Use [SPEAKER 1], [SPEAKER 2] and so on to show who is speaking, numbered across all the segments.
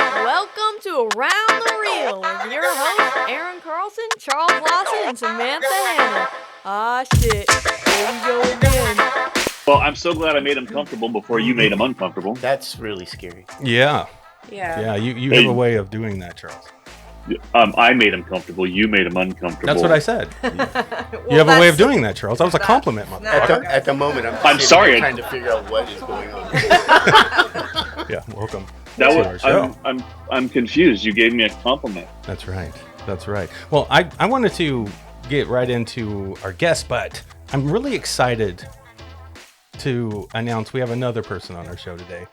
[SPEAKER 1] Welcome to Around the Reel with your hosts, Aaron Carlson, Charles Lawson, and Samantha Hanna. Ah, shit. Here we go again.
[SPEAKER 2] Well, I'm so glad I made him comfortable before you made him uncomfortable.
[SPEAKER 3] That's really scary.
[SPEAKER 4] Yeah.
[SPEAKER 1] Yeah.
[SPEAKER 4] You have a way of doing that, Charles.
[SPEAKER 2] I made him comfortable. You made him uncomfortable.
[SPEAKER 4] That's what I said.
[SPEAKER 1] Well,
[SPEAKER 4] You have a way of doing that, Charles. That was a compliment, motherfucker.
[SPEAKER 3] At the moment,
[SPEAKER 2] I'm sorry.
[SPEAKER 3] trying to figure out what is going on.
[SPEAKER 4] Yeah, welcome.
[SPEAKER 2] That
[SPEAKER 4] to our
[SPEAKER 2] was,
[SPEAKER 4] show.
[SPEAKER 2] I'm confused. You gave me a compliment.
[SPEAKER 4] That's right. That's right. Well, I wanted to get right into our guest, but I'm really excited to announce we have another person on our show today,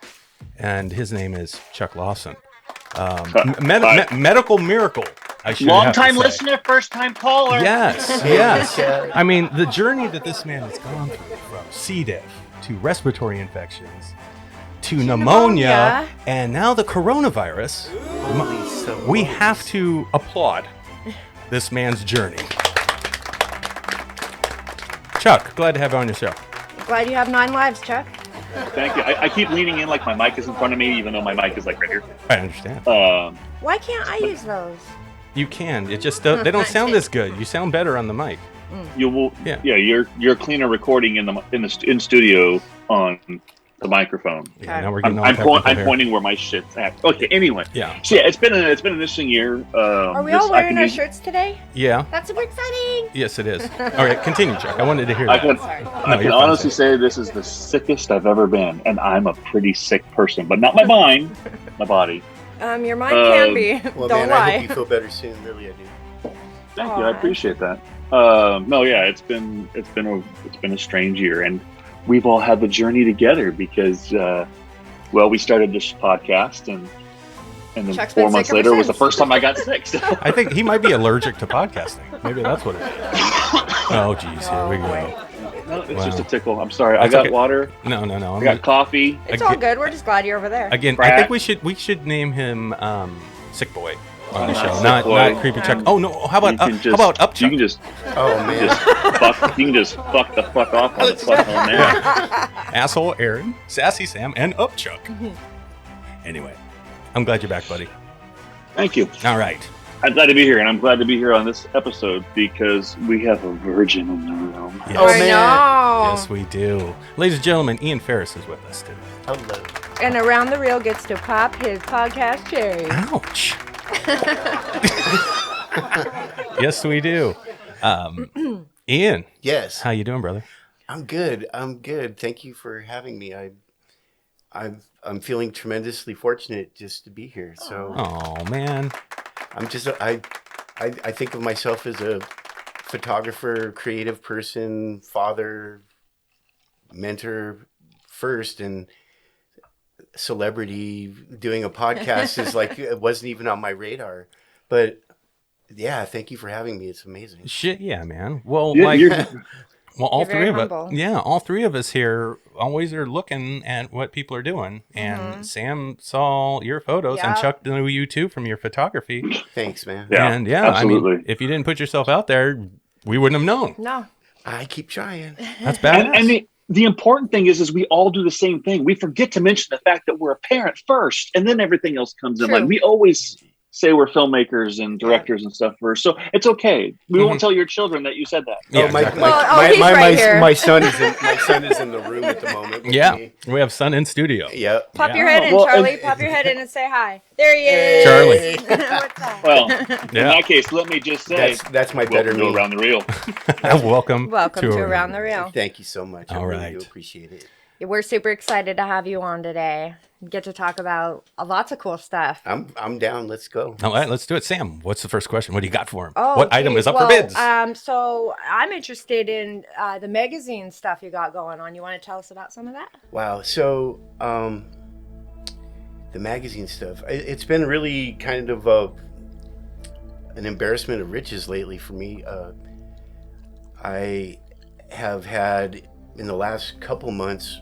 [SPEAKER 4] and his name is Chuck Lawson. Medical miracle. I should
[SPEAKER 2] Long
[SPEAKER 4] have to
[SPEAKER 2] time
[SPEAKER 4] say.
[SPEAKER 2] listener, first time caller.
[SPEAKER 4] Yes, yes. I mean, the journey that this man has gone through, from C. diff to respiratory infections to pneumonia, and now the coronavirus. We have to applaud this man's journey. Chuck, glad to have you on your show.
[SPEAKER 1] Glad you have 9 lives, Chuck.
[SPEAKER 2] Thank you. I keep leaning in like my mic is in front of me, even though my mic is like right here.
[SPEAKER 4] I understand.
[SPEAKER 1] Why can't I use those?
[SPEAKER 4] You can. It just they don't sound as good. You sound better on the mic.
[SPEAKER 2] You will.
[SPEAKER 4] Yeah.
[SPEAKER 2] You're cleaner recording in studio on the microphone.
[SPEAKER 4] Yeah, now we're getting all
[SPEAKER 2] I'm
[SPEAKER 4] technical here.
[SPEAKER 2] pointing where my shit's at. Okay. Anyway.
[SPEAKER 4] Yeah.
[SPEAKER 2] So yeah, it's been an interesting year.
[SPEAKER 1] Are we all wearing our shirts today?
[SPEAKER 4] Yeah.
[SPEAKER 1] That's super exciting.
[SPEAKER 4] Yes, it is. All right, continue, Chuck. I wanted to hear
[SPEAKER 2] I
[SPEAKER 4] that.
[SPEAKER 2] can honestly say this is the sickest I've ever been, and I'm a pretty sick person, but not my mind, my body.
[SPEAKER 1] Your mind can be.
[SPEAKER 3] Well,
[SPEAKER 1] Don't
[SPEAKER 3] man, I
[SPEAKER 1] lie.
[SPEAKER 3] hope you feel better soon. Really, I do.
[SPEAKER 2] Thank you. I appreciate that. No, yeah, it's been a strange year, and we've all had the journey together because, we started this podcast, and then
[SPEAKER 1] Chuck's
[SPEAKER 2] 4
[SPEAKER 1] been
[SPEAKER 2] months
[SPEAKER 1] sick ever
[SPEAKER 2] later was the
[SPEAKER 1] since.
[SPEAKER 2] first time I got sick. So.
[SPEAKER 4] I think he might be allergic to podcasting. Maybe that's what it is. Oh, geez, here we go.
[SPEAKER 2] No, it's
[SPEAKER 4] Wow.
[SPEAKER 2] just a tickle. I'm sorry.
[SPEAKER 4] That's
[SPEAKER 2] I got
[SPEAKER 4] okay.
[SPEAKER 2] water.
[SPEAKER 4] No.
[SPEAKER 2] I got coffee.
[SPEAKER 1] It's all good. We're just glad you're over there.
[SPEAKER 4] Again,
[SPEAKER 2] Brad.
[SPEAKER 4] I think we should name him Sick Boy on the
[SPEAKER 2] Not
[SPEAKER 4] show,
[SPEAKER 2] Sick
[SPEAKER 4] not
[SPEAKER 2] Boy.
[SPEAKER 4] Creepy Chuck. Oh no, how about
[SPEAKER 2] You can
[SPEAKER 4] Up
[SPEAKER 2] You
[SPEAKER 4] Chuck?
[SPEAKER 2] can just,
[SPEAKER 3] Oh man.
[SPEAKER 2] you can just fuck the fuck off on the fuck on there.
[SPEAKER 4] Asshole Aaron, Sassy Sam, and Up Chuck. Anyway, I'm glad you're back, buddy.
[SPEAKER 2] Thank you.
[SPEAKER 4] All right.
[SPEAKER 2] I'm glad to be here, and I'm glad to be here on this episode because we have a virgin in the room.
[SPEAKER 4] Yes.
[SPEAKER 3] Oh,
[SPEAKER 1] I
[SPEAKER 3] man.
[SPEAKER 1] know.
[SPEAKER 4] Yes, we do. Ladies and gentlemen, Ian Phares is with us today.
[SPEAKER 3] Hello.
[SPEAKER 1] And Around the Reel gets to pop his podcast cherry.
[SPEAKER 4] Ouch. Yes, we do. Ian,
[SPEAKER 3] Yes.
[SPEAKER 4] how you doing, brother?
[SPEAKER 3] I'm good. Thank you for having me. I'm feeling tremendously fortunate just to be here. So
[SPEAKER 4] Oh man.
[SPEAKER 3] I'm just I think of myself as a photographer, creative person, father, mentor first, and celebrity. Doing a podcast is like it wasn't even on my radar. But yeah, thank you for having me. It's amazing.
[SPEAKER 4] Shit, yeah, man. Well,
[SPEAKER 2] You're-
[SPEAKER 4] all
[SPEAKER 1] You're
[SPEAKER 4] three
[SPEAKER 1] very
[SPEAKER 4] of us.
[SPEAKER 1] humble.
[SPEAKER 4] Yeah, all three of us here always are looking at what people are doing. And Sam saw your photos, and
[SPEAKER 1] Yeah.
[SPEAKER 4] Chuck knew you too from your photography.
[SPEAKER 3] Thanks, man.
[SPEAKER 2] Yeah,
[SPEAKER 4] And yeah,
[SPEAKER 2] absolutely.
[SPEAKER 4] I mean, if you didn't put yourself out there, we wouldn't have known.
[SPEAKER 1] No.
[SPEAKER 3] I keep trying.
[SPEAKER 4] That's badass.
[SPEAKER 2] And the important thing is we all do the same thing. We forget to mention the fact that we're a parent first, and then everything else comes in.
[SPEAKER 1] True.
[SPEAKER 2] Like we always say we're filmmakers and directors and stuff first. So it's okay. We won't tell your children that you said that.
[SPEAKER 4] Yeah,
[SPEAKER 3] Oh, my,
[SPEAKER 4] exactly.
[SPEAKER 1] He's right here.
[SPEAKER 3] my son is in the room at the moment. with
[SPEAKER 4] Yeah,
[SPEAKER 3] me.
[SPEAKER 4] we have Sun in studio.
[SPEAKER 3] Yep.
[SPEAKER 1] Pop
[SPEAKER 4] Yeah.
[SPEAKER 1] your head in,
[SPEAKER 2] Well,
[SPEAKER 1] Charlie.
[SPEAKER 2] and-
[SPEAKER 1] Pop your head in and say hi. There he is.
[SPEAKER 4] Charlie.
[SPEAKER 1] What's up?
[SPEAKER 2] Well, in
[SPEAKER 4] Yeah.
[SPEAKER 2] that case, let me just say,
[SPEAKER 3] That's my better
[SPEAKER 2] welcome to
[SPEAKER 3] me.
[SPEAKER 2] Around the Reel.
[SPEAKER 4] Welcome
[SPEAKER 1] Welcome to Around the Reel.
[SPEAKER 3] Thank you so much. I
[SPEAKER 4] All
[SPEAKER 3] really
[SPEAKER 4] right.
[SPEAKER 3] do appreciate it.
[SPEAKER 1] We're super excited to have you on today. Get to talk about lots of cool stuff.
[SPEAKER 3] I'm down. Let's go.
[SPEAKER 4] All right, let's do it. Sam, what's the first question? What do you got for him?
[SPEAKER 1] Oh,
[SPEAKER 4] what item
[SPEAKER 1] geez.
[SPEAKER 4] is up
[SPEAKER 1] Well,
[SPEAKER 4] for bids?
[SPEAKER 1] So I'm interested in the magazine stuff you got going on. You want to tell us about some of that?
[SPEAKER 3] Wow. So, the magazine stuff. It's been really kind of an embarrassment of riches lately for me. I have had in the last couple months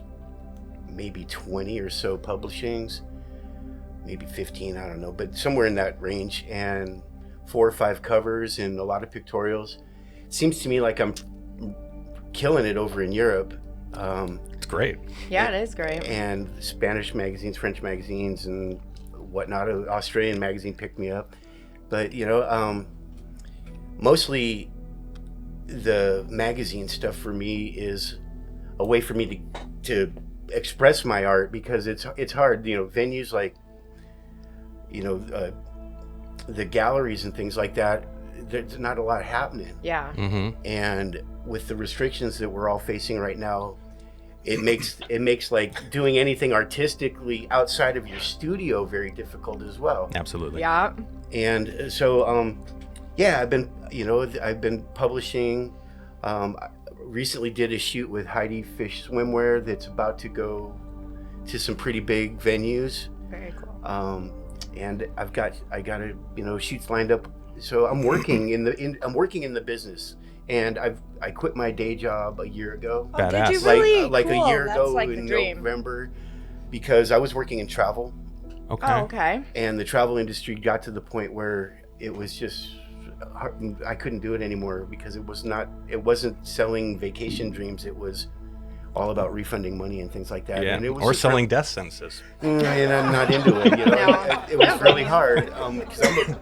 [SPEAKER 3] maybe 20 or so publishings, maybe 15, I don't know, but somewhere in that range, and 4 or 5 covers and a lot of pictorials. It seems to me like I'm killing it over in Europe.
[SPEAKER 4] It's great.
[SPEAKER 1] Yeah, it is great.
[SPEAKER 3] And Spanish magazines, French magazines, and whatnot. An Australian magazine picked me up. But, mostly the magazine stuff for me is a way for me to express my art, because it's hard. Venues like, the galleries and things like that, there's not a lot happening.
[SPEAKER 1] Yeah.
[SPEAKER 4] Mm-hmm.
[SPEAKER 3] And with the restrictions that we're all facing right now, it makes like doing anything artistically outside of your studio very difficult as well.
[SPEAKER 4] Absolutely.
[SPEAKER 1] Yeah.
[SPEAKER 3] And so, I've been publishing. I recently did a shoot with Heidi Fish Swimwear that's about to go to some pretty big venues.
[SPEAKER 1] Very cool.
[SPEAKER 3] And I got shoots lined up. So I'm working I'm working in the business. And I quit my day job a year ago.
[SPEAKER 1] Oh, did
[SPEAKER 4] Badass.
[SPEAKER 1] you really?
[SPEAKER 3] Like
[SPEAKER 1] Cool.
[SPEAKER 3] a year
[SPEAKER 1] That's
[SPEAKER 3] ago
[SPEAKER 1] like
[SPEAKER 3] in
[SPEAKER 1] the dream.
[SPEAKER 3] November, because I was working in travel,
[SPEAKER 4] Okay.
[SPEAKER 1] Oh, okay.
[SPEAKER 3] and the travel industry got to the point where it was just I couldn't do it anymore, because it wasn't selling vacation dreams. It was all about refunding money and things like that.
[SPEAKER 4] Yeah.
[SPEAKER 3] And it was
[SPEAKER 4] Or
[SPEAKER 3] just
[SPEAKER 4] selling death sentences.
[SPEAKER 3] and I'm not into it.
[SPEAKER 1] No.
[SPEAKER 3] It was really hard, because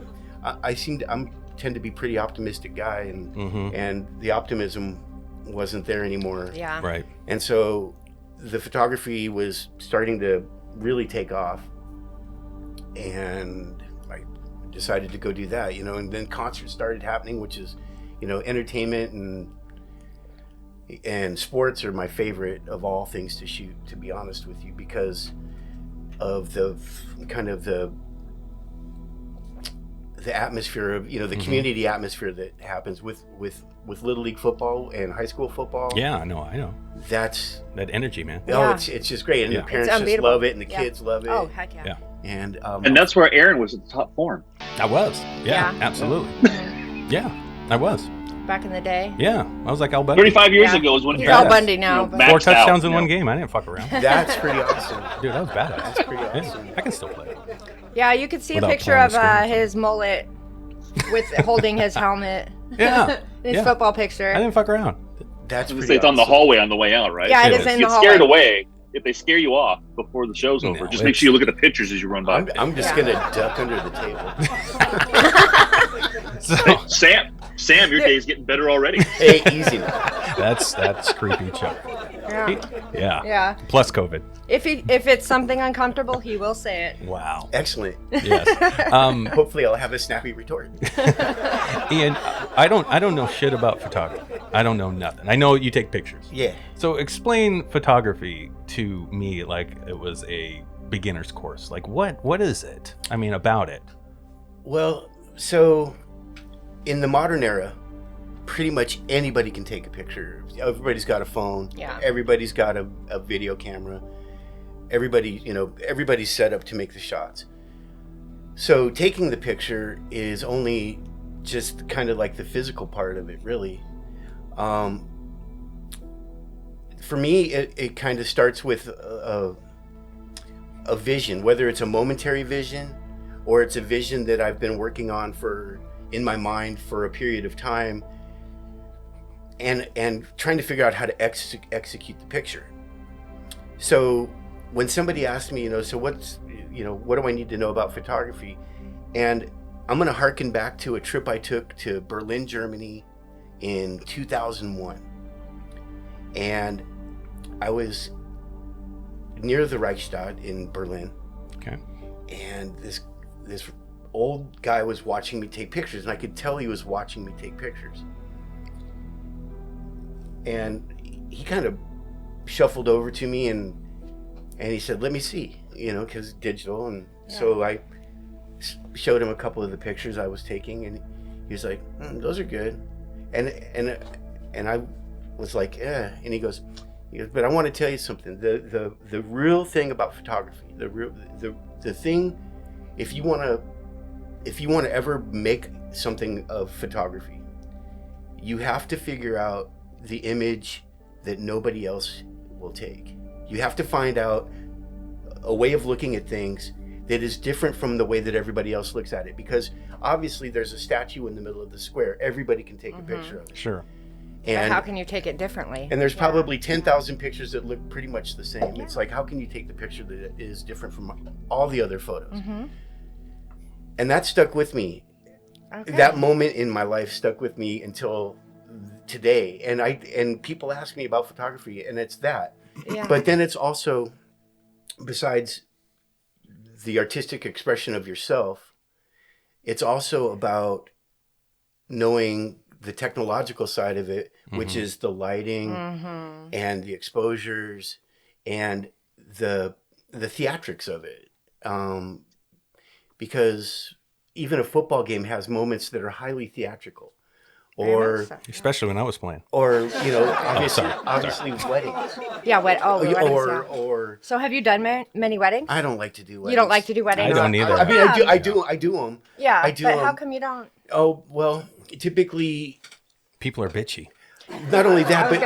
[SPEAKER 3] I tend to be a pretty optimistic guy, and
[SPEAKER 4] Mm-hmm.
[SPEAKER 3] and the optimism wasn't there anymore.
[SPEAKER 1] Yeah.
[SPEAKER 4] Right.
[SPEAKER 3] And so the photography was starting to really take off, and I decided to go do that, and then concerts started happening, which is, entertainment and sports are my favorite of all things to shoot, to be honest with you, because of the kind of the atmosphere of, the community atmosphere that happens with Little League football and high school football.
[SPEAKER 4] Yeah, I know.
[SPEAKER 3] That's,
[SPEAKER 4] That energy, man.
[SPEAKER 1] Yeah.
[SPEAKER 3] it's just great. And
[SPEAKER 4] Yeah.
[SPEAKER 3] the parents
[SPEAKER 1] It's
[SPEAKER 3] just
[SPEAKER 1] unbeatable.
[SPEAKER 3] love it, and the
[SPEAKER 1] Yeah.
[SPEAKER 3] kids love it.
[SPEAKER 1] Oh, heck yeah.
[SPEAKER 4] Yeah.
[SPEAKER 3] And
[SPEAKER 2] that's where Aaron was at the top form.
[SPEAKER 4] I was. Yeah,
[SPEAKER 1] Yeah.
[SPEAKER 4] absolutely. Yeah, I was.
[SPEAKER 1] Back in the day.
[SPEAKER 4] Yeah, I was like Al Bundy.
[SPEAKER 2] 35 years
[SPEAKER 1] Yeah.
[SPEAKER 2] ago is when
[SPEAKER 1] He's
[SPEAKER 2] Aaron
[SPEAKER 1] Al Bundy now.
[SPEAKER 2] was,
[SPEAKER 1] but-
[SPEAKER 4] 4
[SPEAKER 2] maxed out,
[SPEAKER 4] touchdowns in one game. I didn't fuck around.
[SPEAKER 3] that's pretty awesome.
[SPEAKER 4] Dude, that was badass.
[SPEAKER 3] That's pretty
[SPEAKER 4] Yeah,
[SPEAKER 3] awesome.
[SPEAKER 4] I can still play.
[SPEAKER 1] Yeah, you could see a
[SPEAKER 4] Without
[SPEAKER 1] picture
[SPEAKER 4] pulling
[SPEAKER 1] of
[SPEAKER 4] the screen.
[SPEAKER 1] his mullet with holding his helmet.
[SPEAKER 4] Yeah.
[SPEAKER 1] His
[SPEAKER 4] Yeah.
[SPEAKER 1] football
[SPEAKER 4] I
[SPEAKER 1] picture.
[SPEAKER 4] didn't fuck around.
[SPEAKER 3] That's
[SPEAKER 2] I was
[SPEAKER 3] pretty
[SPEAKER 2] gonna say it's on the
[SPEAKER 3] awesome.
[SPEAKER 2] hallway on the way out, right?
[SPEAKER 1] Yeah, it
[SPEAKER 4] It
[SPEAKER 1] is
[SPEAKER 4] is.
[SPEAKER 1] in
[SPEAKER 2] Get
[SPEAKER 1] the
[SPEAKER 2] scared
[SPEAKER 1] hallway.
[SPEAKER 2] away. If they scare you off before the show's over,
[SPEAKER 4] No,
[SPEAKER 2] just make sure you look at the pictures as you run by.
[SPEAKER 3] I'm just
[SPEAKER 1] Yeah.
[SPEAKER 3] gonna duck under the table.
[SPEAKER 4] So,
[SPEAKER 2] Oh, Sam, your day's getting better already.
[SPEAKER 3] Hey, easy now.
[SPEAKER 4] that's creepy, Chuck.
[SPEAKER 1] Yeah.
[SPEAKER 4] Yeah.
[SPEAKER 1] Yeah.
[SPEAKER 4] Plus COVID.
[SPEAKER 1] If it's something uncomfortable, he will say it.
[SPEAKER 4] Wow.
[SPEAKER 3] Excellent.
[SPEAKER 4] Yes.
[SPEAKER 3] Hopefully, I'll have a snappy retort.
[SPEAKER 4] Ian, I don't know shit about photography. I don't know nothing. I know you take pictures.
[SPEAKER 3] Yeah.
[SPEAKER 4] So explain photography to me like it was a beginner's course. Like what is it? I mean, about it.
[SPEAKER 3] Well, so in the modern era, pretty much anybody can take a picture. Everybody's got a phone.
[SPEAKER 1] Yeah.
[SPEAKER 3] Everybody's got a video camera. Everybody's set up to make the shots. So taking the picture is only just kind of like the physical part of it, really. For me, it kind of starts with a vision, whether it's a momentary vision or it's a vision that I've been working on in my mind for a period of time, and trying to figure out how to execute the picture. So when somebody asks me, so what do I need to know about photography? And I'm going to harken back to a trip I took to Berlin, Germany in 2001. And I was near the Reichstag in Berlin.
[SPEAKER 4] Okay.
[SPEAKER 3] And this old guy was watching me take pictures, and I could tell he was watching me take pictures. And he kind of shuffled over to me and he said, "Let me see," because digital. And so I showed him a couple of the pictures I was taking, and he was like, "Those are good." And I was like, "Yeah." And he goes, "But I want to tell you something. The real thing about photography, the thing, if you want to ever make something of photography, you have to figure out the image that nobody else will take. You have to find out a way of looking at things that is different from the way that everybody else looks at it, because obviously there's a statue in the middle of the square. Everybody can take a picture of it.
[SPEAKER 4] Sure.
[SPEAKER 3] And
[SPEAKER 5] how can you take it differently?
[SPEAKER 3] And there's probably 10,000 pictures that look pretty much the same. It's like, how can you take the picture that is different from all the other photos?
[SPEAKER 5] Mm-hmm.
[SPEAKER 3] And that stuck with me.
[SPEAKER 5] Okay.
[SPEAKER 3] That moment in my life stuck with me until today. And people ask me about photography, and it's that.
[SPEAKER 5] Yeah.
[SPEAKER 3] But then it's also, besides the artistic expression of yourself, it's also about knowing the technological side of it, which is the lighting and the exposures and the theatrics of it. Because even a football game has moments that are highly theatrical. Or,
[SPEAKER 4] especially when I was playing.
[SPEAKER 3] Or, obviously weddings.
[SPEAKER 5] Yeah, weddings.
[SPEAKER 3] Or
[SPEAKER 5] so have you done many weddings?
[SPEAKER 3] I don't like to do weddings.
[SPEAKER 5] You don't like to do weddings?
[SPEAKER 4] I don't either.
[SPEAKER 3] I mean, I do them.
[SPEAKER 5] Yeah,
[SPEAKER 3] I do
[SPEAKER 5] but how come you don't?
[SPEAKER 3] Oh, well, typically
[SPEAKER 4] people are bitchy.
[SPEAKER 3] Not only that, but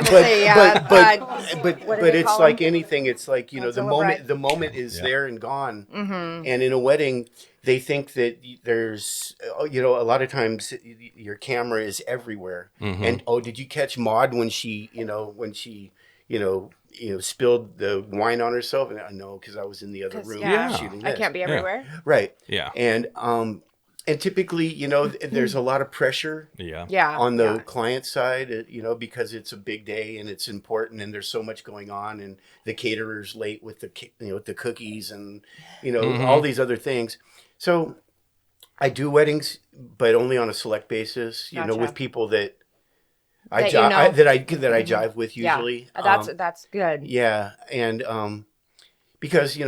[SPEAKER 3] it's like anything. It's like, the moment is there and gone.
[SPEAKER 5] Mm-hmm.
[SPEAKER 3] And in a wedding, they think that there's, a lot of times your camera is everywhere.
[SPEAKER 4] Mm-hmm.
[SPEAKER 3] And did you catch Maud when she spilled the wine on herself? And I know, because I was in the other room shooting this.
[SPEAKER 5] I can't be everywhere.
[SPEAKER 3] Right.
[SPEAKER 4] Yeah.
[SPEAKER 3] And typically, there's a lot of pressure on the client side, because it's a big day and it's important and there's so much going on, and the caterer's late with the cookies and, all these other things. So I do weddings, but only on a select basis, with people that I jive with usually.
[SPEAKER 5] Yeah, that's good.
[SPEAKER 3] Yeah. And because,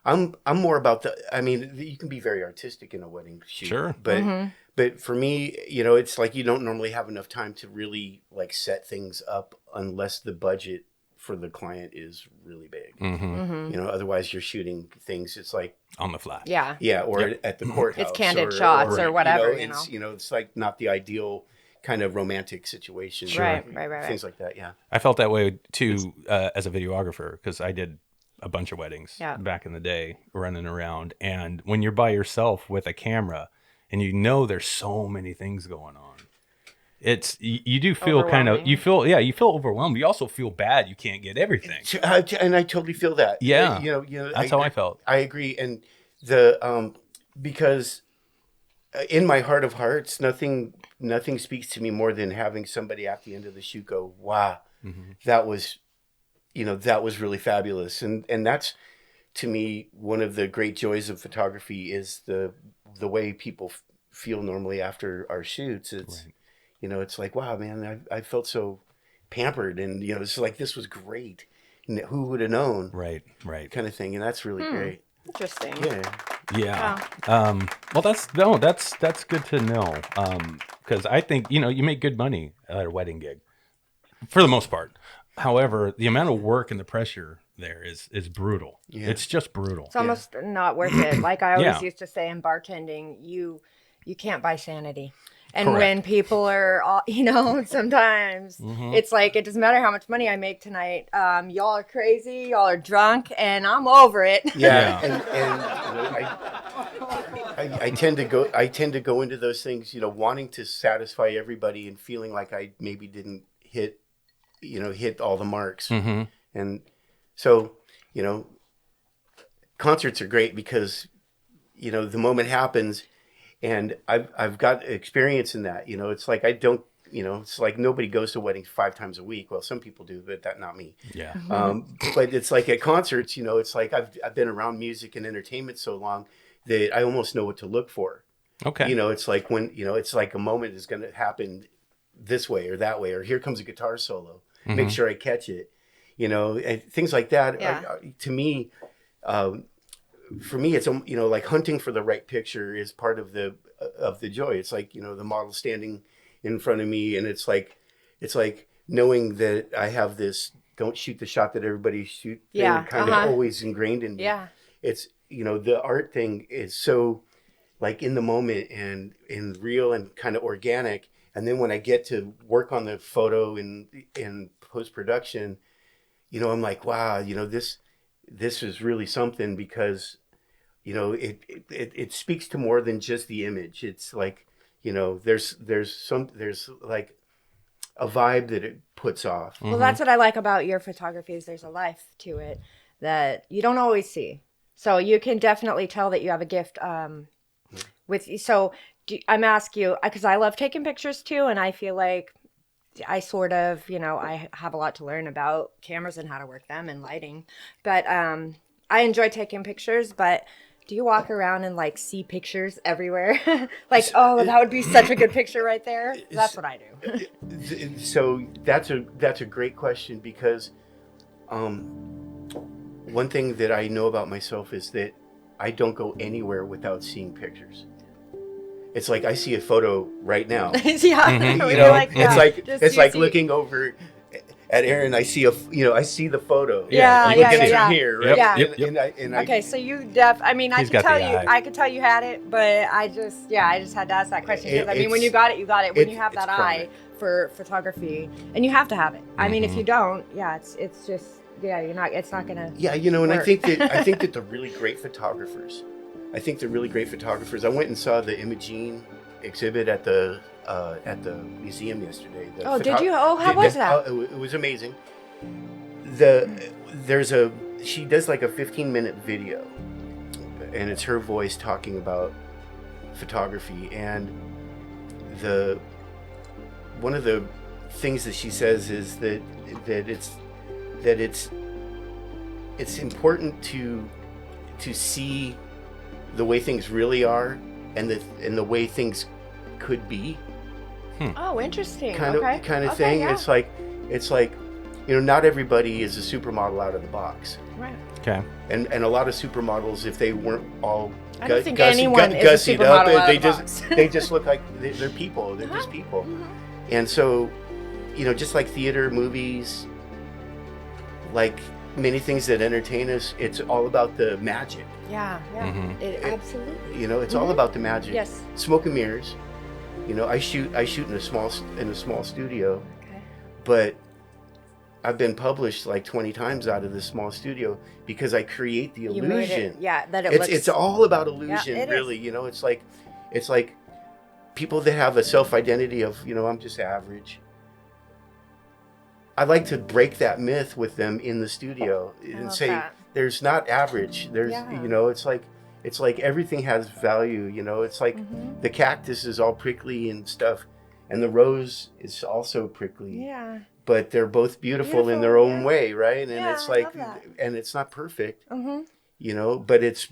[SPEAKER 3] I'm more about you can be very artistic in a wedding shoot.
[SPEAKER 4] Sure.
[SPEAKER 3] But for me, it's like you don't normally have enough time to really like set things up unless the budget for the client is really big. Otherwise you're shooting things. It's like
[SPEAKER 4] on the fly.
[SPEAKER 5] Yeah.
[SPEAKER 3] Yeah. Or at the courthouse.
[SPEAKER 5] It's candid shots or whatever,
[SPEAKER 3] It's like not the ideal kind of romantic situation.
[SPEAKER 5] Sure. Right.
[SPEAKER 3] Things like that. Yeah.
[SPEAKER 4] I felt that way too, as a videographer, because I did a bunch of weddings back in the day, running around. And when you're by yourself with a camera and there's so many things going on, you do feel you feel overwhelmed. You also feel bad you can't get everything.
[SPEAKER 3] And I totally feel that.
[SPEAKER 4] Yeah. That's how I felt.
[SPEAKER 3] I agree. And because in my heart of hearts, nothing speaks to me more than having somebody at the end of the shoot go, wow, that was really fabulous. And that's, to me, one of the great joys of photography is the way people feel normally after our shoots. It's, it's like, wow, man, I felt so pampered, and, it's like, this was great. And who would have known? Right. Kind of thing. And that's really great.
[SPEAKER 5] Interesting.
[SPEAKER 4] Yeah. Well, that's good to know. Cause I think, you make good money at a wedding gig for the most part. However, the amount of work and the pressure there is brutal. Yeah. It's just brutal.
[SPEAKER 5] It's almost not worth it. Like I always used to say in bartending, you can't buy sanity. And
[SPEAKER 4] Correct.
[SPEAKER 5] When people are, sometimes it's like, it doesn't matter how much money I make tonight. Y'all are crazy, y'all are drunk, and I'm over it.
[SPEAKER 3] Yeah. And I tend to go into those things, wanting to satisfy everybody and feeling like I maybe didn't hit all the marks. And so, concerts are great because, the moment happens, and I've got experience in that. It's like it's like nobody goes to weddings 5 times a week. Well, some people do, but not me.
[SPEAKER 4] Yeah.
[SPEAKER 3] But it's like at concerts, it's like I've been around music and entertainment so long that I almost know what to look for.
[SPEAKER 4] Okay.
[SPEAKER 3] It's like when, it's like a moment is going to happen this way or that way, or here comes a guitar solo. Make sure I catch it, and things like that. To me, for me, it's like hunting for the right picture is part of the joy. It's like the model standing in front of me, and it's like knowing that I have this don't shoot the shot that everybody shoot thing kind of always ingrained in me. Yeah, it's the art thing is so like in the moment and real and kind of organic. And then when I get to work on the photo in post-production, I'm like, wow, this is really something because, it speaks to more than just the image. It's like, there's like a vibe that it puts off.
[SPEAKER 5] Well, that's what I like about your photography is there's a life to it that you don't always see. So you can definitely tell that you have a gift with you. So I'm asking you, because I love taking pictures too, and I feel like I sort of, I have a lot to learn about cameras and how to work them and lighting. But I enjoy taking pictures, but do you walk around and like see pictures everywhere? Like, oh, that would be such a good picture right there. That's what I do.
[SPEAKER 3] So that's a great question, because one thing that I know about myself is that I don't go anywhere without seeing pictures. It's like I see a photo right now.
[SPEAKER 5] Yeah,
[SPEAKER 3] You know,
[SPEAKER 5] like
[SPEAKER 3] it's like
[SPEAKER 5] Just
[SPEAKER 3] it's
[SPEAKER 5] you
[SPEAKER 3] like
[SPEAKER 5] see-
[SPEAKER 3] looking over at Aaron. I see I see the photo.
[SPEAKER 5] Yeah,
[SPEAKER 3] I'm
[SPEAKER 5] yeah,
[SPEAKER 3] looking
[SPEAKER 5] yeah.
[SPEAKER 3] through here, right?
[SPEAKER 5] Yeah.
[SPEAKER 3] And I
[SPEAKER 5] Okay, so you I mean,
[SPEAKER 4] He's got the eye.
[SPEAKER 5] I could tell you had it, but I just had to ask that question because I mean, when
[SPEAKER 3] It's-
[SPEAKER 5] you got it, you got it. When you
[SPEAKER 3] it's-
[SPEAKER 5] have that
[SPEAKER 3] it's
[SPEAKER 5] eye for photography, and you have to have it. I mean, if you don't, it's just it's not gonna.
[SPEAKER 3] Yeah, and I
[SPEAKER 5] work.
[SPEAKER 3] think that the really great photographers. I went and saw the Imogene exhibit at the museum yesterday.
[SPEAKER 5] Oh, did you? Oh, how was that?
[SPEAKER 3] It was amazing. She does like a 15-minute video, and it's her voice talking about photography, and one of the things that she says is that it's important to see the way things really are and the way things could be,
[SPEAKER 5] Oh, interesting.
[SPEAKER 3] kind
[SPEAKER 5] okay.
[SPEAKER 3] of thing.
[SPEAKER 5] Yeah.
[SPEAKER 3] It's like not everybody is a supermodel out of the box,
[SPEAKER 5] Right.
[SPEAKER 4] Okay.
[SPEAKER 3] and a lot of supermodels, if they weren't all
[SPEAKER 5] I don't think anyone is a
[SPEAKER 3] gussied up,
[SPEAKER 5] supermodel out
[SPEAKER 3] they
[SPEAKER 5] of the
[SPEAKER 3] just
[SPEAKER 5] box.
[SPEAKER 3] they just look like they're people. They're just people, and so just like theater, movies, like many things that entertain us, it's all about the magic.
[SPEAKER 5] Yeah. It absolutely.
[SPEAKER 3] It's all about the magic.
[SPEAKER 5] Yes.
[SPEAKER 3] Smoke and mirrors. I shoot in a small studio,
[SPEAKER 5] Okay.
[SPEAKER 3] but I've been published like 20 times out of this small studio because I create the
[SPEAKER 5] You made
[SPEAKER 3] illusion.
[SPEAKER 5] it. Yeah. That it
[SPEAKER 3] It's
[SPEAKER 5] looks.
[SPEAKER 3] it's all about illusion,
[SPEAKER 5] it is.
[SPEAKER 3] really. It's like people that have a self-identity of I'm just average. I like to break that myth with them in the studio and
[SPEAKER 5] love
[SPEAKER 3] say
[SPEAKER 5] that.
[SPEAKER 3] there's not average. There's
[SPEAKER 5] Yeah.
[SPEAKER 3] it's like everything has value. It's like the cactus is all prickly and stuff, and the rose is also prickly.
[SPEAKER 5] Yeah.
[SPEAKER 3] But they're both beautiful in their
[SPEAKER 5] Beautiful,
[SPEAKER 3] own
[SPEAKER 5] yeah.
[SPEAKER 3] way, right? And
[SPEAKER 5] Yeah,
[SPEAKER 3] it's
[SPEAKER 5] I
[SPEAKER 3] like,
[SPEAKER 5] love that.
[SPEAKER 3] and it's not perfect,
[SPEAKER 5] Mm-hmm.
[SPEAKER 3] but it's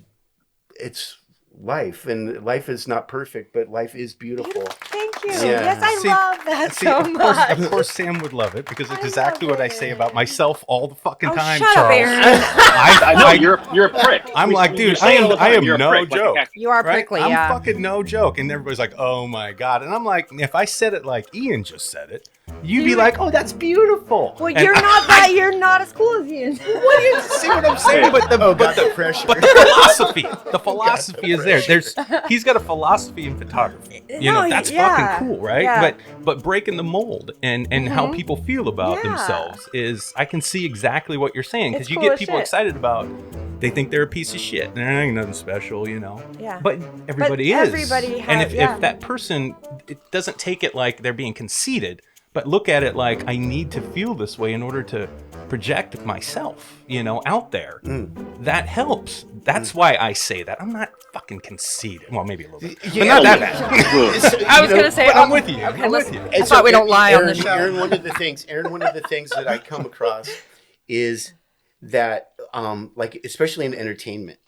[SPEAKER 3] life, and life is not perfect, but life is beautiful.
[SPEAKER 5] Thank you.
[SPEAKER 3] Yeah.
[SPEAKER 5] Yes, I
[SPEAKER 4] See-
[SPEAKER 5] love that
[SPEAKER 4] See,
[SPEAKER 5] so
[SPEAKER 4] of
[SPEAKER 5] much.
[SPEAKER 4] course, Sam would love it because it's
[SPEAKER 5] I
[SPEAKER 4] exactly
[SPEAKER 5] love
[SPEAKER 4] what I say
[SPEAKER 5] it.
[SPEAKER 4] about myself all the fucking
[SPEAKER 5] Oh,
[SPEAKER 4] time,
[SPEAKER 5] shut up,
[SPEAKER 4] Charles.
[SPEAKER 5] Aaron.
[SPEAKER 2] I know you're a prick.
[SPEAKER 4] I'm like,
[SPEAKER 2] You
[SPEAKER 4] dude,
[SPEAKER 2] say it all the
[SPEAKER 4] I
[SPEAKER 2] time,
[SPEAKER 4] am
[SPEAKER 2] you're a
[SPEAKER 4] no
[SPEAKER 2] prick, like a
[SPEAKER 4] joke.
[SPEAKER 2] cactus.
[SPEAKER 5] You are
[SPEAKER 4] Right?
[SPEAKER 5] prickly,
[SPEAKER 4] I'm
[SPEAKER 5] yeah.
[SPEAKER 4] fucking no joke. And everybody's like, oh my God. And I'm like, if I said it like Ian just said it, you'd be like, oh, that's beautiful.
[SPEAKER 5] Well,
[SPEAKER 4] And
[SPEAKER 5] you're not as cool as Ian.
[SPEAKER 4] what do you see what I'm saying? But the
[SPEAKER 3] pressure.
[SPEAKER 4] But the philosophy is there. He's got a philosophy in photography.
[SPEAKER 5] No,
[SPEAKER 4] That's
[SPEAKER 5] yeah,
[SPEAKER 4] fucking cool, right?
[SPEAKER 5] yeah.
[SPEAKER 4] But breaking the mold and how people feel about
[SPEAKER 5] Yeah.
[SPEAKER 4] themselves is, I can see exactly what you're saying, because
[SPEAKER 5] It's
[SPEAKER 4] you
[SPEAKER 5] cool
[SPEAKER 4] get
[SPEAKER 5] as
[SPEAKER 4] people
[SPEAKER 5] shit.
[SPEAKER 4] excited about, they think they're a piece of shit. There ain't nothing special,
[SPEAKER 5] Yeah.
[SPEAKER 4] But everybody is.
[SPEAKER 5] everybody
[SPEAKER 4] and
[SPEAKER 5] has-
[SPEAKER 4] if that person, it doesn't take it like they're being conceited, but look at it like, I need to feel this way in order to project myself, out there. That helps. That's why I say that. I'm not fucking conceited. Well, maybe a little bit, but not that bad.
[SPEAKER 5] I was gonna say,
[SPEAKER 4] But I'm with you.
[SPEAKER 5] Okay,
[SPEAKER 4] I'm with
[SPEAKER 5] listen.
[SPEAKER 4] you.
[SPEAKER 5] I thought we don't lie on the show.
[SPEAKER 3] Aaron, one of the things that I come across is that, like, especially in entertainment,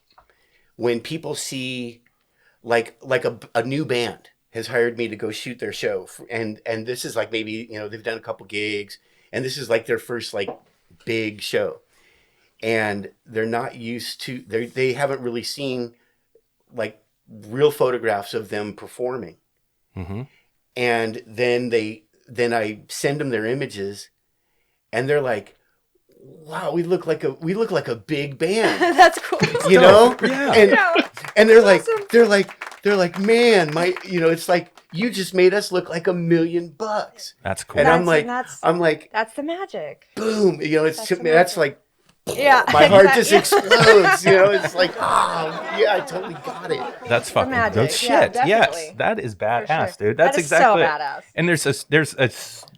[SPEAKER 3] when people see, like a new band has hired me to go shoot their show, and this is like maybe they've done a couple gigs, and this is like their first like big show, and they're not used to they haven't really seen like real photographs of them performing. And then I send them their images, and they're like, "Wow, we look like a big band,"
[SPEAKER 5] That's cool.
[SPEAKER 4] Yeah.
[SPEAKER 3] and they're like,
[SPEAKER 5] awesome.
[SPEAKER 3] they're like, "Man, it's like you just made us look like $1 million."
[SPEAKER 4] That's cool.
[SPEAKER 3] And
[SPEAKER 5] That's
[SPEAKER 3] I'm like,
[SPEAKER 5] the magic.
[SPEAKER 3] boom,
[SPEAKER 5] That's the
[SPEAKER 3] that's
[SPEAKER 5] magic.
[SPEAKER 3] like
[SPEAKER 5] Yeah.
[SPEAKER 3] my heart
[SPEAKER 5] Exactly.
[SPEAKER 3] just explodes. It's like, oh yeah, I totally got it.
[SPEAKER 4] That's fucking
[SPEAKER 5] magic.
[SPEAKER 4] good shit.
[SPEAKER 5] Yeah,
[SPEAKER 4] Yes,
[SPEAKER 5] definitely.
[SPEAKER 4] that is badass,
[SPEAKER 5] sure.
[SPEAKER 4] dude. That's
[SPEAKER 5] That is
[SPEAKER 4] exactly
[SPEAKER 5] so
[SPEAKER 4] it.
[SPEAKER 5] badass.
[SPEAKER 4] And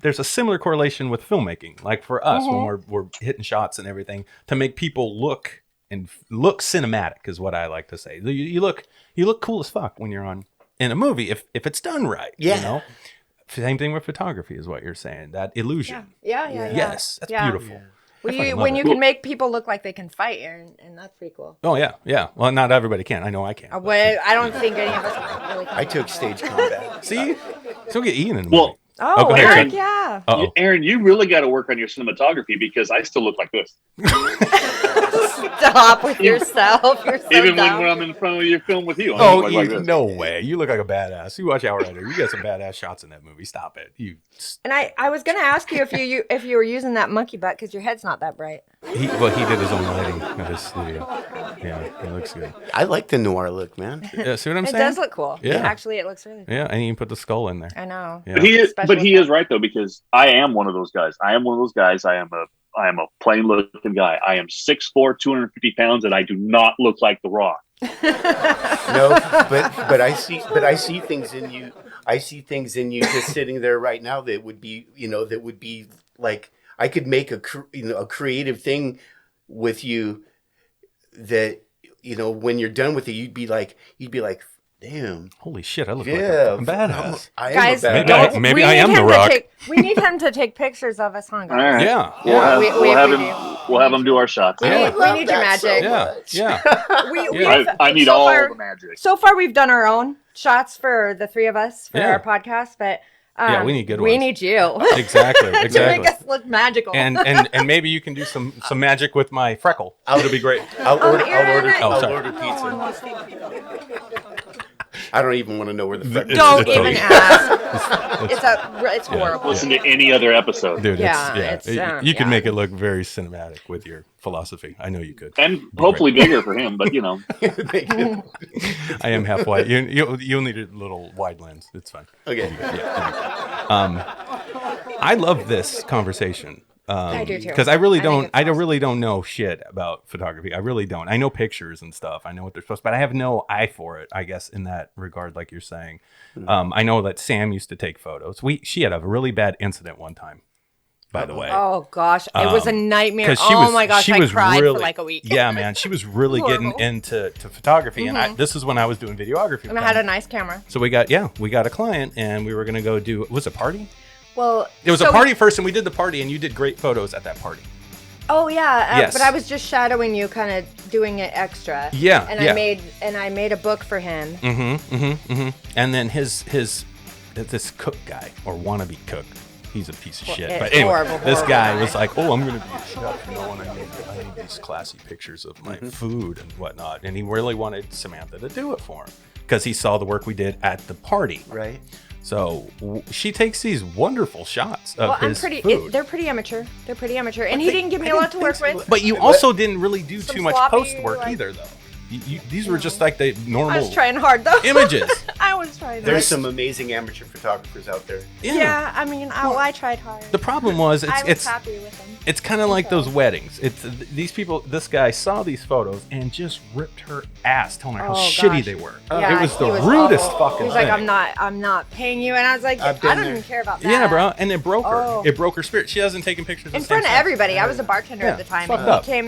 [SPEAKER 4] there's a similar correlation with filmmaking. Like for us, when we're hitting shots and everything, to make people look cinematic is what I like to say. You look cool as fuck when you're in a movie if it's done right.
[SPEAKER 3] Yeah.
[SPEAKER 4] Same thing with photography is what you're saying. That illusion.
[SPEAKER 5] Yeah.
[SPEAKER 4] Yes, that's beautiful.
[SPEAKER 5] When you can make people look like they can fight, and that's pretty cool.
[SPEAKER 4] Oh yeah. Well, not everybody can. I know I can.
[SPEAKER 5] Well, I don't think any of us really can.
[SPEAKER 3] I took stage combat.
[SPEAKER 4] See, so get Ian in the
[SPEAKER 2] Well,
[SPEAKER 4] movie.
[SPEAKER 5] Oh,
[SPEAKER 4] go ahead,
[SPEAKER 5] heck
[SPEAKER 4] Ken.
[SPEAKER 5] yeah.
[SPEAKER 4] Uh-oh.
[SPEAKER 2] Aaron, you really got to work on your cinematography because I still look like this.
[SPEAKER 5] Stop with yourself. You're so
[SPEAKER 2] Even
[SPEAKER 5] dumb.
[SPEAKER 2] when I'm in front of your film with you. I
[SPEAKER 4] Oh,
[SPEAKER 2] look like this.
[SPEAKER 4] no way. You look like a badass. You watch Outrider. You got some badass shots in that movie. Stop it.
[SPEAKER 5] And I was gonna ask you if you were using that monkey butt because your head's not that bright.
[SPEAKER 4] He did his own lighting at his studio. Yeah, it looks good.
[SPEAKER 3] I like the noir look, man.
[SPEAKER 4] Yeah, see what I'm
[SPEAKER 5] It
[SPEAKER 4] saying?
[SPEAKER 5] does look cool.
[SPEAKER 4] Yeah.
[SPEAKER 5] Actually, it looks really cool.
[SPEAKER 4] Yeah, and you can put the skull in there.
[SPEAKER 5] I know.
[SPEAKER 4] Yeah.
[SPEAKER 2] But he
[SPEAKER 5] Special
[SPEAKER 2] is right though, because I am one of those guys. I am a plain looking guy. I am 6'4", 250 pounds, and I do not look like The Rock.
[SPEAKER 3] No, but I see things in you. I see things in you just sitting there right now that would be like I could make a creative thing with you that when you're done with it you'd be like damn,
[SPEAKER 4] Holy shit, I look
[SPEAKER 3] yeah,
[SPEAKER 4] like a badass.
[SPEAKER 3] I am
[SPEAKER 5] Guys,
[SPEAKER 3] a badass.
[SPEAKER 5] don't-
[SPEAKER 4] Maybe
[SPEAKER 5] we
[SPEAKER 4] I
[SPEAKER 5] need
[SPEAKER 4] am The
[SPEAKER 5] him to
[SPEAKER 4] Rock.
[SPEAKER 5] we need him to take pictures of us, huh,
[SPEAKER 2] All
[SPEAKER 5] guys?
[SPEAKER 2] right.
[SPEAKER 4] Yeah.
[SPEAKER 2] We'll have him do our shots.
[SPEAKER 5] We
[SPEAKER 3] I
[SPEAKER 5] need
[SPEAKER 3] love
[SPEAKER 5] your
[SPEAKER 3] that so
[SPEAKER 5] magic.
[SPEAKER 3] much.
[SPEAKER 4] Yeah.
[SPEAKER 2] I need
[SPEAKER 5] so
[SPEAKER 2] all
[SPEAKER 5] far,
[SPEAKER 2] the magic.
[SPEAKER 5] So far, we've done our own shots for the three of us for
[SPEAKER 4] Yeah.
[SPEAKER 5] our podcast, but
[SPEAKER 4] Yeah, we need good
[SPEAKER 5] We
[SPEAKER 4] ones.
[SPEAKER 5] need you
[SPEAKER 4] Exactly.
[SPEAKER 5] to make us look magical.
[SPEAKER 4] And maybe you can do some magic with my freckle. It'll be great.
[SPEAKER 3] I'll order
[SPEAKER 4] sorry.
[SPEAKER 3] pizza. I don't even want to know where the freckles
[SPEAKER 5] Don't
[SPEAKER 3] are.
[SPEAKER 5] even ask. It's horrible.
[SPEAKER 2] Listen to any other episode.
[SPEAKER 4] Dude,
[SPEAKER 5] Yeah,
[SPEAKER 4] you can
[SPEAKER 5] yeah.
[SPEAKER 4] make it look very cinematic with your philosophy. I know you could.
[SPEAKER 2] And hopefully bigger for him, but
[SPEAKER 4] I am half white. You'll need a little wide lens. It's fine.
[SPEAKER 3] Okay.
[SPEAKER 4] I love this conversation.
[SPEAKER 5] I do too.
[SPEAKER 4] Because I really
[SPEAKER 5] think
[SPEAKER 4] don't.
[SPEAKER 5] it's
[SPEAKER 4] really don't know shit about photography. I really don't. I know pictures and stuff. I know what they're supposed, but I have no eye for it. I guess in that regard, like you're saying, I know that Sam used to take photos. She had a really bad incident one time. By the way.
[SPEAKER 5] Oh gosh, it was a nightmare.
[SPEAKER 4] 'Cause she was-
[SPEAKER 5] My gosh,
[SPEAKER 4] she
[SPEAKER 5] I
[SPEAKER 4] was
[SPEAKER 5] cried
[SPEAKER 4] really-
[SPEAKER 5] for like a week.
[SPEAKER 4] Yeah, man, she was really getting
[SPEAKER 5] Horrible.
[SPEAKER 4] into photography, and this is when I was doing videography.
[SPEAKER 5] And I had a nice camera.
[SPEAKER 4] So we got a client, and we were gonna go do. Was it a party?
[SPEAKER 5] Well,
[SPEAKER 4] It was a party first, and we did the party, and you did great photos at that party.
[SPEAKER 5] Oh yeah,
[SPEAKER 4] Yes.
[SPEAKER 5] but I was just shadowing you, kind of doing it extra.
[SPEAKER 4] Yeah,
[SPEAKER 5] and
[SPEAKER 4] yeah.
[SPEAKER 5] I made a book for him.
[SPEAKER 4] And then this cook guy or wannabe cook, he's a piece of shit.
[SPEAKER 5] It's
[SPEAKER 4] But anyway,
[SPEAKER 5] horrible,
[SPEAKER 4] this
[SPEAKER 5] horrible
[SPEAKER 4] guy
[SPEAKER 5] guy.
[SPEAKER 4] was like, "Oh, I'm gonna be a chef, and I need these classy pictures of my food and whatnot." And he really wanted Samantha to do it for him because he saw the work we did at the party.
[SPEAKER 3] Right.
[SPEAKER 4] So she takes these wonderful shots of
[SPEAKER 5] Well,
[SPEAKER 4] his food.
[SPEAKER 5] they're pretty amateur. They're pretty amateur, and he didn't give me a lot to work with.
[SPEAKER 4] But you also didn't really do
[SPEAKER 5] Some
[SPEAKER 4] too much
[SPEAKER 5] sloppy,
[SPEAKER 4] post work
[SPEAKER 5] like-
[SPEAKER 4] either, though. These were just like the
[SPEAKER 5] I
[SPEAKER 4] normal
[SPEAKER 5] was trying hard though.
[SPEAKER 4] images.
[SPEAKER 5] I was trying.
[SPEAKER 3] There's
[SPEAKER 5] hard.
[SPEAKER 3] some amazing amateur photographers out there.
[SPEAKER 5] Yeah, I mean, I tried hard.
[SPEAKER 4] The problem was
[SPEAKER 5] I was
[SPEAKER 4] it's
[SPEAKER 5] happy with them.
[SPEAKER 4] it's kind of like those weddings. It's these people. This guy saw these photos and just ripped her ass, telling her how
[SPEAKER 5] Oh,
[SPEAKER 4] shitty
[SPEAKER 5] gosh.
[SPEAKER 4] they were.
[SPEAKER 5] Yeah,
[SPEAKER 4] it was the
[SPEAKER 5] he was
[SPEAKER 4] rudest
[SPEAKER 5] awful.
[SPEAKER 4] fucking
[SPEAKER 5] He was like,
[SPEAKER 4] thing.
[SPEAKER 5] I'm not paying you, and I was like,
[SPEAKER 3] I've
[SPEAKER 5] I
[SPEAKER 3] been
[SPEAKER 5] don't
[SPEAKER 3] there.
[SPEAKER 5] even care about that.
[SPEAKER 4] Yeah, bro, and it broke her.
[SPEAKER 5] Oh.
[SPEAKER 4] It broke her spirit. She hasn't taken pictures
[SPEAKER 5] In
[SPEAKER 4] the
[SPEAKER 5] front of
[SPEAKER 4] same stuff.
[SPEAKER 5] everybody, I was a bartender
[SPEAKER 4] Yeah,
[SPEAKER 5] at the time,
[SPEAKER 4] fucked
[SPEAKER 5] and he
[SPEAKER 4] up.
[SPEAKER 5] came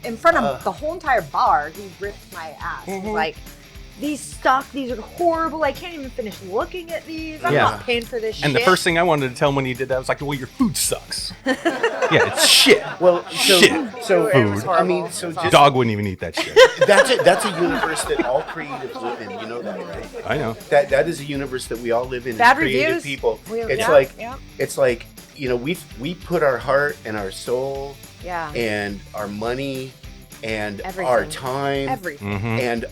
[SPEAKER 5] in front of the whole entire bar. He ripped my ass. He was like, these are horrible. I can't even finish looking at these. I'm
[SPEAKER 4] Yeah.
[SPEAKER 5] not paying for this shit.
[SPEAKER 4] And the first thing I wanted to tell him when he did that was like, "Well, your food sucks." Yeah, it's shit.
[SPEAKER 3] Well,
[SPEAKER 4] Shit.
[SPEAKER 3] so
[SPEAKER 5] It was
[SPEAKER 3] I
[SPEAKER 5] horrible.
[SPEAKER 3] mean, so
[SPEAKER 5] It was
[SPEAKER 3] just
[SPEAKER 4] Dog wouldn't even eat that shit.
[SPEAKER 3] that's a universe that all creatives live in. You know that, right?
[SPEAKER 4] I know.
[SPEAKER 3] That is a universe that we all live in.
[SPEAKER 5] Bad
[SPEAKER 3] as creative
[SPEAKER 5] reviews.
[SPEAKER 3] people. It's
[SPEAKER 5] Yeah.
[SPEAKER 3] like we put our heart and our soul
[SPEAKER 5] Yeah.
[SPEAKER 3] and our money and
[SPEAKER 5] Everything.
[SPEAKER 3] our time
[SPEAKER 5] Everything.
[SPEAKER 3] and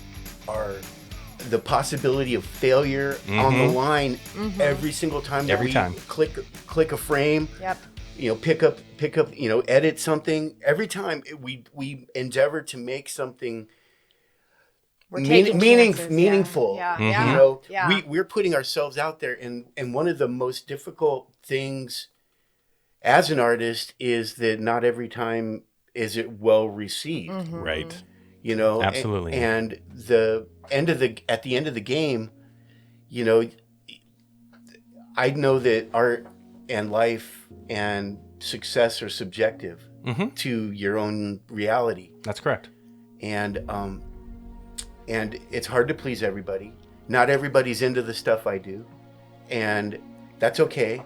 [SPEAKER 3] the possibility of failure on the line every single time that
[SPEAKER 4] Every
[SPEAKER 3] we
[SPEAKER 4] time.
[SPEAKER 3] click a frame.
[SPEAKER 5] Yep.
[SPEAKER 3] Pick up, edit something. Every time we endeavor to make something
[SPEAKER 5] We're taking chances, yeah.
[SPEAKER 3] meaningful.
[SPEAKER 5] Yeah.
[SPEAKER 4] Mhm.
[SPEAKER 5] Yeah. Yeah.
[SPEAKER 3] We're putting ourselves out there, and one of the most difficult things as an artist is that not every time is it well received?
[SPEAKER 5] Mm-hmm.
[SPEAKER 4] Right.
[SPEAKER 3] You know,
[SPEAKER 4] Absolutely.
[SPEAKER 3] And at the end of the game, you know, I know that art and life and success are subjective to your own reality.
[SPEAKER 4] That's correct.
[SPEAKER 3] And it's hard to please everybody. Not everybody's into the stuff I do, and that's okay,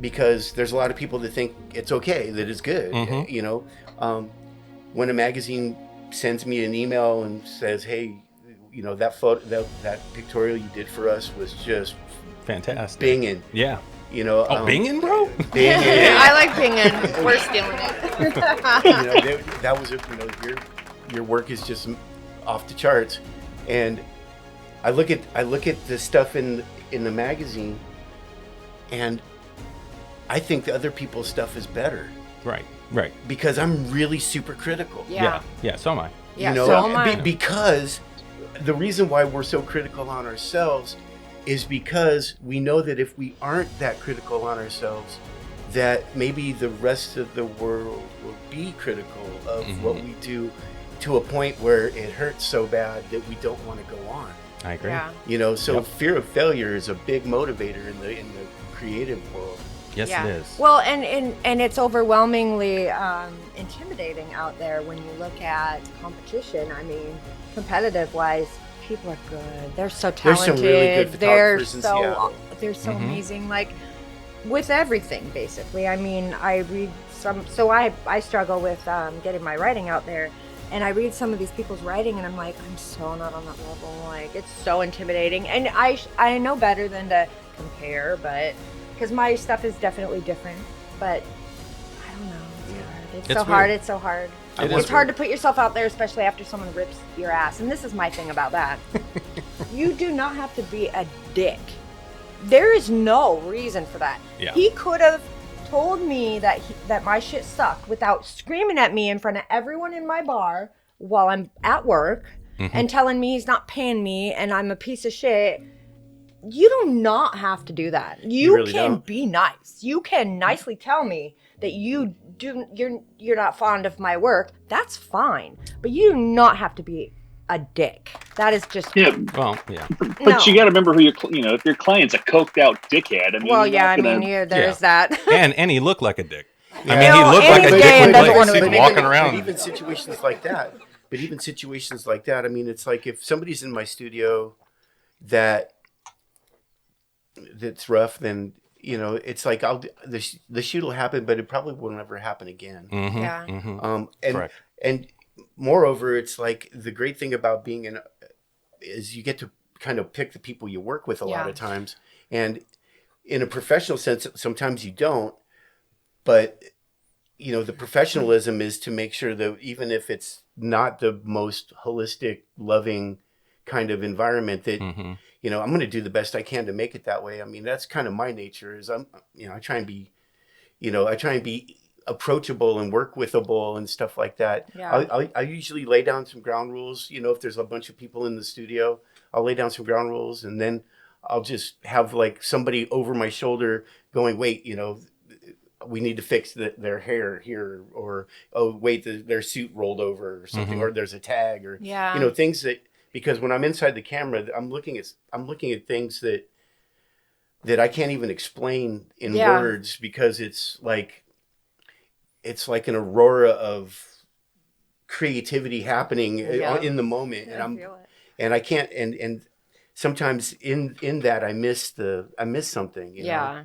[SPEAKER 3] because there's a lot of people that think it's okay, that it's good. You know, when a magazine sends me an email and says, "Hey, you know, that photo, that pictorial you did for us was just
[SPEAKER 4] fantastic,
[SPEAKER 3] binging."
[SPEAKER 4] Yeah.
[SPEAKER 3] You know,
[SPEAKER 4] binging, bro.
[SPEAKER 3] Binging.
[SPEAKER 5] I like binging. We're stealing it.
[SPEAKER 3] You know, that was, you know, your work is just off the charts, and I look at the stuff in the magazine, and I think the other people's stuff is better.
[SPEAKER 4] Right.
[SPEAKER 3] Because I'm really super critical.
[SPEAKER 5] Yeah.
[SPEAKER 4] So am I.
[SPEAKER 5] Yeah,
[SPEAKER 3] you know,
[SPEAKER 5] so am I.
[SPEAKER 3] Because the reason why we're so critical on ourselves is because we know that if we aren't that critical on ourselves, that maybe the rest of the world will be critical of what we do, to a point where it hurts so bad that we don't want to go on.
[SPEAKER 4] I agree.
[SPEAKER 5] Yeah.
[SPEAKER 3] You know, so fear of failure is a big motivator in the creative world.
[SPEAKER 4] Yes,
[SPEAKER 5] Yeah.
[SPEAKER 4] it is.
[SPEAKER 5] Well, and it's overwhelmingly intimidating out there when you look at competition. I mean, competitive wise, people are good. They're so
[SPEAKER 3] There's
[SPEAKER 5] talented.
[SPEAKER 3] some really good photographers in Seattle.
[SPEAKER 5] They're so amazing. Like with everything, basically. I mean, I read some. So I struggle with getting my writing out there. And I read some of these people's writing, and I'm like, I'm so not on that level. Like, it's so intimidating. And I know better than to compare, but because my stuff is definitely different. But I don't know. It's so hard. It's so hard. It's hard to put yourself out there, especially after someone rips your ass. And this is my thing about that. You do not have to be a dick. There is no reason for that.
[SPEAKER 4] Yeah.
[SPEAKER 5] He could have told me that my shit sucked without screaming at me in front of everyone in my bar while I'm at work and telling me he's not paying me and I'm a piece of shit. You do not have to do that. You
[SPEAKER 3] really
[SPEAKER 5] can
[SPEAKER 3] don't.
[SPEAKER 5] be nice. You can nicely tell me that you're not fond of my work. That's fine. But you do not have to be a dick. That is just
[SPEAKER 4] Well, yeah.
[SPEAKER 2] But you got to remember who if your client's a coked out dickhead. I mean,
[SPEAKER 5] well,
[SPEAKER 2] you're
[SPEAKER 5] yeah.
[SPEAKER 2] not
[SPEAKER 5] I
[SPEAKER 2] gonna-
[SPEAKER 5] mean, there's that.
[SPEAKER 4] and he looked like a dick. I mean,
[SPEAKER 5] No,
[SPEAKER 4] he looked
[SPEAKER 5] and
[SPEAKER 4] like a
[SPEAKER 5] he's
[SPEAKER 4] dick
[SPEAKER 5] gay and
[SPEAKER 4] with
[SPEAKER 5] doesn't
[SPEAKER 4] legs.
[SPEAKER 5] want to
[SPEAKER 4] He's
[SPEAKER 5] admit
[SPEAKER 4] walking
[SPEAKER 5] it.
[SPEAKER 4] around.
[SPEAKER 3] But even situations like that, I mean, it's like if somebody's in my studio that's rough, then, you know, it's like the shoot will happen, but it probably will never happen again.
[SPEAKER 5] Yeah.
[SPEAKER 4] Correct.
[SPEAKER 3] And moreover, it's like the great thing about being is you get to kind of pick the people you work with a lot of times. And in a professional sense, sometimes you don't, but you know, the professionalism is to make sure that even if it's not the most holistic, loving kind of environment, that, you know, I'm going to do the best I can to make it that way. I mean, that's kind of my nature is I try and be approachable and work withable and stuff like that.
[SPEAKER 5] Yeah.
[SPEAKER 3] I usually lay down some ground rules. You know, if there's a bunch of people in the studio, I'll lay down some ground rules, and then I'll just have like somebody over my shoulder going, wait, you know, we need to fix their hair here, or, oh, wait, their suit rolled over or something, or there's a tag, or, you know, things that, because when I'm inside the camera, I'm looking at things that I can't even explain in words, because it's like an aurora of creativity happening in the moment. And I can't, and sometimes in that I miss something, you know?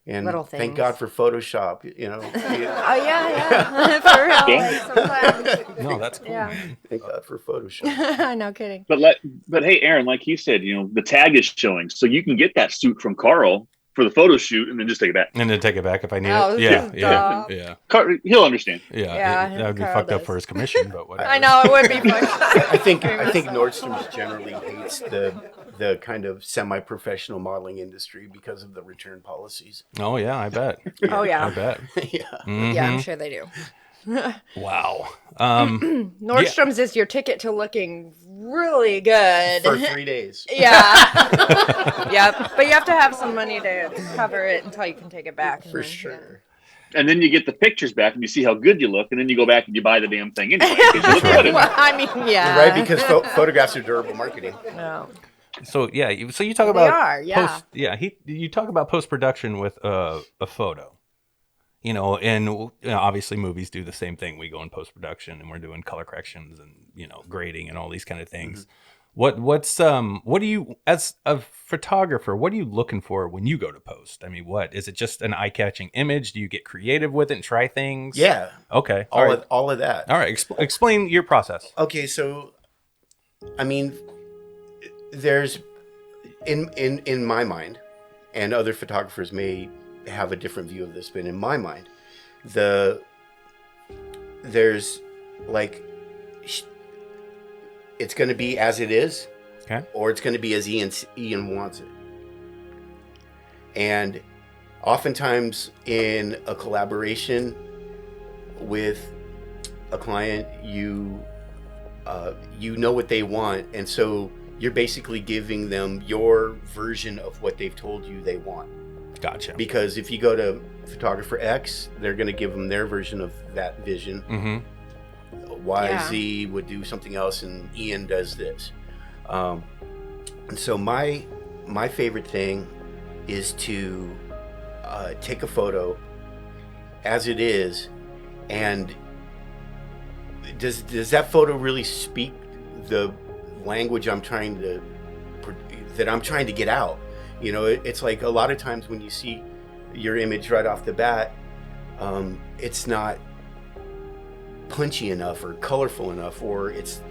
[SPEAKER 3] And
[SPEAKER 5] little
[SPEAKER 3] thank
[SPEAKER 5] things.
[SPEAKER 3] God for Photoshop, you know.
[SPEAKER 5] Oh yeah. For real. Like, sometimes.
[SPEAKER 4] No, that's cool.
[SPEAKER 5] Yeah.
[SPEAKER 3] Thank God for Photoshop.
[SPEAKER 5] No kidding.
[SPEAKER 2] But hey, Aaron, like you said, you know, the tag is showing, so you can get that suit from Carl for the photo shoot and then just take it back.
[SPEAKER 4] And then take it back if I need
[SPEAKER 5] Oh,
[SPEAKER 4] it.
[SPEAKER 5] this is
[SPEAKER 4] Yeah.
[SPEAKER 2] He'll understand.
[SPEAKER 5] Yeah,
[SPEAKER 4] That would be
[SPEAKER 5] Carl
[SPEAKER 4] fucked up
[SPEAKER 5] does.
[SPEAKER 4] for his commission, but whatever.
[SPEAKER 5] I know it would be fun.
[SPEAKER 3] I think Nordstrom's generally hates the kind of semi-professional modeling industry because of the return policies.
[SPEAKER 4] Oh yeah, I bet.
[SPEAKER 5] Oh yeah.
[SPEAKER 4] I bet.
[SPEAKER 3] Yeah.
[SPEAKER 5] Yeah, I'm sure they do.
[SPEAKER 4] Wow.
[SPEAKER 5] Nordstrom's is your ticket to looking really good.
[SPEAKER 3] For 3 days.
[SPEAKER 5] Yeah. Yep. But you have to have some money to cover it until you can take it back.
[SPEAKER 3] For sure.
[SPEAKER 2] And then you get the pictures back and you see how good you look, and then you go back and you buy the damn thing anyway. 'Cause you look good in it.
[SPEAKER 5] Well, I mean, yeah.
[SPEAKER 3] Right, because photographs are durable marketing.
[SPEAKER 5] No.
[SPEAKER 4] So yeah, so you talk
[SPEAKER 5] They
[SPEAKER 4] about
[SPEAKER 5] are, yeah.
[SPEAKER 4] you talk about post production with a photo, and obviously movies do the same thing. We go in post production and we're doing color corrections and grading and all these kind of things. Mm-hmm. What do you, as a photographer, what are you looking for when you go to post? I mean, what is it? Just an eye catching image? Do you get creative with it and try things?
[SPEAKER 3] Yeah.
[SPEAKER 4] Okay.
[SPEAKER 3] All of that.
[SPEAKER 4] All right. Explain your process.
[SPEAKER 3] Okay, so I mean, there's in my mind, and other photographers may have a different view of this, but in my mind, there's like it's going to be as it is,
[SPEAKER 4] okay,
[SPEAKER 3] or it's going to be as Ian wants it. And oftentimes in a collaboration with a client, you know what they want, and so you're basically giving them your version of what they've told you they want.
[SPEAKER 4] Gotcha.
[SPEAKER 3] Because if you go to photographer X, they're going to give them their version of that vision.
[SPEAKER 4] Mm-hmm.
[SPEAKER 3] YZ would do something else, and Ian does this. And so my favorite thing is to take a photo as it is, and does that photo really speak the language that I'm trying to get out? It's like a lot of times when you see your image right off the bat, it's not punchy enough or colorful enough, or it's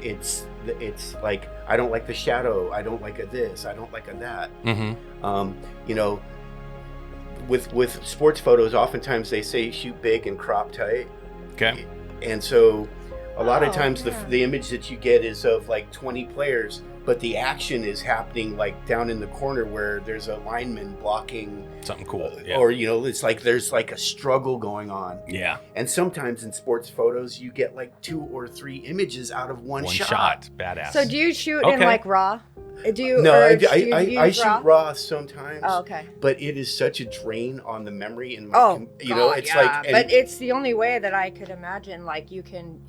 [SPEAKER 3] like, I don't like the shadow, I don't like a this, I don't like a that.
[SPEAKER 4] Mm-hmm.
[SPEAKER 3] With sports photos, oftentimes they say shoot big and crop tight.
[SPEAKER 4] Okay.
[SPEAKER 3] And so a lot of times the image that you get is of like 20 players, but the action is happening like down in the corner where there's a lineman blocking
[SPEAKER 4] something cool,
[SPEAKER 3] or it's like there's like a struggle going on.
[SPEAKER 4] Yeah.
[SPEAKER 3] And sometimes in sports photos you get like 2 or 3 images out of one shot.
[SPEAKER 4] Badass.
[SPEAKER 5] So do you shoot in like RAW? Do you?
[SPEAKER 3] No,
[SPEAKER 5] I
[SPEAKER 3] shoot raw sometimes.
[SPEAKER 5] Oh, okay.
[SPEAKER 3] But it is such a drain on the memory in my.
[SPEAKER 5] Like. But it's the only way that I could imagine. Like you can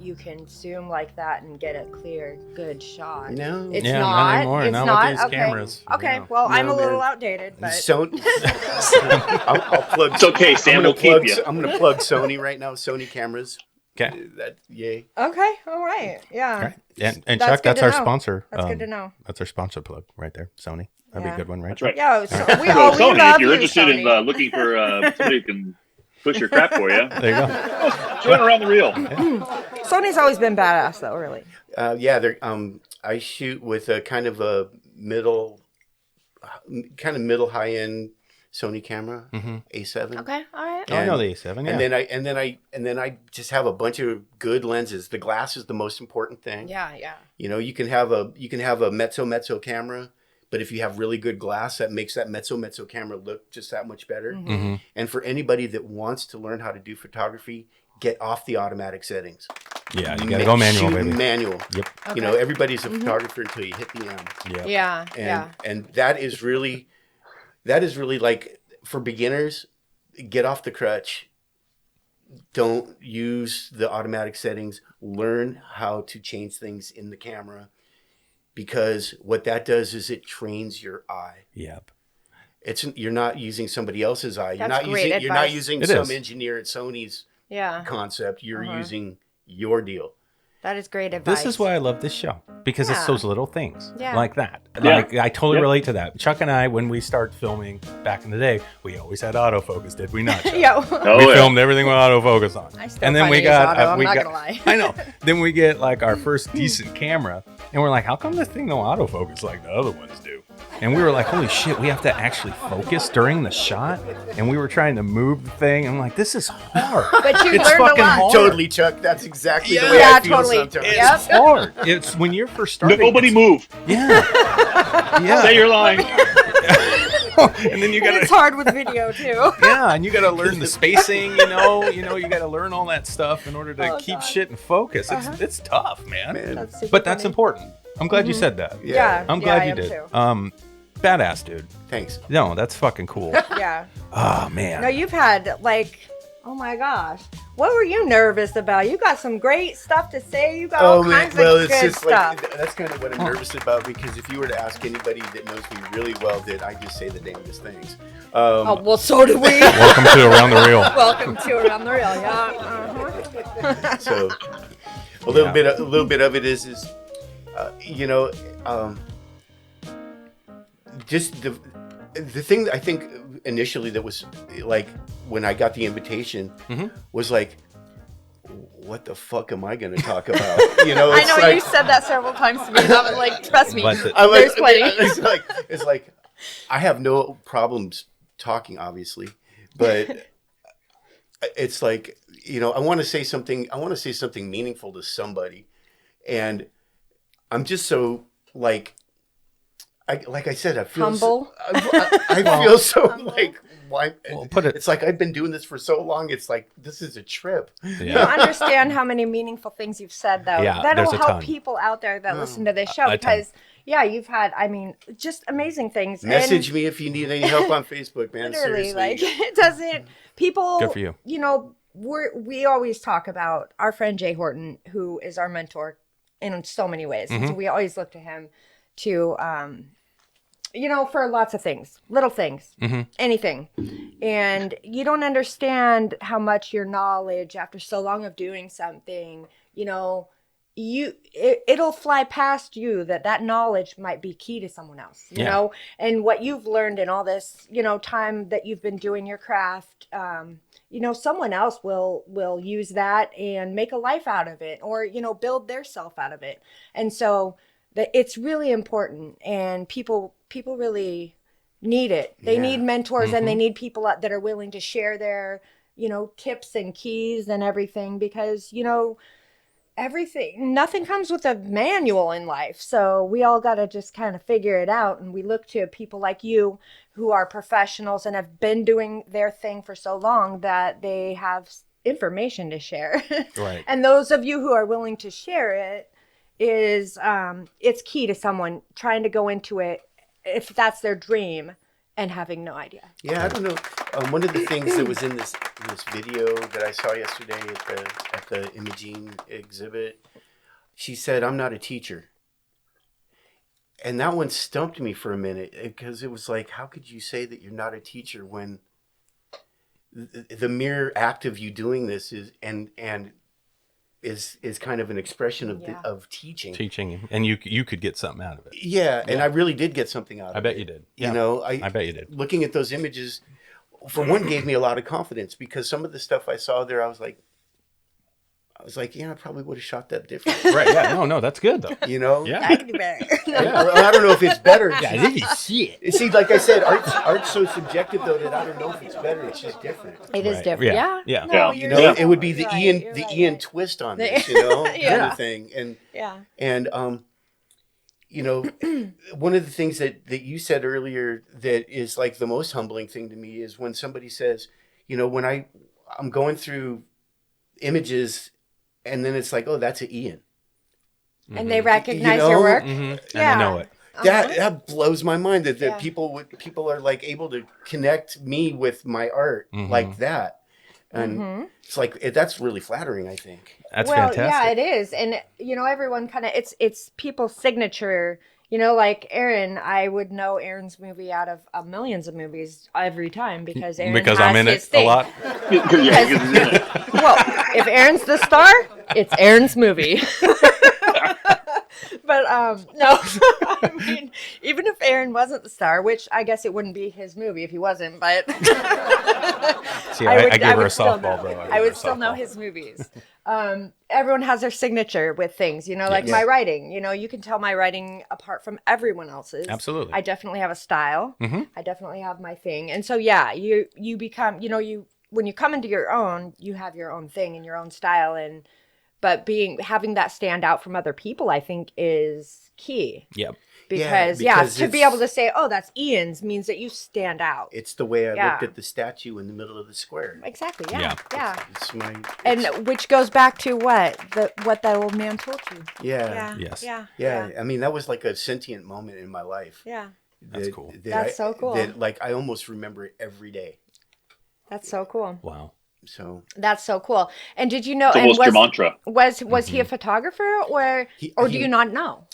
[SPEAKER 5] zoom like that and get a clear, good shot.
[SPEAKER 3] No,
[SPEAKER 5] it's
[SPEAKER 4] not anymore.
[SPEAKER 5] It's
[SPEAKER 4] not
[SPEAKER 5] not
[SPEAKER 4] with these
[SPEAKER 5] okay.
[SPEAKER 4] cameras.
[SPEAKER 5] Okay,
[SPEAKER 4] No.
[SPEAKER 5] well, I'm a little outdated, but
[SPEAKER 3] I'll plug.
[SPEAKER 2] It's okay, Sam. We'll keep you.
[SPEAKER 3] I'm gonna plug Sony right now. Sony cameras.
[SPEAKER 4] Okay.
[SPEAKER 3] Yay.
[SPEAKER 5] Okay. All right. Yeah.
[SPEAKER 4] All right. And Chuck, that's our sponsor.
[SPEAKER 5] That's good to know.
[SPEAKER 4] That's our sponsor plug right there. Sony. That'd be a good one, right?
[SPEAKER 2] That's right.
[SPEAKER 5] Yeah. So
[SPEAKER 2] So Sony, if you're interested in looking for somebody who can push your crap for you,
[SPEAKER 4] there you go.
[SPEAKER 2] join around the reel.
[SPEAKER 5] Sony's always been badass, though. Really.
[SPEAKER 3] I shoot with a kind of a middle high end Sony camera, A7.
[SPEAKER 5] Okay. All right.
[SPEAKER 4] I know the A7. Yeah.
[SPEAKER 3] And then I just have a bunch of good lenses. The glass is the most important thing.
[SPEAKER 5] Yeah. Yeah.
[SPEAKER 3] You can have a mezzo camera, but if you have really good glass, that makes that mezzo camera look just that much better.
[SPEAKER 4] Mm-hmm.
[SPEAKER 3] And for anybody that wants to learn how to do photography, get off the automatic settings.
[SPEAKER 4] Yeah, you gotta go manual,
[SPEAKER 3] shoot
[SPEAKER 4] baby.
[SPEAKER 3] Manual.
[SPEAKER 4] Yep.
[SPEAKER 3] Okay. Everybody's a photographer until you hit the M.
[SPEAKER 4] Yeah.
[SPEAKER 3] And that is really like, for beginners, get off the crutch. Don't use the automatic settings. Learn how to change things in the camera, because what that does is it trains your eye.
[SPEAKER 4] Yep.
[SPEAKER 3] You're not using somebody else's eye. You're not using some engineer at Sony's concept. You're using your deal.
[SPEAKER 5] That is great advice.
[SPEAKER 4] This is why I love this show, because it's those little things like that.
[SPEAKER 2] Yeah.
[SPEAKER 4] Like, I totally relate to that. Chuck and I, when we started filming back in the day, we always had autofocus, did we not, Chuck? We filmed everything with autofocus on.
[SPEAKER 5] And then we got, I'm not gonna lie.
[SPEAKER 4] I know. Then we get like our first decent camera, and we're like, how come this thing no autofocus like the other ones do? And we were like, holy shit, we have to actually focus during the shot. And we were trying to move the thing. I'm like, this is hard.
[SPEAKER 5] But you
[SPEAKER 4] it's
[SPEAKER 5] learned
[SPEAKER 4] fucking
[SPEAKER 5] a lot.
[SPEAKER 4] hard.
[SPEAKER 3] Totally, Chuck. That's exactly the way I feel sometimes.
[SPEAKER 4] It's hard. It's when you're first starting.
[SPEAKER 2] Nobody move.
[SPEAKER 4] Yeah.
[SPEAKER 2] Say your line.
[SPEAKER 4] And then you gotta.
[SPEAKER 5] It's hard with video too.
[SPEAKER 4] Yeah, and you gotta learn the spacing. You gotta learn all that stuff in order to keep shit in focus. It's tough, man. That's important. I'm glad you said that.
[SPEAKER 5] Yeah.
[SPEAKER 4] I'm glad you
[SPEAKER 5] I
[SPEAKER 4] did.
[SPEAKER 5] am too.
[SPEAKER 4] Badass, dude.
[SPEAKER 3] Thanks.
[SPEAKER 4] No, that's fucking cool.
[SPEAKER 5] Yeah.
[SPEAKER 4] Oh man.
[SPEAKER 5] No, you've had like Oh my gosh. What were you nervous about? You got some great stuff to say. You got all kinds of good stuff.
[SPEAKER 3] Like, that's kind of what I'm nervous about, because if you were to ask anybody that knows me really well, that I just say the damnedest things.
[SPEAKER 5] Oh, well, so do we.
[SPEAKER 4] Welcome to Around the Reel.
[SPEAKER 5] Welcome to Around the Reel, yeah.
[SPEAKER 3] So a little bit of it is just the thing that I think initially that was like when I got the invitation was like, what the fuck am I going to talk about? You know,
[SPEAKER 5] I know
[SPEAKER 3] like,
[SPEAKER 5] you said that several times to me. And I'm like, trust me,
[SPEAKER 3] there's
[SPEAKER 5] plenty.
[SPEAKER 3] It's like I have no problems talking, obviously, but it's like, you know, I want to say something meaningful to somebody, and I'm just so like I said, I feel
[SPEAKER 5] humble.
[SPEAKER 3] I feel so
[SPEAKER 5] humble.
[SPEAKER 3] like why?
[SPEAKER 4] Well,
[SPEAKER 3] it's like I've been doing this for so long. It's like this is a trip.
[SPEAKER 5] You don't understand how many meaningful things you've said, though.
[SPEAKER 4] Yeah,
[SPEAKER 5] That'll
[SPEAKER 4] there's a
[SPEAKER 5] help
[SPEAKER 4] ton.
[SPEAKER 5] people out there that listen to this show, because you've had, I mean, just amazing things.
[SPEAKER 3] Message me if you need any help on Facebook, man.
[SPEAKER 5] Literally,
[SPEAKER 3] Seriously.
[SPEAKER 5] like, it doesn't. People.
[SPEAKER 4] Good for you.
[SPEAKER 5] You know, we always talk about our friend Jay Horton, who is our mentor in so many ways. And so we always look to him to, you know, for lots of things, little things, anything. And you don't understand how much your knowledge, after so long of doing something, you know, it'll fly past you that knowledge might be key to someone else, you know, and what you've learned in all this, you know, time that you've been doing your craft, you know, someone else will use that and make a life out of it, or, you know, build their self out of it. And so it's really important, and people really need it. They need mentors, and they need people that are willing to share their, you know, tips and keys and everything, because, you know, nothing comes with a manual in life. So we all got to just kind of figure it out. And we look to people like you who are professionals and have been doing their thing for so long that they have information to share.
[SPEAKER 4] Right.
[SPEAKER 5] And those of you who are willing to share it is, it's key to someone trying to go into it, if that's their dream, and having no idea.
[SPEAKER 3] Yeah, I don't know. One of the things that was in this video that I saw yesterday at the imaging exhibit, she said, "I'm not a teacher," and that one stumped me for a minute, because it was like, how could you say that you're not a teacher when the mere act of you doing this is kind of an expression of teaching.
[SPEAKER 4] And you could get something out of it.
[SPEAKER 3] Yeah, and I really did get something out of it.
[SPEAKER 4] I bet you did. Yeah.
[SPEAKER 3] You know,
[SPEAKER 4] I bet you did.
[SPEAKER 3] Looking at those images, for one, gave me a lot of confidence, because some of the stuff I saw there, I was like, yeah, I probably would have shot that different.
[SPEAKER 4] Right. Yeah. No, that's good though.
[SPEAKER 3] You know?
[SPEAKER 4] Yeah.
[SPEAKER 5] I can do better.
[SPEAKER 3] Well, I don't know if it's better.
[SPEAKER 4] Yeah, this is shit.
[SPEAKER 3] See, like I said, art's so subjective though that I don't know if it's better. It's just different.
[SPEAKER 5] It is
[SPEAKER 4] Right.
[SPEAKER 5] different.
[SPEAKER 4] Yeah.
[SPEAKER 5] Yeah.
[SPEAKER 4] Yeah.
[SPEAKER 5] No,
[SPEAKER 2] You
[SPEAKER 3] You
[SPEAKER 5] you're
[SPEAKER 3] know,
[SPEAKER 5] right.
[SPEAKER 3] it would be the
[SPEAKER 5] Right.
[SPEAKER 3] Ian
[SPEAKER 5] You're
[SPEAKER 3] the
[SPEAKER 5] right.
[SPEAKER 3] Ian twist on this, you know, kind of thing. And you know, one of the things that you said earlier that is like the most humbling thing to me is when somebody says, you know, when I'm going through images, and then it's like, oh, that's an Ian.
[SPEAKER 5] And they recognize
[SPEAKER 3] You know?
[SPEAKER 5] your work.
[SPEAKER 4] And
[SPEAKER 5] Yeah.
[SPEAKER 4] they know it.
[SPEAKER 3] That blows my mind that
[SPEAKER 5] Yeah.
[SPEAKER 3] people are like able to connect me with my art like that, and it's like that's really flattering, I think.
[SPEAKER 4] That's
[SPEAKER 5] Well,
[SPEAKER 4] fantastic.
[SPEAKER 5] yeah, it is. And, you know, everyone kind of, it's people's signature, you know, like Aaron, I would know Aaron's movie out of millions of movies every time, because Aaron
[SPEAKER 4] Because
[SPEAKER 5] has
[SPEAKER 4] I'm in
[SPEAKER 5] his
[SPEAKER 4] it
[SPEAKER 5] thing.
[SPEAKER 4] a lot.
[SPEAKER 5] Well, if Aaron's the star, it's Aaron's movie. But no, I mean, even if Aaron wasn't the star, which I guess it wouldn't be his movie if he wasn't, but
[SPEAKER 4] See, I give her a
[SPEAKER 5] would still
[SPEAKER 4] softball,
[SPEAKER 5] know.
[SPEAKER 4] bro.
[SPEAKER 5] I would still know his movies. Everyone has their signature with things, you know, like
[SPEAKER 3] Yes.
[SPEAKER 5] my writing. You know, you can tell my writing apart from everyone else's.
[SPEAKER 4] Absolutely.
[SPEAKER 5] I definitely have a style.
[SPEAKER 4] Mm-hmm.
[SPEAKER 5] I definitely have my thing, and so yeah, you become, you know, when you come into your own, you have your own thing and your own style, but having that stand out from other people, I think, is key.
[SPEAKER 4] Yep.
[SPEAKER 5] Because to be able to say, oh, that's Ian's, means that you stand out.
[SPEAKER 3] It's the way I
[SPEAKER 5] Yeah.
[SPEAKER 3] looked at the statue in the middle of the square.
[SPEAKER 5] Exactly.
[SPEAKER 4] Yeah.
[SPEAKER 5] Yeah.
[SPEAKER 3] It's my
[SPEAKER 5] And which goes back to what that old man told you.
[SPEAKER 3] yeah.
[SPEAKER 4] Yes.
[SPEAKER 5] Yeah.
[SPEAKER 3] I mean, that was like a sentient moment in my life.
[SPEAKER 5] Yeah.
[SPEAKER 4] That's cool.
[SPEAKER 5] That's so cool.
[SPEAKER 3] That, like, I almost remember it every day.
[SPEAKER 5] That's so cool.
[SPEAKER 4] Wow.
[SPEAKER 3] So
[SPEAKER 5] That's so cool. And did you know?
[SPEAKER 2] So
[SPEAKER 5] And
[SPEAKER 2] what's your mantra?
[SPEAKER 5] was he a photographer, or do you not know?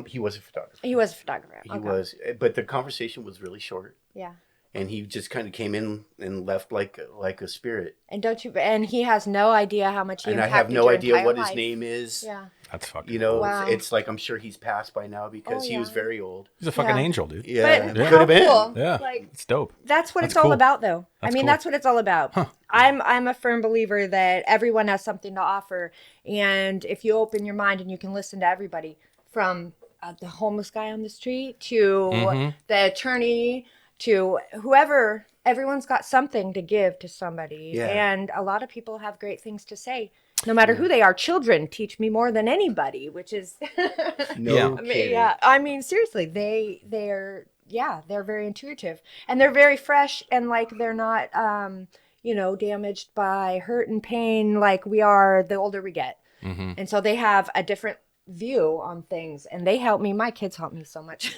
[SPEAKER 3] he was a photographer.
[SPEAKER 5] He was a photographer.
[SPEAKER 3] He
[SPEAKER 5] Okay.
[SPEAKER 3] was, but the conversation was really short.
[SPEAKER 5] Yeah.
[SPEAKER 3] And he just kind of came in and left like a spirit.
[SPEAKER 5] And don't you? And he has no idea how much he
[SPEAKER 3] And I
[SPEAKER 5] impacted
[SPEAKER 3] have no
[SPEAKER 5] your
[SPEAKER 3] idea
[SPEAKER 5] entire
[SPEAKER 3] what
[SPEAKER 5] life.
[SPEAKER 3] his name is.
[SPEAKER 5] Yeah.
[SPEAKER 4] That's fucking.
[SPEAKER 3] You know,
[SPEAKER 5] Wow.
[SPEAKER 3] it's like I'm sure he's passed by now because
[SPEAKER 5] Oh,
[SPEAKER 3] he was
[SPEAKER 5] yeah.
[SPEAKER 3] very old.
[SPEAKER 4] He's a fucking
[SPEAKER 5] Yeah.
[SPEAKER 4] angel, dude.
[SPEAKER 3] Yeah,
[SPEAKER 5] But
[SPEAKER 3] could
[SPEAKER 5] how
[SPEAKER 3] have been.
[SPEAKER 5] cool.
[SPEAKER 4] Yeah,
[SPEAKER 5] Like,
[SPEAKER 4] it's dope.
[SPEAKER 5] that's what
[SPEAKER 4] That's
[SPEAKER 5] it's all
[SPEAKER 4] cool.
[SPEAKER 5] about, though.
[SPEAKER 4] That's
[SPEAKER 5] I mean,
[SPEAKER 4] cool.
[SPEAKER 5] that's what it's all about.
[SPEAKER 4] Huh.
[SPEAKER 5] I'm a firm believer that everyone has something to offer, and if you open your mind and you can listen to everybody, from the homeless guy on the street to the attorney to whoever, everyone's got something to give to somebody,
[SPEAKER 3] Yeah.
[SPEAKER 5] and a lot of people have great things to say. No matter who they are, children teach me more than anybody, which is
[SPEAKER 3] No
[SPEAKER 4] Yeah.
[SPEAKER 5] I mean,
[SPEAKER 3] kidding.
[SPEAKER 5] yeah. I mean, seriously, they're very intuitive, and they're very fresh, and like they're not damaged by hurt and pain like we are the older we get. And so they have a different view on things, and they help me. My kids help me so much.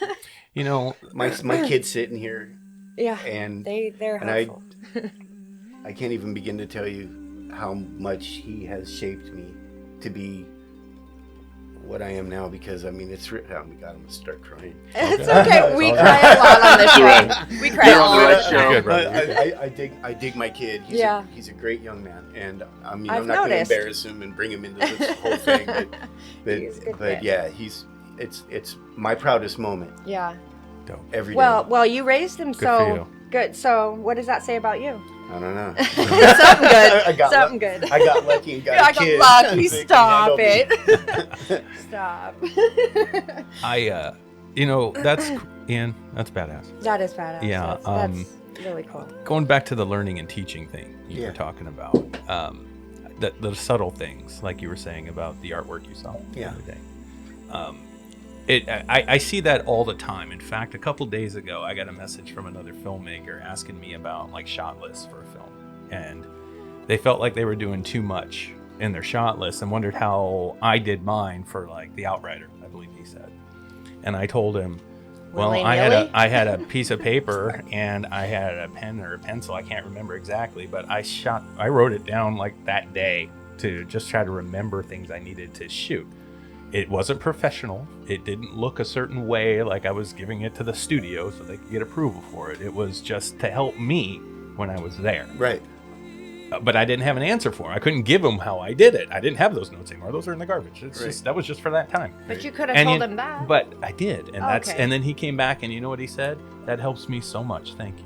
[SPEAKER 4] You know,
[SPEAKER 3] My kid's sitting here,
[SPEAKER 5] Yeah,
[SPEAKER 3] and
[SPEAKER 5] they're
[SPEAKER 3] and
[SPEAKER 5] helpful.
[SPEAKER 3] I can't even begin to tell you how much he has shaped me to be what I am now. Because I mean, oh my God, I'm gonna start crying.
[SPEAKER 5] It's okay. We cry a lot on this show. We cry
[SPEAKER 2] You're
[SPEAKER 5] a
[SPEAKER 2] on the
[SPEAKER 5] lot.
[SPEAKER 2] right show.
[SPEAKER 4] You're good, brother.
[SPEAKER 3] I dig my kid. He's a great young man, and I mean,
[SPEAKER 5] I've
[SPEAKER 3] I'm not going to
[SPEAKER 5] noticed.
[SPEAKER 3] embarrass him and bring him into this whole thing,
[SPEAKER 5] He's a good
[SPEAKER 3] but
[SPEAKER 5] kid.
[SPEAKER 3] yeah, it's my proudest moment
[SPEAKER 5] Yeah.
[SPEAKER 4] dope.
[SPEAKER 3] every day.
[SPEAKER 5] Well, you raised him
[SPEAKER 4] for
[SPEAKER 5] so
[SPEAKER 4] you.
[SPEAKER 5] good. So, what does that say about you?
[SPEAKER 3] I don't know.
[SPEAKER 5] Something good.
[SPEAKER 3] I got
[SPEAKER 5] Something good.
[SPEAKER 3] I got lucky and got
[SPEAKER 5] Yeah,
[SPEAKER 3] a
[SPEAKER 5] I got
[SPEAKER 3] kid.
[SPEAKER 5] lucky.
[SPEAKER 3] that can
[SPEAKER 5] Stop
[SPEAKER 3] handle me.
[SPEAKER 5] it. Stop.
[SPEAKER 4] That's Ian. That's badass.
[SPEAKER 5] That is badass.
[SPEAKER 4] Yeah,
[SPEAKER 5] That's really cool.
[SPEAKER 4] Going back to the learning and teaching thing you
[SPEAKER 3] Yeah.
[SPEAKER 4] were talking about, the subtle things, like you were saying about the artwork you saw the
[SPEAKER 3] Yeah.
[SPEAKER 4] other day. I see that all the time. In fact, a couple days ago, I got a message from another filmmaker asking me about like shot lists for a film, and they felt like they were doing too much in their shot list and wondered how I did mine for like The Outrider, I believe he said. And I told him, well,
[SPEAKER 5] Willy-nilly?
[SPEAKER 4] I had a piece of paper and I had a pen or a pencil. I can't remember exactly, but I wrote it down like that day to just try to remember things I needed to shoot. It wasn't professional. It didn't look a certain way, like I was giving it to the studio so they could get approval for it. It was just to help me when I was there.
[SPEAKER 3] Right.
[SPEAKER 4] But I didn't have an answer for it. I couldn't give them how I did it. I didn't have those notes anymore. Those are in the garbage. It's
[SPEAKER 3] Right.
[SPEAKER 4] just that was just for that time.
[SPEAKER 5] But you could have
[SPEAKER 4] And
[SPEAKER 5] told
[SPEAKER 4] you-
[SPEAKER 5] him that.
[SPEAKER 4] But I did, and
[SPEAKER 5] Okay.
[SPEAKER 4] and then he came back, and you know what he said? That helps me so much. Thank you.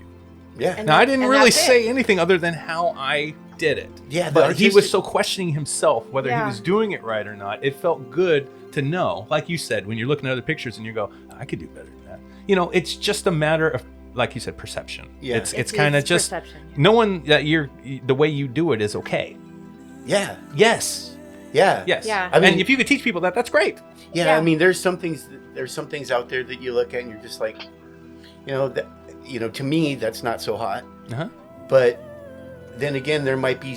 [SPEAKER 3] Yeah.
[SPEAKER 5] And
[SPEAKER 4] Now I didn't
[SPEAKER 5] and
[SPEAKER 4] really
[SPEAKER 5] that's it.
[SPEAKER 4] say anything other than how I did it.
[SPEAKER 3] Yeah, the
[SPEAKER 4] But he was
[SPEAKER 3] artistic-
[SPEAKER 4] so questioning himself whether
[SPEAKER 5] Yeah.
[SPEAKER 4] he was doing it right or not. It felt good to know, like you said, when you're looking at other pictures and you go, I could do better than that. You know, it's just a matter of, like you said, perception.
[SPEAKER 3] Yeah.
[SPEAKER 4] It's kind of just
[SPEAKER 5] perception.
[SPEAKER 4] knowing that the way you do it is okay.
[SPEAKER 3] Yeah.
[SPEAKER 4] Yes.
[SPEAKER 3] Yeah.
[SPEAKER 4] Yes.
[SPEAKER 5] Yeah.
[SPEAKER 3] I mean-
[SPEAKER 4] and if you could teach people that, that's great.
[SPEAKER 3] Yeah,
[SPEAKER 5] Yeah.
[SPEAKER 3] I mean, there's some things out there that you look at and you're just like, to me that's not so hot.
[SPEAKER 4] Uh-huh.
[SPEAKER 3] But then again, there might be,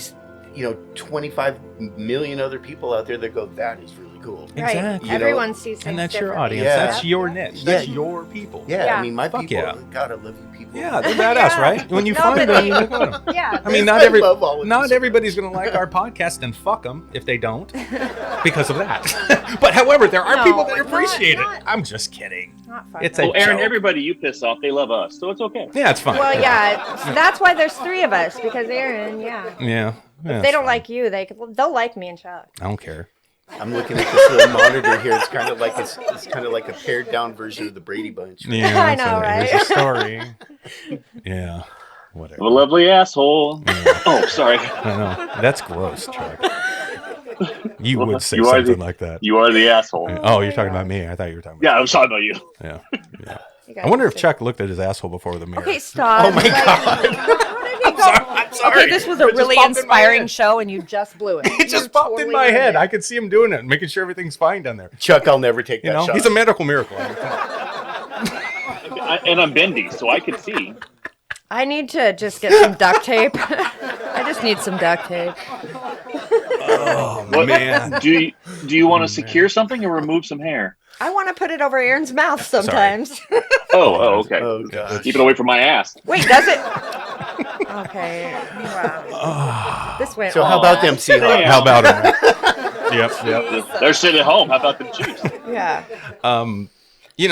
[SPEAKER 3] 25 million other people out there that go, that is really cool.
[SPEAKER 5] Right.
[SPEAKER 4] Exactly.
[SPEAKER 3] You know,
[SPEAKER 5] Everyone sees things
[SPEAKER 4] And that's your
[SPEAKER 5] differently.
[SPEAKER 4] audience.
[SPEAKER 3] Yeah.
[SPEAKER 4] That's your niche. That's
[SPEAKER 3] Yeah.
[SPEAKER 4] your people.
[SPEAKER 3] Yeah,
[SPEAKER 5] Yeah.
[SPEAKER 3] I mean, my
[SPEAKER 4] Fuck
[SPEAKER 3] people,
[SPEAKER 4] yeah.
[SPEAKER 3] God, I love you people.
[SPEAKER 4] Yeah, they're badass,
[SPEAKER 5] Yeah.
[SPEAKER 4] right? When you
[SPEAKER 5] No,
[SPEAKER 4] find
[SPEAKER 5] but
[SPEAKER 4] them,
[SPEAKER 5] they-
[SPEAKER 4] you look at them.
[SPEAKER 5] Yeah.
[SPEAKER 4] I mean,
[SPEAKER 3] I love all of
[SPEAKER 4] not
[SPEAKER 3] you.
[SPEAKER 4] everybody's going to like our podcast, and fuck them if they don't, because of that. But however, there are
[SPEAKER 5] No,
[SPEAKER 4] people that
[SPEAKER 5] not-
[SPEAKER 4] appreciate
[SPEAKER 5] not-
[SPEAKER 4] it. I'm just kidding.
[SPEAKER 5] Not fun.
[SPEAKER 4] It's
[SPEAKER 2] Well,
[SPEAKER 4] a
[SPEAKER 2] Aaron,
[SPEAKER 4] joke.
[SPEAKER 2] everybody you piss off, they love us, so it's okay.
[SPEAKER 4] Yeah, it's fine.
[SPEAKER 5] Well, yeah. So that's why there's three of us, because Aaron, yeah.
[SPEAKER 4] Yeah.
[SPEAKER 5] If they don't like you, they'll like me and Chuck.
[SPEAKER 4] I don't care.
[SPEAKER 3] I'm looking at this little monitor here. It's kind of like a pared down version of the Brady Bunch.
[SPEAKER 4] Yeah,
[SPEAKER 5] I
[SPEAKER 4] that's
[SPEAKER 5] know,
[SPEAKER 4] it.
[SPEAKER 5] right?
[SPEAKER 4] Here's a story. Yeah. Whatever.
[SPEAKER 2] I'm a lovely asshole. Oh, sorry.
[SPEAKER 4] I know. That's gross, Chuck. You
[SPEAKER 2] Well,
[SPEAKER 4] would say
[SPEAKER 2] you are
[SPEAKER 4] something
[SPEAKER 2] the-
[SPEAKER 4] like that.
[SPEAKER 2] You are the asshole.
[SPEAKER 4] Oh, you're talking about me. I thought you were talking about
[SPEAKER 2] Yeah, I'm talking about you.
[SPEAKER 4] Yeah. Yeah.
[SPEAKER 5] You guys
[SPEAKER 4] I wonder if
[SPEAKER 5] see.
[SPEAKER 4] Chuck looked at his asshole before the mirror.
[SPEAKER 5] Okay, stop.
[SPEAKER 3] Oh my God.
[SPEAKER 4] I'm sorry.
[SPEAKER 5] Okay, this was a
[SPEAKER 4] It just
[SPEAKER 5] really
[SPEAKER 4] popped in my
[SPEAKER 5] inspiring
[SPEAKER 4] head.
[SPEAKER 5] show, and you just blew it.
[SPEAKER 4] It just popped in my head. I could see him doing it, making sure everything's fine down there.
[SPEAKER 3] Chuck, I'll never take that
[SPEAKER 4] You know,
[SPEAKER 3] shot.
[SPEAKER 4] he's a medical miracle. I mean, come on.
[SPEAKER 2] And I'm bendy, so I could see.
[SPEAKER 5] I need to just get some duct tape. I just need some duct tape.
[SPEAKER 4] Oh
[SPEAKER 2] What-
[SPEAKER 4] man.
[SPEAKER 2] Do you want to secure something or remove some hair?
[SPEAKER 5] I want to put it over Aaron's mouth sometimes.
[SPEAKER 2] Oh, okay.
[SPEAKER 3] Oh, gosh.
[SPEAKER 2] Keep it away from my ass.
[SPEAKER 5] Wait, does it? Okay. Wow.
[SPEAKER 4] Oh,
[SPEAKER 5] This went.
[SPEAKER 3] So how about them Seahawks?
[SPEAKER 4] How about them? Yep.
[SPEAKER 2] They're sitting at home. How about them Chiefs?
[SPEAKER 5] Yeah.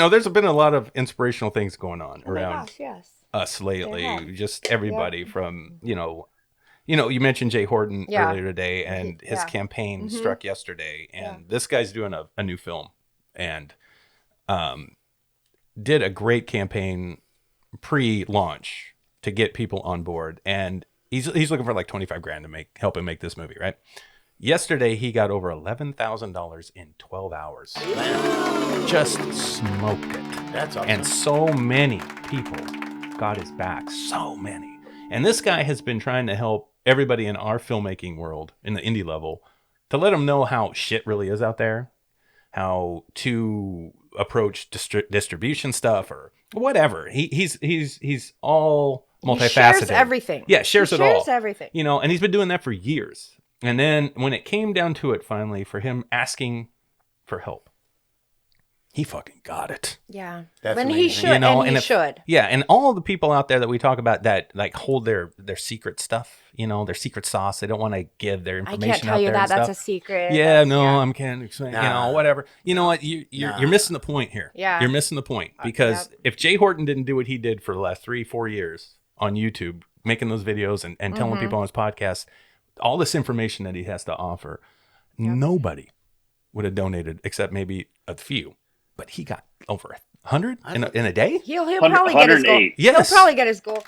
[SPEAKER 4] There's been a lot of inspirational things going on
[SPEAKER 5] Oh my
[SPEAKER 4] around
[SPEAKER 5] gosh, yes.
[SPEAKER 4] us lately.
[SPEAKER 5] Yeah.
[SPEAKER 4] Just everybody from, you mentioned Jay Horton
[SPEAKER 5] Yeah.
[SPEAKER 4] earlier today, and his
[SPEAKER 5] Yeah.
[SPEAKER 4] campaign struck yesterday, and this guy's doing a new film, and did a great campaign pre-launch to get people on board, and he's looking for like $25,000 to help him make this movie, right? Yesterday, he got over $11,000 in 12 hours. Just smoked it.
[SPEAKER 3] That's awesome.
[SPEAKER 4] And so many people got his back. So many. And this guy has been trying to help everybody in our filmmaking world, in the indie level, to let them know how shit really is out there, how to approach distribution stuff or whatever. He's all multifaceted.
[SPEAKER 5] He shares everything.
[SPEAKER 4] Yeah, shares it all.
[SPEAKER 5] Shares everything.
[SPEAKER 4] And he's been doing that for years. And then when it came down to it, finally, for him asking for help, he fucking got it.
[SPEAKER 5] Yeah.
[SPEAKER 3] That's
[SPEAKER 5] when
[SPEAKER 3] amazing.
[SPEAKER 5] he should, and he should.
[SPEAKER 4] Yeah, and all the people out there that we talk about that like hold their secret stuff, their secret sauce. They don't want to give their
[SPEAKER 5] I
[SPEAKER 4] information
[SPEAKER 5] can't tell
[SPEAKER 4] out
[SPEAKER 5] you
[SPEAKER 4] there
[SPEAKER 5] that.
[SPEAKER 4] and
[SPEAKER 5] That's
[SPEAKER 4] stuff.
[SPEAKER 5] a secret.
[SPEAKER 4] Yeah, no,
[SPEAKER 5] Yeah.
[SPEAKER 4] I can't explain.
[SPEAKER 3] Nah.
[SPEAKER 4] Whatever. You know what? You're missing the point here.
[SPEAKER 5] Yeah.
[SPEAKER 4] You're missing the point because if Jay Horton didn't do what he did for the last 3-4 years on YouTube, making those videos and telling people on his podcast all this information that he has to offer, nobody would have donated except maybe a few. But he got over 100 in a day.
[SPEAKER 5] He'll probably get his goal.
[SPEAKER 2] 108.
[SPEAKER 4] Yes.
[SPEAKER 5] He'll probably get his goal.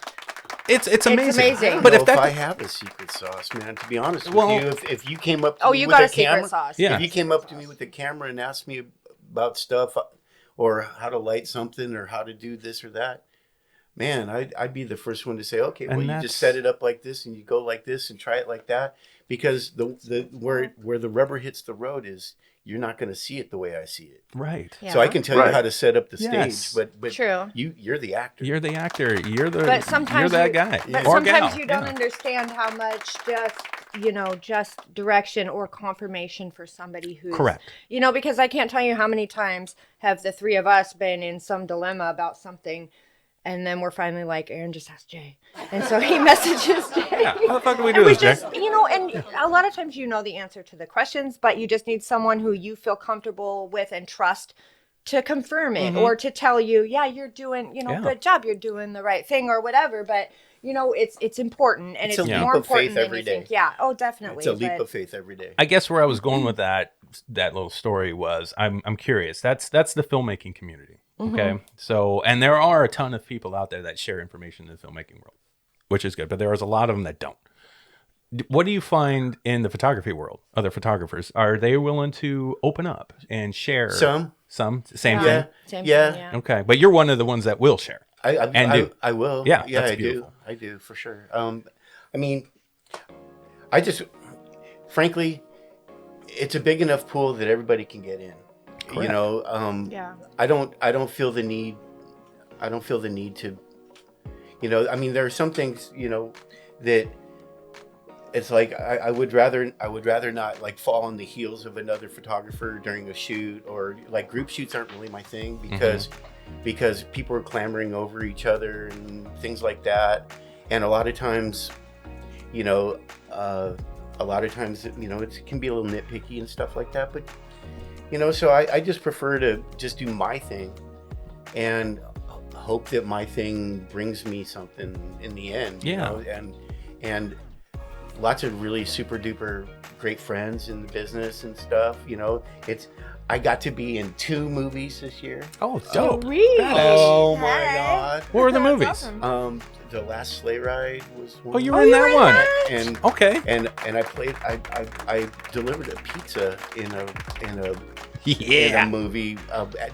[SPEAKER 4] It's amazing.
[SPEAKER 5] amazing.
[SPEAKER 3] But
[SPEAKER 4] But
[SPEAKER 3] if I have a secret sauce, man, to be honest with you, if you came up to me
[SPEAKER 5] you
[SPEAKER 3] with
[SPEAKER 5] got
[SPEAKER 3] a
[SPEAKER 5] a secret
[SPEAKER 3] camera,
[SPEAKER 5] sauce.
[SPEAKER 4] Yeah.
[SPEAKER 3] if you came up to me with a camera and asked me about stuff or how to light something or how to do this or that, man, I'd be the first one to say, okay, well,
[SPEAKER 4] And
[SPEAKER 3] you just set it up like this and you go like this and try it like that, because the where the rubber hits the road is you're not going to see it the way I see it.
[SPEAKER 4] Right.
[SPEAKER 5] Yeah.
[SPEAKER 3] So I can tell you
[SPEAKER 2] Right.
[SPEAKER 3] how to set up the
[SPEAKER 4] Yes.
[SPEAKER 3] stage, but
[SPEAKER 5] True.
[SPEAKER 3] you're the actor.
[SPEAKER 4] You're the actor. You're
[SPEAKER 5] But sometimes
[SPEAKER 4] you're that
[SPEAKER 5] you-
[SPEAKER 4] guy.
[SPEAKER 5] But
[SPEAKER 4] or
[SPEAKER 5] sometimes
[SPEAKER 4] gal.
[SPEAKER 5] you don't
[SPEAKER 4] Yeah.
[SPEAKER 5] understand how much just direction or confirmation for somebody who's
[SPEAKER 4] Correct.
[SPEAKER 5] Because I can't tell you how many times have the three of us been in some dilemma about something, and then we're finally like, Aaron, just ask Jay, and so he messages Jay.
[SPEAKER 4] Yeah. How the fuck do we do
[SPEAKER 5] And we
[SPEAKER 4] this, Jay?
[SPEAKER 5] just, and a lot of times the answer to the questions, but you just need someone who you feel comfortable with and trust to confirm it or to tell you, yeah, you're doing, good job, you're doing the right thing or whatever. But it's important, and
[SPEAKER 3] It's
[SPEAKER 5] it's
[SPEAKER 3] a leap
[SPEAKER 5] more
[SPEAKER 3] of
[SPEAKER 5] important
[SPEAKER 3] faith
[SPEAKER 5] than
[SPEAKER 3] every
[SPEAKER 5] you
[SPEAKER 3] day.
[SPEAKER 5] think. Yeah, oh, definitely.
[SPEAKER 3] It's a leap
[SPEAKER 5] but-
[SPEAKER 3] of faith every day.
[SPEAKER 4] I guess where I was going with that little story was I'm curious. That's the filmmaking community. Okay. So, and there are a ton of people out there that share information in the filmmaking world, which is good, but there is a lot of them that don't. What do you find in the photography world? Other photographers, are they willing to open up and share?
[SPEAKER 3] Some,
[SPEAKER 4] same
[SPEAKER 3] Yeah.
[SPEAKER 4] thing.
[SPEAKER 5] Same
[SPEAKER 3] Yeah.
[SPEAKER 5] thing, yeah.
[SPEAKER 4] Okay, but you're one of the ones that will share.
[SPEAKER 3] I will.
[SPEAKER 4] Yeah,
[SPEAKER 3] yeah,
[SPEAKER 4] that's
[SPEAKER 3] I
[SPEAKER 4] beautiful.
[SPEAKER 3] do. I do for sure. Frankly, it's a big enough pool that everybody can get in.
[SPEAKER 4] Correct.
[SPEAKER 5] Yeah.
[SPEAKER 3] I don't feel the need. I don't feel the need to. There are some things that it's like I would rather not like fall on the heels of another photographer during a shoot, or like group shoots aren't really my thing because people are clamoring over each other and things like that, and a lot of times it can be a little nitpicky and stuff like that, but so I just prefer to just do my thing and hope that my thing brings me something in the end. And lots of really super duper great friends in the business and stuff. I got to be in 2 movies this year.
[SPEAKER 4] Oh, dope.
[SPEAKER 5] Really?
[SPEAKER 3] Oh my
[SPEAKER 5] Hey.
[SPEAKER 3] God.
[SPEAKER 4] What were the
[SPEAKER 5] That's
[SPEAKER 4] movies?
[SPEAKER 5] awesome.
[SPEAKER 3] The Last Sleigh Ride was one.
[SPEAKER 4] Oh, you were in that one.
[SPEAKER 3] And
[SPEAKER 4] Okay.
[SPEAKER 3] and I played. I delivered a pizza in a
[SPEAKER 4] Yeah.
[SPEAKER 3] movie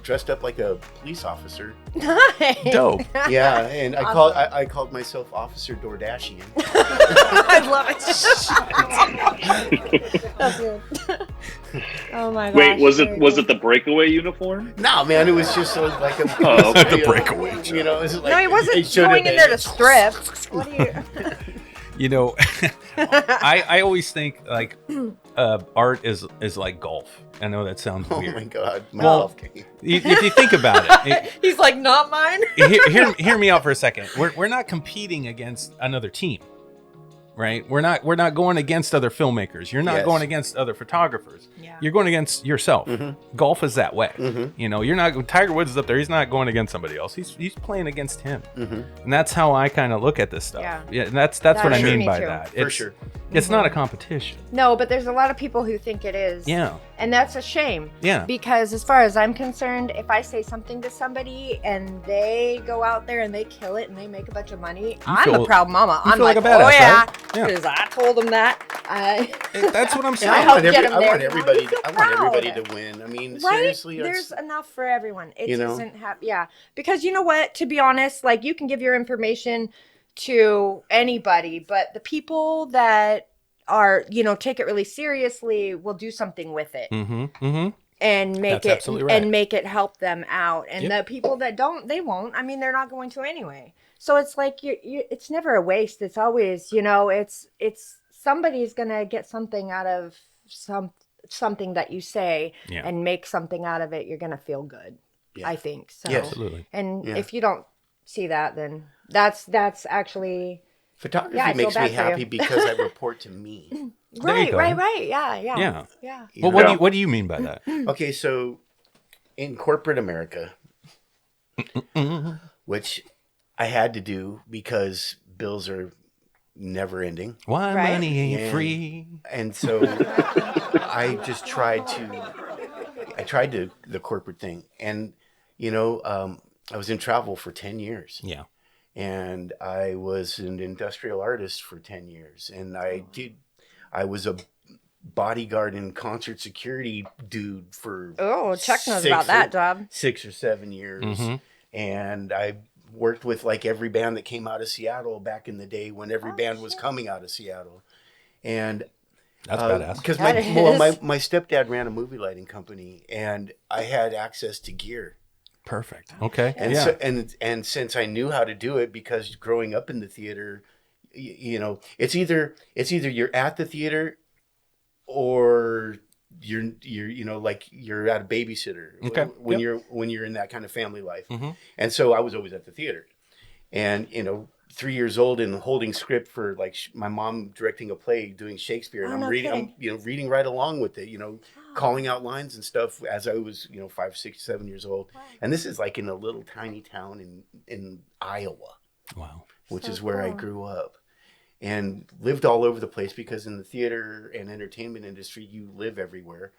[SPEAKER 3] dressed up like a police officer.
[SPEAKER 5] Nice.
[SPEAKER 4] Dope.
[SPEAKER 3] Yeah, and I called myself Officer DoorDashian.
[SPEAKER 5] I love it. That's good. Oh my gosh.
[SPEAKER 2] Wait, was
[SPEAKER 5] very
[SPEAKER 2] it
[SPEAKER 5] cool.
[SPEAKER 2] the breakaway uniform?
[SPEAKER 3] No, man, it was just like a
[SPEAKER 2] Oh, okay.
[SPEAKER 4] The breakaway.
[SPEAKER 3] It was like,
[SPEAKER 5] No, he
[SPEAKER 3] it
[SPEAKER 5] wasn't
[SPEAKER 3] showed
[SPEAKER 5] going
[SPEAKER 3] it
[SPEAKER 5] in there to strip. What do you?
[SPEAKER 4] I always think like art is like golf. I know that sounds
[SPEAKER 3] Oh
[SPEAKER 4] weird.
[SPEAKER 3] my God, my
[SPEAKER 4] Well,
[SPEAKER 3] golf game.
[SPEAKER 4] If you think about it,
[SPEAKER 5] He's like, not mine.
[SPEAKER 4] hear me out for a second. We're not competing against another team, right? We're not going against other filmmakers. You're not
[SPEAKER 3] Yes.
[SPEAKER 4] going against other photographers.
[SPEAKER 5] Yeah.
[SPEAKER 4] You're going against yourself. Golf is that way. You know, you're not. Tiger Woods is up there. He's not going against somebody else. He's playing against him. And that's how I kind of look at this stuff.
[SPEAKER 5] Yeah.
[SPEAKER 4] And that's what I
[SPEAKER 5] Sure.
[SPEAKER 4] mean
[SPEAKER 5] Me
[SPEAKER 4] by
[SPEAKER 5] too.
[SPEAKER 4] that.
[SPEAKER 3] For sure.
[SPEAKER 4] It's not a competition.
[SPEAKER 5] No, but there's a lot of people who think it is.
[SPEAKER 4] Yeah.
[SPEAKER 5] And that's a shame.
[SPEAKER 4] Yeah.
[SPEAKER 5] Because as far as I'm concerned, if I say something to somebody and they go out there and they kill it and they make a bunch of money, I'm
[SPEAKER 4] feel-
[SPEAKER 5] a proud mama.
[SPEAKER 4] you
[SPEAKER 5] I'm
[SPEAKER 4] feel like
[SPEAKER 5] like,
[SPEAKER 4] a badass,
[SPEAKER 5] oh yeah,
[SPEAKER 4] right? Yeah.
[SPEAKER 5] because I told them that.
[SPEAKER 4] That's what I'm saying.
[SPEAKER 5] I
[SPEAKER 3] I
[SPEAKER 5] hope
[SPEAKER 3] want,
[SPEAKER 5] get 'em
[SPEAKER 3] I
[SPEAKER 5] there.
[SPEAKER 3] want
[SPEAKER 5] You know,
[SPEAKER 3] everybody.
[SPEAKER 5] you feel
[SPEAKER 3] I want everybody
[SPEAKER 5] proud.
[SPEAKER 3] to win. I mean,
[SPEAKER 5] Right?
[SPEAKER 3] seriously,
[SPEAKER 5] There's enough for everyone. It
[SPEAKER 3] You know?
[SPEAKER 5] doesn't have, yeah. Because you know what? To be honest, like you can give your information to anybody, but the people that are, take it really seriously will do something with it and make
[SPEAKER 4] That's
[SPEAKER 5] it
[SPEAKER 4] absolutely right.
[SPEAKER 5] and make it help them out. And
[SPEAKER 4] Yep.
[SPEAKER 5] the people that don't, they won't. I mean, they're not going to anyway. So it's like it's never a waste. It's always, it's somebody's gonna get something out of something that you say
[SPEAKER 4] Yeah.
[SPEAKER 5] and make something out of it. You're gonna feel good.
[SPEAKER 3] Yeah.
[SPEAKER 5] I think so.
[SPEAKER 3] Yes.
[SPEAKER 4] Absolutely.
[SPEAKER 5] And
[SPEAKER 3] Yeah.
[SPEAKER 5] if you don't see that, then that's actually
[SPEAKER 3] photography
[SPEAKER 5] Yeah, I feel
[SPEAKER 3] makes me
[SPEAKER 5] bad for you.
[SPEAKER 3] happy because I report to me.
[SPEAKER 4] There you
[SPEAKER 5] right,
[SPEAKER 4] go.
[SPEAKER 5] right. Yeah.
[SPEAKER 4] Yeah.
[SPEAKER 5] Yeah.
[SPEAKER 3] You
[SPEAKER 4] Well,
[SPEAKER 3] know?
[SPEAKER 4] what do you mean by that?
[SPEAKER 3] Okay, so in corporate America, which I had to do because bills are never ending.
[SPEAKER 4] Why
[SPEAKER 5] Right.
[SPEAKER 4] money ain't
[SPEAKER 3] Yeah.
[SPEAKER 4] free?
[SPEAKER 3] And so I just tried the corporate thing. And, I was in travel for 10 years.
[SPEAKER 4] Yeah.
[SPEAKER 3] And I was an industrial artist for 10 years. And I was a bodyguard and concert security dude for
[SPEAKER 5] Oh, Chuck knows
[SPEAKER 3] 6
[SPEAKER 5] about that
[SPEAKER 3] or-
[SPEAKER 5] job.
[SPEAKER 3] 6 or 7 years. And I worked with like every band that came out of Seattle back in the day when every band was coming out of Seattle. And
[SPEAKER 4] That's badass.
[SPEAKER 3] because
[SPEAKER 5] That is.
[SPEAKER 3] my stepdad ran a movie lighting company and I had access to gear.
[SPEAKER 4] Perfect. Okay.
[SPEAKER 3] And
[SPEAKER 4] yeah.
[SPEAKER 3] so, and since I knew how to do it, because growing up in the theater, it's either you're at the theater, or you're like you're at a babysitter.
[SPEAKER 4] Okay.
[SPEAKER 3] When
[SPEAKER 4] Yep.
[SPEAKER 3] you're in that kind of family life, and so I was always at the theater, and 3 years old and holding script for like my mom directing a play, doing Shakespeare, and
[SPEAKER 5] Oh,
[SPEAKER 3] I'm
[SPEAKER 5] no
[SPEAKER 3] reading,
[SPEAKER 5] kidding.
[SPEAKER 3] I'm reading right along with it, calling out lines and stuff as I was 5, 6, 7 years old. And this is like in a little tiny town in Iowa,
[SPEAKER 4] Wow.
[SPEAKER 3] which
[SPEAKER 5] So
[SPEAKER 3] is where I
[SPEAKER 5] cool.
[SPEAKER 3] grew up, and lived all over the place because in the theater and entertainment industry, you live everywhere,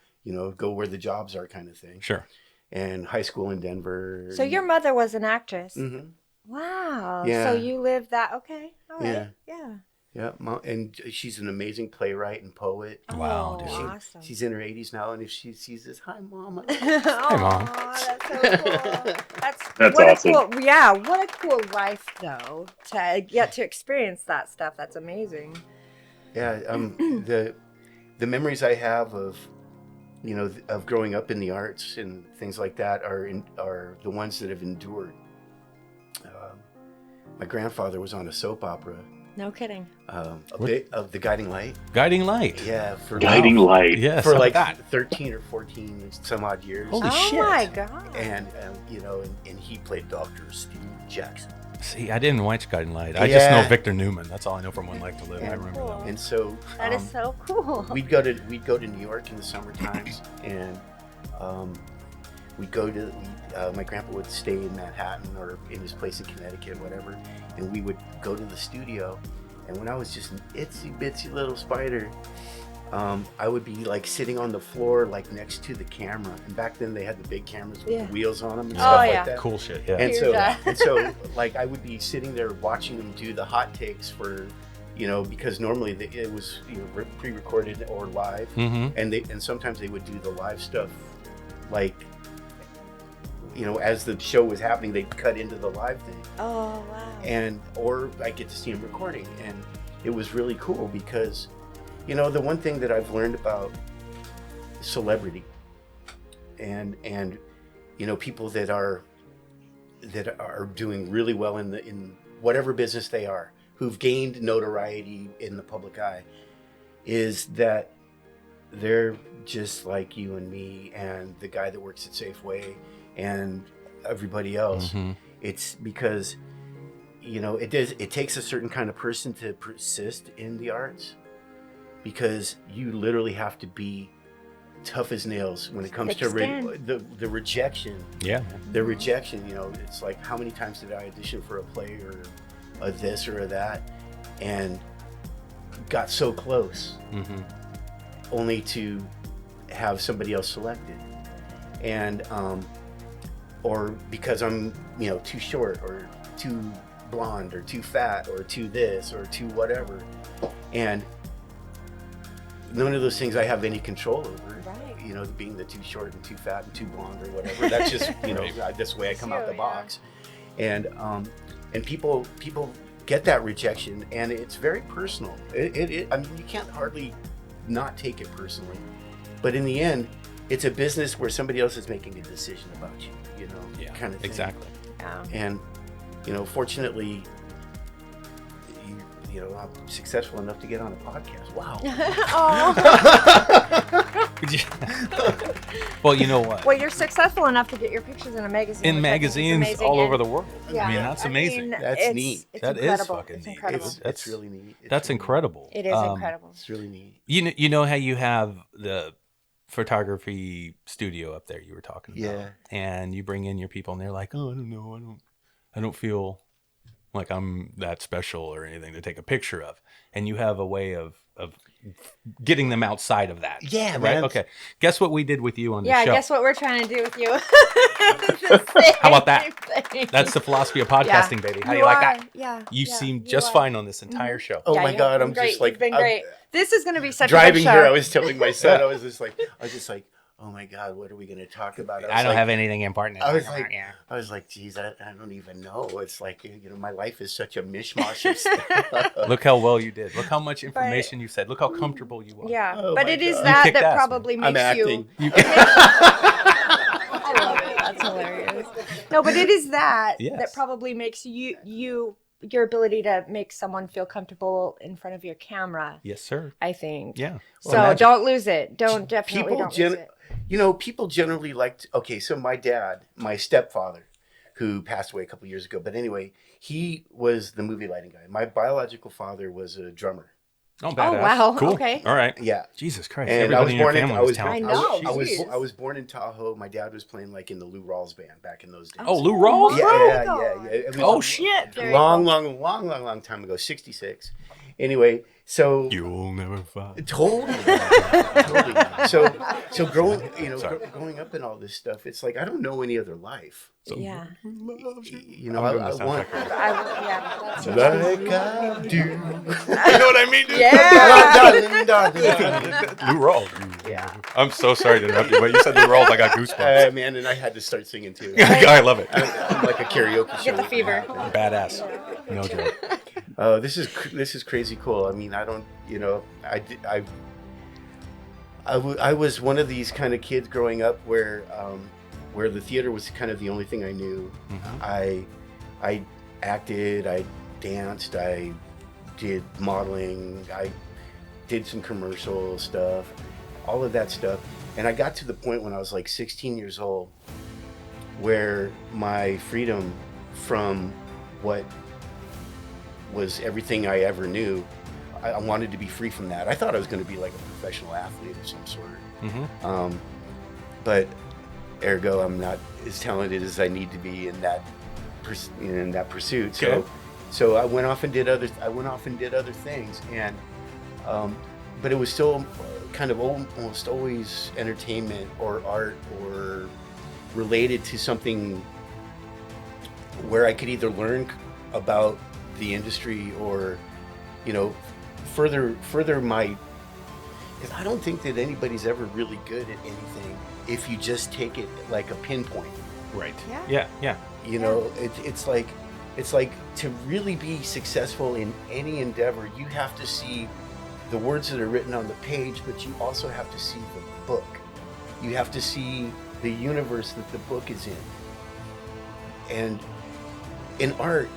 [SPEAKER 3] go where the jobs are kind of thing.
[SPEAKER 4] Sure.
[SPEAKER 3] And high school in Denver.
[SPEAKER 5] So your mother was an actress.
[SPEAKER 3] Mm-hmm.
[SPEAKER 5] Wow.
[SPEAKER 3] Yeah.
[SPEAKER 5] So you lived that. Okay. All right.
[SPEAKER 3] Yeah.
[SPEAKER 5] Yeah.
[SPEAKER 3] Yeah, and she's an amazing playwright and poet.
[SPEAKER 4] Wow,
[SPEAKER 5] Oh,
[SPEAKER 4] dude.
[SPEAKER 5] awesome.
[SPEAKER 3] She's in her 80s now, and if she sees this, hi, Mama.
[SPEAKER 5] Hey,
[SPEAKER 4] Mom.
[SPEAKER 5] That's so cool.
[SPEAKER 2] That's
[SPEAKER 5] what
[SPEAKER 2] awesome.
[SPEAKER 5] A cool, yeah, what a cool life, though, to get to experience that stuff. That's amazing.
[SPEAKER 3] Yeah, the memories I have of of growing up in the arts and things like that are the ones that have endured. My grandfather was on a soap opera,
[SPEAKER 5] No kidding.
[SPEAKER 3] a bit of The Guiding Light.
[SPEAKER 4] Guiding light.
[SPEAKER 3] Yeah, for
[SPEAKER 2] Guiding light.
[SPEAKER 4] Yes.
[SPEAKER 3] for
[SPEAKER 4] how
[SPEAKER 3] like
[SPEAKER 4] about that?
[SPEAKER 3] 13 or 14 some odd years.
[SPEAKER 4] Holy
[SPEAKER 5] Oh
[SPEAKER 4] shit.
[SPEAKER 5] my god.
[SPEAKER 3] And and he played Dr. Steve Jackson.
[SPEAKER 4] See, I didn't watch Guiding Light. I just know
[SPEAKER 3] Yeah.
[SPEAKER 4] Victor Newman. That's all I know from One Life to Live. I remember that.
[SPEAKER 3] And so
[SPEAKER 5] That is so cool.
[SPEAKER 3] we'd go to New York in the summer times, and my grandpa would stay in Manhattan or in his place in Connecticut, whatever, and we would go to the studio. And when I was just an itsy bitsy little spider, I would be like sitting on the floor, like next to the camera. And back then they had the big cameras with
[SPEAKER 5] Yeah.
[SPEAKER 3] the wheels on them and
[SPEAKER 5] Oh,
[SPEAKER 3] stuff
[SPEAKER 5] yeah.
[SPEAKER 3] like that.
[SPEAKER 4] Cool shit. Yeah.
[SPEAKER 3] And
[SPEAKER 5] Huge,
[SPEAKER 3] so,
[SPEAKER 5] yeah.
[SPEAKER 3] like I would be sitting there watching them do the hot takes for, because normally it was pre-recorded or live, and sometimes they would do the live stuff, like, as the show was happening, they'd cut into the live thing,
[SPEAKER 5] Oh wow.
[SPEAKER 3] or I get to see them recording, and it was really cool because, the one thing that I've learned about celebrity, and people that are doing really well in whatever business they are, who've gained notoriety in the public eye, is that they're just like you and me and the guy that works at Safeway and everybody else. It's because it takes a certain kind of person to persist in the arts, because you literally have to be tough as nails when it comes to the rejection.
[SPEAKER 4] Yeah.
[SPEAKER 3] The rejection, it's like, how many times did I audition for a play or a this or a that, and got so close, only to have somebody else selected, and or because I'm too short or too blonde or too fat or too this or too whatever, and none of those things I have any control over.
[SPEAKER 5] Right.
[SPEAKER 3] Being the too short and too fat and too blonde or whatever. That's just that's the way I come out the box, and people get that rejection, and it's very personal. I mean, you can't hardly not take it personally, but in the end, it's a business where somebody else is making a decision about you. Kind of thing.
[SPEAKER 4] Exactly.
[SPEAKER 5] Yeah.
[SPEAKER 3] And fortunately, I'm successful enough to get on a podcast. Wow.
[SPEAKER 4] Well, you know what?
[SPEAKER 5] Well, you're successful enough to get your pictures in a magazine.
[SPEAKER 4] In magazines all over the world.
[SPEAKER 5] Yeah.
[SPEAKER 4] I mean, that's amazing.
[SPEAKER 3] That's neat.
[SPEAKER 5] It's
[SPEAKER 4] That is
[SPEAKER 5] incredible.
[SPEAKER 4] fucking
[SPEAKER 5] It's
[SPEAKER 4] neat.
[SPEAKER 5] incredible.
[SPEAKER 3] It's really neat.
[SPEAKER 4] That's incredible.
[SPEAKER 5] It is incredible.
[SPEAKER 3] It's really neat.
[SPEAKER 4] You know how you have the photography studio up there you were talking about,
[SPEAKER 3] Yeah.
[SPEAKER 4] and you bring in your people, and they're like, "Oh, I don't know, I don't feel like I'm that special or anything to take a picture of," and you have a way of getting them outside of that.
[SPEAKER 3] Yeah,
[SPEAKER 4] right.
[SPEAKER 3] man.
[SPEAKER 4] Okay. Guess what we did with you on the
[SPEAKER 5] Yeah,
[SPEAKER 4] show?
[SPEAKER 5] guess what we're trying to do with you?
[SPEAKER 4] How about that? That's the philosophy of podcasting, baby. How do you like that?
[SPEAKER 5] Yeah.
[SPEAKER 4] You
[SPEAKER 5] yeah,
[SPEAKER 4] seem
[SPEAKER 5] you
[SPEAKER 4] just
[SPEAKER 5] are.
[SPEAKER 4] fine on this entire show.
[SPEAKER 3] Oh
[SPEAKER 5] Yeah,
[SPEAKER 3] my
[SPEAKER 5] you've
[SPEAKER 3] God,
[SPEAKER 5] been
[SPEAKER 3] I'm
[SPEAKER 5] great.
[SPEAKER 3] just like,
[SPEAKER 5] You've been
[SPEAKER 3] I'm
[SPEAKER 5] great. This is going to be such
[SPEAKER 3] driving
[SPEAKER 5] a good show.
[SPEAKER 3] here. I was telling my son, I was just like, oh my God, what are we going to talk about?
[SPEAKER 4] I don't have anything important to
[SPEAKER 3] I was
[SPEAKER 4] talk
[SPEAKER 3] like,
[SPEAKER 4] about. Yeah.
[SPEAKER 3] geez, I don't even know. It's like, my life is such a mishmash of stuff.
[SPEAKER 4] Look how well you did. Look how much information you said. Look how comfortable you are.
[SPEAKER 5] Yeah,
[SPEAKER 3] Oh
[SPEAKER 5] but
[SPEAKER 3] my
[SPEAKER 5] it is
[SPEAKER 3] God.
[SPEAKER 4] You
[SPEAKER 5] that
[SPEAKER 4] kicked ass,
[SPEAKER 5] probably
[SPEAKER 3] I'm
[SPEAKER 5] makes
[SPEAKER 3] acting.
[SPEAKER 5] you. I love it. That's hilarious. No, but it is that
[SPEAKER 4] Yes.
[SPEAKER 5] that probably makes your ability to make someone feel comfortable in front of your camera.
[SPEAKER 4] Yes, sir.
[SPEAKER 5] I think.
[SPEAKER 4] Yeah.
[SPEAKER 5] So
[SPEAKER 4] Imagine.
[SPEAKER 5] don't lose it. Definitely don't lose it.
[SPEAKER 3] People generally so my dad, my stepfather, who passed away a couple years ago, but anyway, he was the movie lighting guy. My biological father was a drummer.
[SPEAKER 4] Oh, badass.
[SPEAKER 5] wow.
[SPEAKER 4] Cool.
[SPEAKER 5] Okay.
[SPEAKER 4] All right.
[SPEAKER 3] Yeah.
[SPEAKER 4] Jesus Christ.
[SPEAKER 3] And I was
[SPEAKER 4] Everybody in your
[SPEAKER 3] born in,
[SPEAKER 4] family
[SPEAKER 3] I
[SPEAKER 4] was
[SPEAKER 3] was,
[SPEAKER 4] talented.
[SPEAKER 5] I know.
[SPEAKER 3] I was
[SPEAKER 5] Jeez.
[SPEAKER 3] born in Tahoe. My dad was playing like in the Lou Rawls band back in those days.
[SPEAKER 4] Oh, Lou Rawls?
[SPEAKER 3] Yeah. It was
[SPEAKER 4] Oh, shit.
[SPEAKER 5] Very
[SPEAKER 3] long
[SPEAKER 5] cool.
[SPEAKER 3] time ago, 66. Anyway, so
[SPEAKER 4] You'll never find.
[SPEAKER 3] totally. So growing up in all this stuff, it's like I don't know any other life.
[SPEAKER 5] Yeah.
[SPEAKER 3] I
[SPEAKER 4] I'm doing the
[SPEAKER 3] want
[SPEAKER 4] soundtrack.
[SPEAKER 5] That's
[SPEAKER 3] like I do.
[SPEAKER 4] You know what I mean, dude?
[SPEAKER 5] Yeah.
[SPEAKER 3] Darling.
[SPEAKER 4] Lou Rawls.
[SPEAKER 3] Yeah.
[SPEAKER 4] I'm so sorry to interrupt you, but you said Lou Rawls. I got goosebumps.
[SPEAKER 3] Man, and I had to start singing too.
[SPEAKER 4] I love it.
[SPEAKER 3] I'm like a karaoke show.
[SPEAKER 5] Get the fever.
[SPEAKER 4] Badass. No joke.
[SPEAKER 3] This is crazy cool. I mean, I don't, I was one of these kind of kids growing up where the theater was kind of the only thing I knew.
[SPEAKER 4] Mhm.
[SPEAKER 3] I acted, I danced, I did modeling, I did some commercial stuff, all of that stuff. And I got to the point when I was like 16 years old where my freedom from what was everything I ever knew, I wanted to be free from that. I thought I was going to be like a professional athlete of some sort.
[SPEAKER 4] Mm-hmm.
[SPEAKER 3] But ergo, I'm not as talented as I need to be in that pursuit. So,
[SPEAKER 4] Okay.
[SPEAKER 3] so I went off and did other things, and but it was still kind of almost always entertainment or art or related to something where I could either learn about the industry or, further my, because I don't think that anybody's ever really good at anything if you just take it like a pinpoint.
[SPEAKER 4] Right.
[SPEAKER 5] Yeah.
[SPEAKER 4] Yeah.
[SPEAKER 3] It's like to really be successful in any endeavor, you have to see the words that are written on the page, but you also have to see the book. You have to see the universe that the book is in. And in art,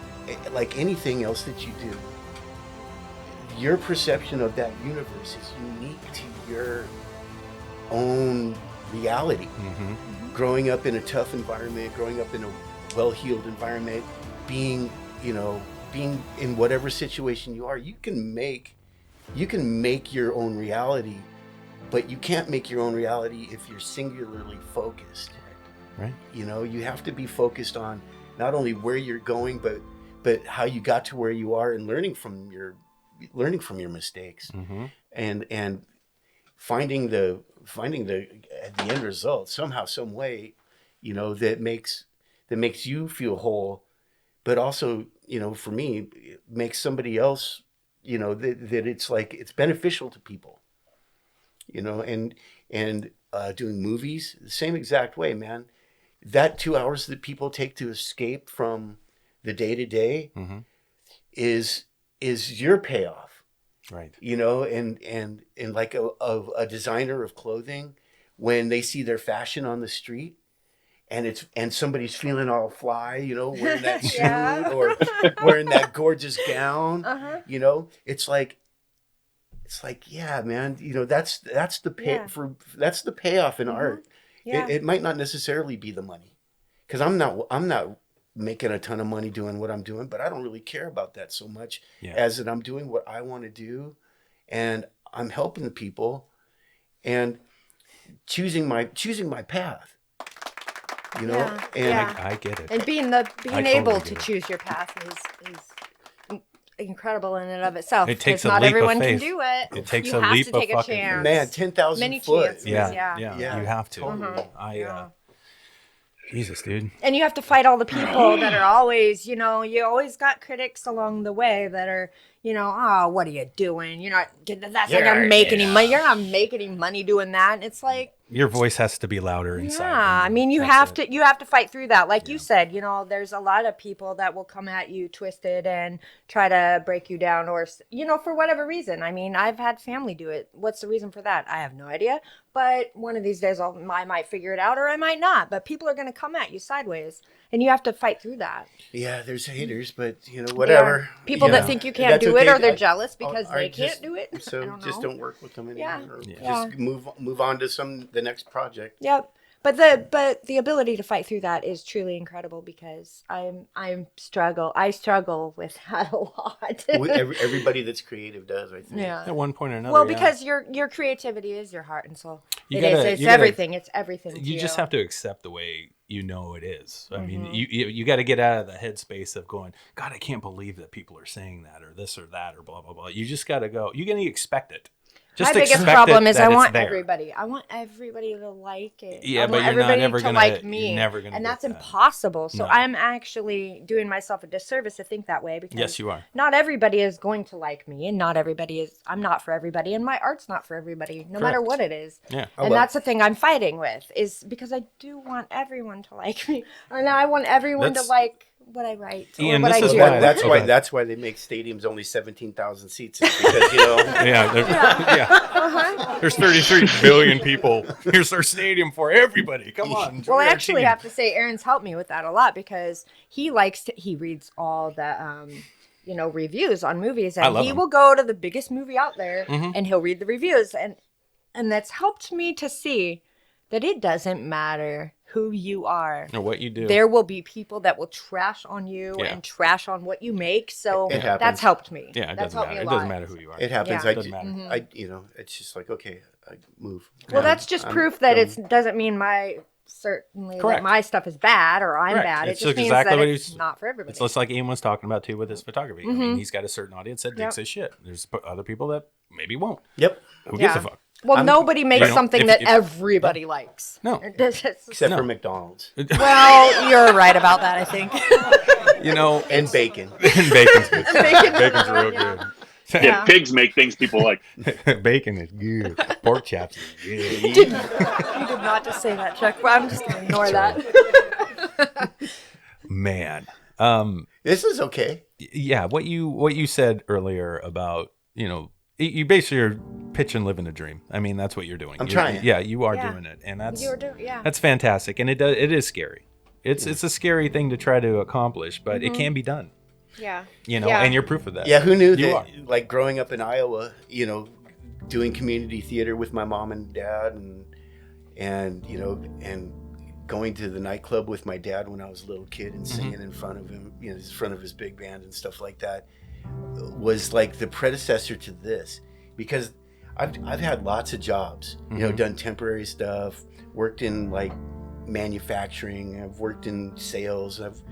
[SPEAKER 3] like anything else that you do, your perception of that universe is unique to your own reality.
[SPEAKER 4] Mm-hmm.
[SPEAKER 3] Growing up in a tough environment, growing up in a well-heeled environment, being, being in whatever situation you are, you can make your own reality, but you can't make your own reality if you're singularly focused.
[SPEAKER 4] Right.
[SPEAKER 3] You know, you have to be focused on not only where you're going, but how you got to where you are, and learning from your mistakes, and finding the at the end result somehow, some way, you know, that makes you feel whole, but also, you know, for me, it makes somebody else, you know, that it's like it's beneficial to people, you know, and doing movies the same exact way, man. That 2 hours that people take to escape from the day to day is your payoff,
[SPEAKER 4] Right.
[SPEAKER 3] you know, and like a designer of clothing, when they see their fashion on the street, and somebody's feeling all fly, you know, wearing that suit or wearing that gorgeous gown, you know, it's like, yeah, man, you know, that's the that's the payoff in art.
[SPEAKER 5] Yeah.
[SPEAKER 3] It might not necessarily be the money, because I'm not making a ton of money doing what I'm doing, but I don't really care about that so much as that I'm doing what I want to do, and I'm helping the people and choosing my path. You know, and
[SPEAKER 4] I get it.
[SPEAKER 5] And being
[SPEAKER 4] totally
[SPEAKER 5] able
[SPEAKER 4] get
[SPEAKER 5] to
[SPEAKER 4] it.
[SPEAKER 5] choose your path is incredible in and of itself.
[SPEAKER 4] It takes
[SPEAKER 5] 'cause
[SPEAKER 4] a
[SPEAKER 5] not
[SPEAKER 4] leap of
[SPEAKER 5] everyone
[SPEAKER 4] faith.
[SPEAKER 5] can do it.
[SPEAKER 4] It takes
[SPEAKER 5] you
[SPEAKER 4] a
[SPEAKER 5] have
[SPEAKER 4] leap
[SPEAKER 5] to
[SPEAKER 4] of
[SPEAKER 5] take a
[SPEAKER 4] fucking
[SPEAKER 5] chance.
[SPEAKER 3] man, 10,000
[SPEAKER 5] Many
[SPEAKER 3] foot.
[SPEAKER 5] chances.
[SPEAKER 4] Yeah,
[SPEAKER 5] Yeah.
[SPEAKER 4] you have to.
[SPEAKER 3] Totally.
[SPEAKER 4] Jesus, dude.
[SPEAKER 5] And you have to fight all the people that are always, you know, you always got critics along the way that are, you know, oh, what are you doing? You're not not gonna make any money. You're not making any money doing that. And it's like,
[SPEAKER 4] Your voice has to be louder inside.
[SPEAKER 5] yeah, I mean, you have to fight through that. Like you said, you know, there's a lot of people that will come at you twisted and try to break you down, or, you know, for whatever reason. I mean, I've had family do it. What's the reason for that? I have no idea. But one of these days I might figure it out, or I might not. But people are going to come at you sideways, and you have to fight through that.
[SPEAKER 3] Yeah, there's haters, but, you know, whatever.
[SPEAKER 5] Yeah. People
[SPEAKER 3] you
[SPEAKER 5] that
[SPEAKER 3] know,
[SPEAKER 5] think you can't
[SPEAKER 3] that's
[SPEAKER 5] do it,
[SPEAKER 3] okay.
[SPEAKER 5] or they're jealous because
[SPEAKER 3] I
[SPEAKER 5] they
[SPEAKER 3] just-
[SPEAKER 5] can't do it.
[SPEAKER 3] So
[SPEAKER 5] I don't
[SPEAKER 3] just
[SPEAKER 5] know.
[SPEAKER 3] don't work with them anymore.
[SPEAKER 5] Yeah.
[SPEAKER 3] Or just move on to the next project.
[SPEAKER 5] Yep. But the ability to fight through that is truly incredible, because I struggle with that a lot.
[SPEAKER 3] Everybody that's creative does, I think.
[SPEAKER 5] Yeah.
[SPEAKER 4] At one point or another.
[SPEAKER 5] Well, because your creativity is your heart and soul.
[SPEAKER 4] You
[SPEAKER 5] It
[SPEAKER 4] gotta-
[SPEAKER 5] is. It's
[SPEAKER 4] you gotta-
[SPEAKER 5] everything. It's everything.
[SPEAKER 4] you
[SPEAKER 5] to
[SPEAKER 4] just have to accept the way you know it is. I mean, you got to get out of the headspace of going, God, I can't believe that people are saying that or this or that or blah blah blah. You just got to go. You're going to expect it. Just
[SPEAKER 5] My biggest
[SPEAKER 4] expect
[SPEAKER 5] problem
[SPEAKER 4] it
[SPEAKER 5] is
[SPEAKER 4] that
[SPEAKER 5] I
[SPEAKER 4] it's
[SPEAKER 5] want
[SPEAKER 4] there.
[SPEAKER 5] everybody. I want everybody to like it.
[SPEAKER 4] Yeah,
[SPEAKER 5] I
[SPEAKER 4] but
[SPEAKER 5] want
[SPEAKER 4] you're not
[SPEAKER 5] everybody
[SPEAKER 4] ever
[SPEAKER 5] to
[SPEAKER 4] gonna-
[SPEAKER 5] like
[SPEAKER 4] you're
[SPEAKER 5] me,
[SPEAKER 4] never gonna
[SPEAKER 5] and
[SPEAKER 4] get
[SPEAKER 5] that's
[SPEAKER 4] that.
[SPEAKER 5] impossible. So
[SPEAKER 4] No.
[SPEAKER 5] I'm actually doing myself a disservice to think that way, because
[SPEAKER 4] Yes, you are.
[SPEAKER 5] not everybody is going to like me, and not everybody is. I'm not for everybody, and my art's not for everybody, no matter
[SPEAKER 4] Correct.
[SPEAKER 5] what it is.
[SPEAKER 4] Yeah.
[SPEAKER 5] And that's the thing I'm fighting with, is because I do want everyone to like me, and I want everyone
[SPEAKER 4] That's-
[SPEAKER 5] to like what I write
[SPEAKER 4] Ian,
[SPEAKER 5] or what
[SPEAKER 4] this
[SPEAKER 5] I
[SPEAKER 4] is
[SPEAKER 5] do.
[SPEAKER 4] why-
[SPEAKER 3] That's
[SPEAKER 4] Okay.
[SPEAKER 3] why they make stadiums only 17,000 seats. It's because, you know.
[SPEAKER 4] There's 33 billion people. Here's our stadium for everybody. Come on.
[SPEAKER 5] Well, I
[SPEAKER 4] join our
[SPEAKER 5] actually
[SPEAKER 4] team.
[SPEAKER 5] have to say Aaron's helped me with that a lot, because he reads all the you know, reviews on movies,
[SPEAKER 4] I
[SPEAKER 5] and
[SPEAKER 4] love
[SPEAKER 5] he
[SPEAKER 4] him.
[SPEAKER 5] will go to the biggest movie out there and he'll read the reviews, and that's helped me to see that it doesn't matter who you are.
[SPEAKER 4] Or what you do.
[SPEAKER 5] There will be people that will trash on you
[SPEAKER 4] Yeah.
[SPEAKER 5] and trash on what you make. So
[SPEAKER 3] It happens.
[SPEAKER 5] that's helped me.
[SPEAKER 4] Yeah, it
[SPEAKER 5] That's
[SPEAKER 4] doesn't
[SPEAKER 5] helped me
[SPEAKER 4] matter.
[SPEAKER 5] a
[SPEAKER 4] It doesn't
[SPEAKER 5] lot.
[SPEAKER 4] matter who you are.
[SPEAKER 3] It happens.
[SPEAKER 5] Yeah.
[SPEAKER 4] It doesn't matter.
[SPEAKER 3] You know, it's just like, okay, I move.
[SPEAKER 5] Well, that's just proof that it doesn't mean certainly
[SPEAKER 4] Correct.
[SPEAKER 5] that my stuff is bad or I'm
[SPEAKER 4] Correct.
[SPEAKER 5] bad. It
[SPEAKER 4] It's
[SPEAKER 5] just means
[SPEAKER 4] exactly
[SPEAKER 5] that
[SPEAKER 4] what
[SPEAKER 5] it's
[SPEAKER 4] he's-
[SPEAKER 5] not for everybody.
[SPEAKER 4] It's just like Ian was talking about too with his photography. I mean, he's got a certain audience that digs
[SPEAKER 5] Yep.
[SPEAKER 4] his shit. There's other people that maybe won't.
[SPEAKER 3] Yep.
[SPEAKER 4] Who gives a
[SPEAKER 5] Yeah.
[SPEAKER 4] fuck?
[SPEAKER 5] Well, nobody makes
[SPEAKER 4] you know,
[SPEAKER 5] something
[SPEAKER 4] if-
[SPEAKER 5] that
[SPEAKER 4] if-
[SPEAKER 5] everybody likes.
[SPEAKER 4] No.
[SPEAKER 3] Except
[SPEAKER 4] No.
[SPEAKER 3] for McDonald's
[SPEAKER 5] Well, you're right about that, I think.
[SPEAKER 4] You know,
[SPEAKER 3] and bacon.
[SPEAKER 4] and bacon's good.
[SPEAKER 5] Bacon's
[SPEAKER 4] Bacon's
[SPEAKER 5] good,
[SPEAKER 4] real
[SPEAKER 5] yeah.
[SPEAKER 4] good.
[SPEAKER 2] Yeah, pigs make things people like.
[SPEAKER 4] Bacon is good. Pork chops is good.
[SPEAKER 5] You did not just say that, Chuck. Well, I'm just going to ignore that.
[SPEAKER 4] Man.
[SPEAKER 3] This is okay.
[SPEAKER 4] Yeah, what you said earlier about, you know, you basically are pitching living a dream. I mean, that's what you're doing.
[SPEAKER 3] I'm
[SPEAKER 4] You're-
[SPEAKER 3] trying.
[SPEAKER 4] Yeah, you are
[SPEAKER 5] Yeah.
[SPEAKER 4] doing it. And that's
[SPEAKER 5] Yeah.
[SPEAKER 4] that's fantastic. And it is scary. It's a scary thing to try to accomplish, but it can be done.
[SPEAKER 5] Yeah.
[SPEAKER 4] You know,
[SPEAKER 5] Yeah.
[SPEAKER 4] and you're proof of that.
[SPEAKER 3] Yeah, who knew
[SPEAKER 4] You
[SPEAKER 3] that?
[SPEAKER 4] are.
[SPEAKER 3] Like growing up in Iowa, you know, doing community theater with my mom and dad, and you know, and going to the nightclub with my dad when I was a little kid and singing in front of him, in front of his big band and stuff like that, was like the predecessor to this, because I've had lots of jobs, done temporary stuff, worked in like manufacturing, I've worked in sales, I've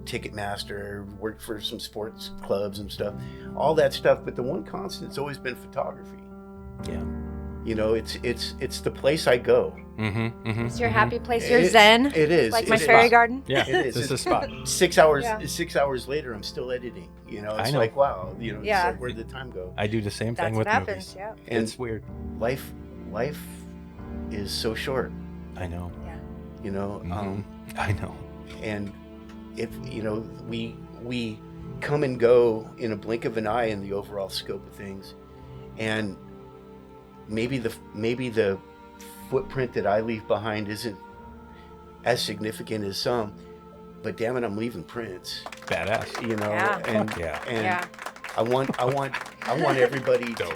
[SPEAKER 3] Ticketmaster, worked for some sports clubs and stuff, all that stuff, but the one constant's always been photography.
[SPEAKER 4] Yeah.
[SPEAKER 3] It's the place I go.
[SPEAKER 5] It's your happy place, your zen.
[SPEAKER 3] It is.
[SPEAKER 5] Like my fairy garden.
[SPEAKER 4] Yeah,
[SPEAKER 3] it is.
[SPEAKER 4] It's a spot.
[SPEAKER 3] 6 hours.
[SPEAKER 5] Yeah.
[SPEAKER 3] 6 hours later, I'm still editing. It's
[SPEAKER 4] I know.
[SPEAKER 3] like, wow. It's
[SPEAKER 5] Yeah.
[SPEAKER 3] like, where'd the time go?
[SPEAKER 4] I do the same
[SPEAKER 5] That's
[SPEAKER 4] thing
[SPEAKER 5] what
[SPEAKER 4] with
[SPEAKER 5] happens.
[SPEAKER 4] movies.
[SPEAKER 5] Yeah.
[SPEAKER 3] And
[SPEAKER 4] It's weird.
[SPEAKER 3] life is so short.
[SPEAKER 4] I know.
[SPEAKER 3] Yeah.
[SPEAKER 4] I know.
[SPEAKER 3] And if we come and go in a blink of an eye in the overall scope of things, and maybe the footprint that I leave behind isn't as significant as some, but damn it, I'm leaving prints.
[SPEAKER 4] Badass.
[SPEAKER 5] Yeah.
[SPEAKER 3] And
[SPEAKER 4] Yeah.
[SPEAKER 3] and
[SPEAKER 5] Yeah.
[SPEAKER 3] I want everybody to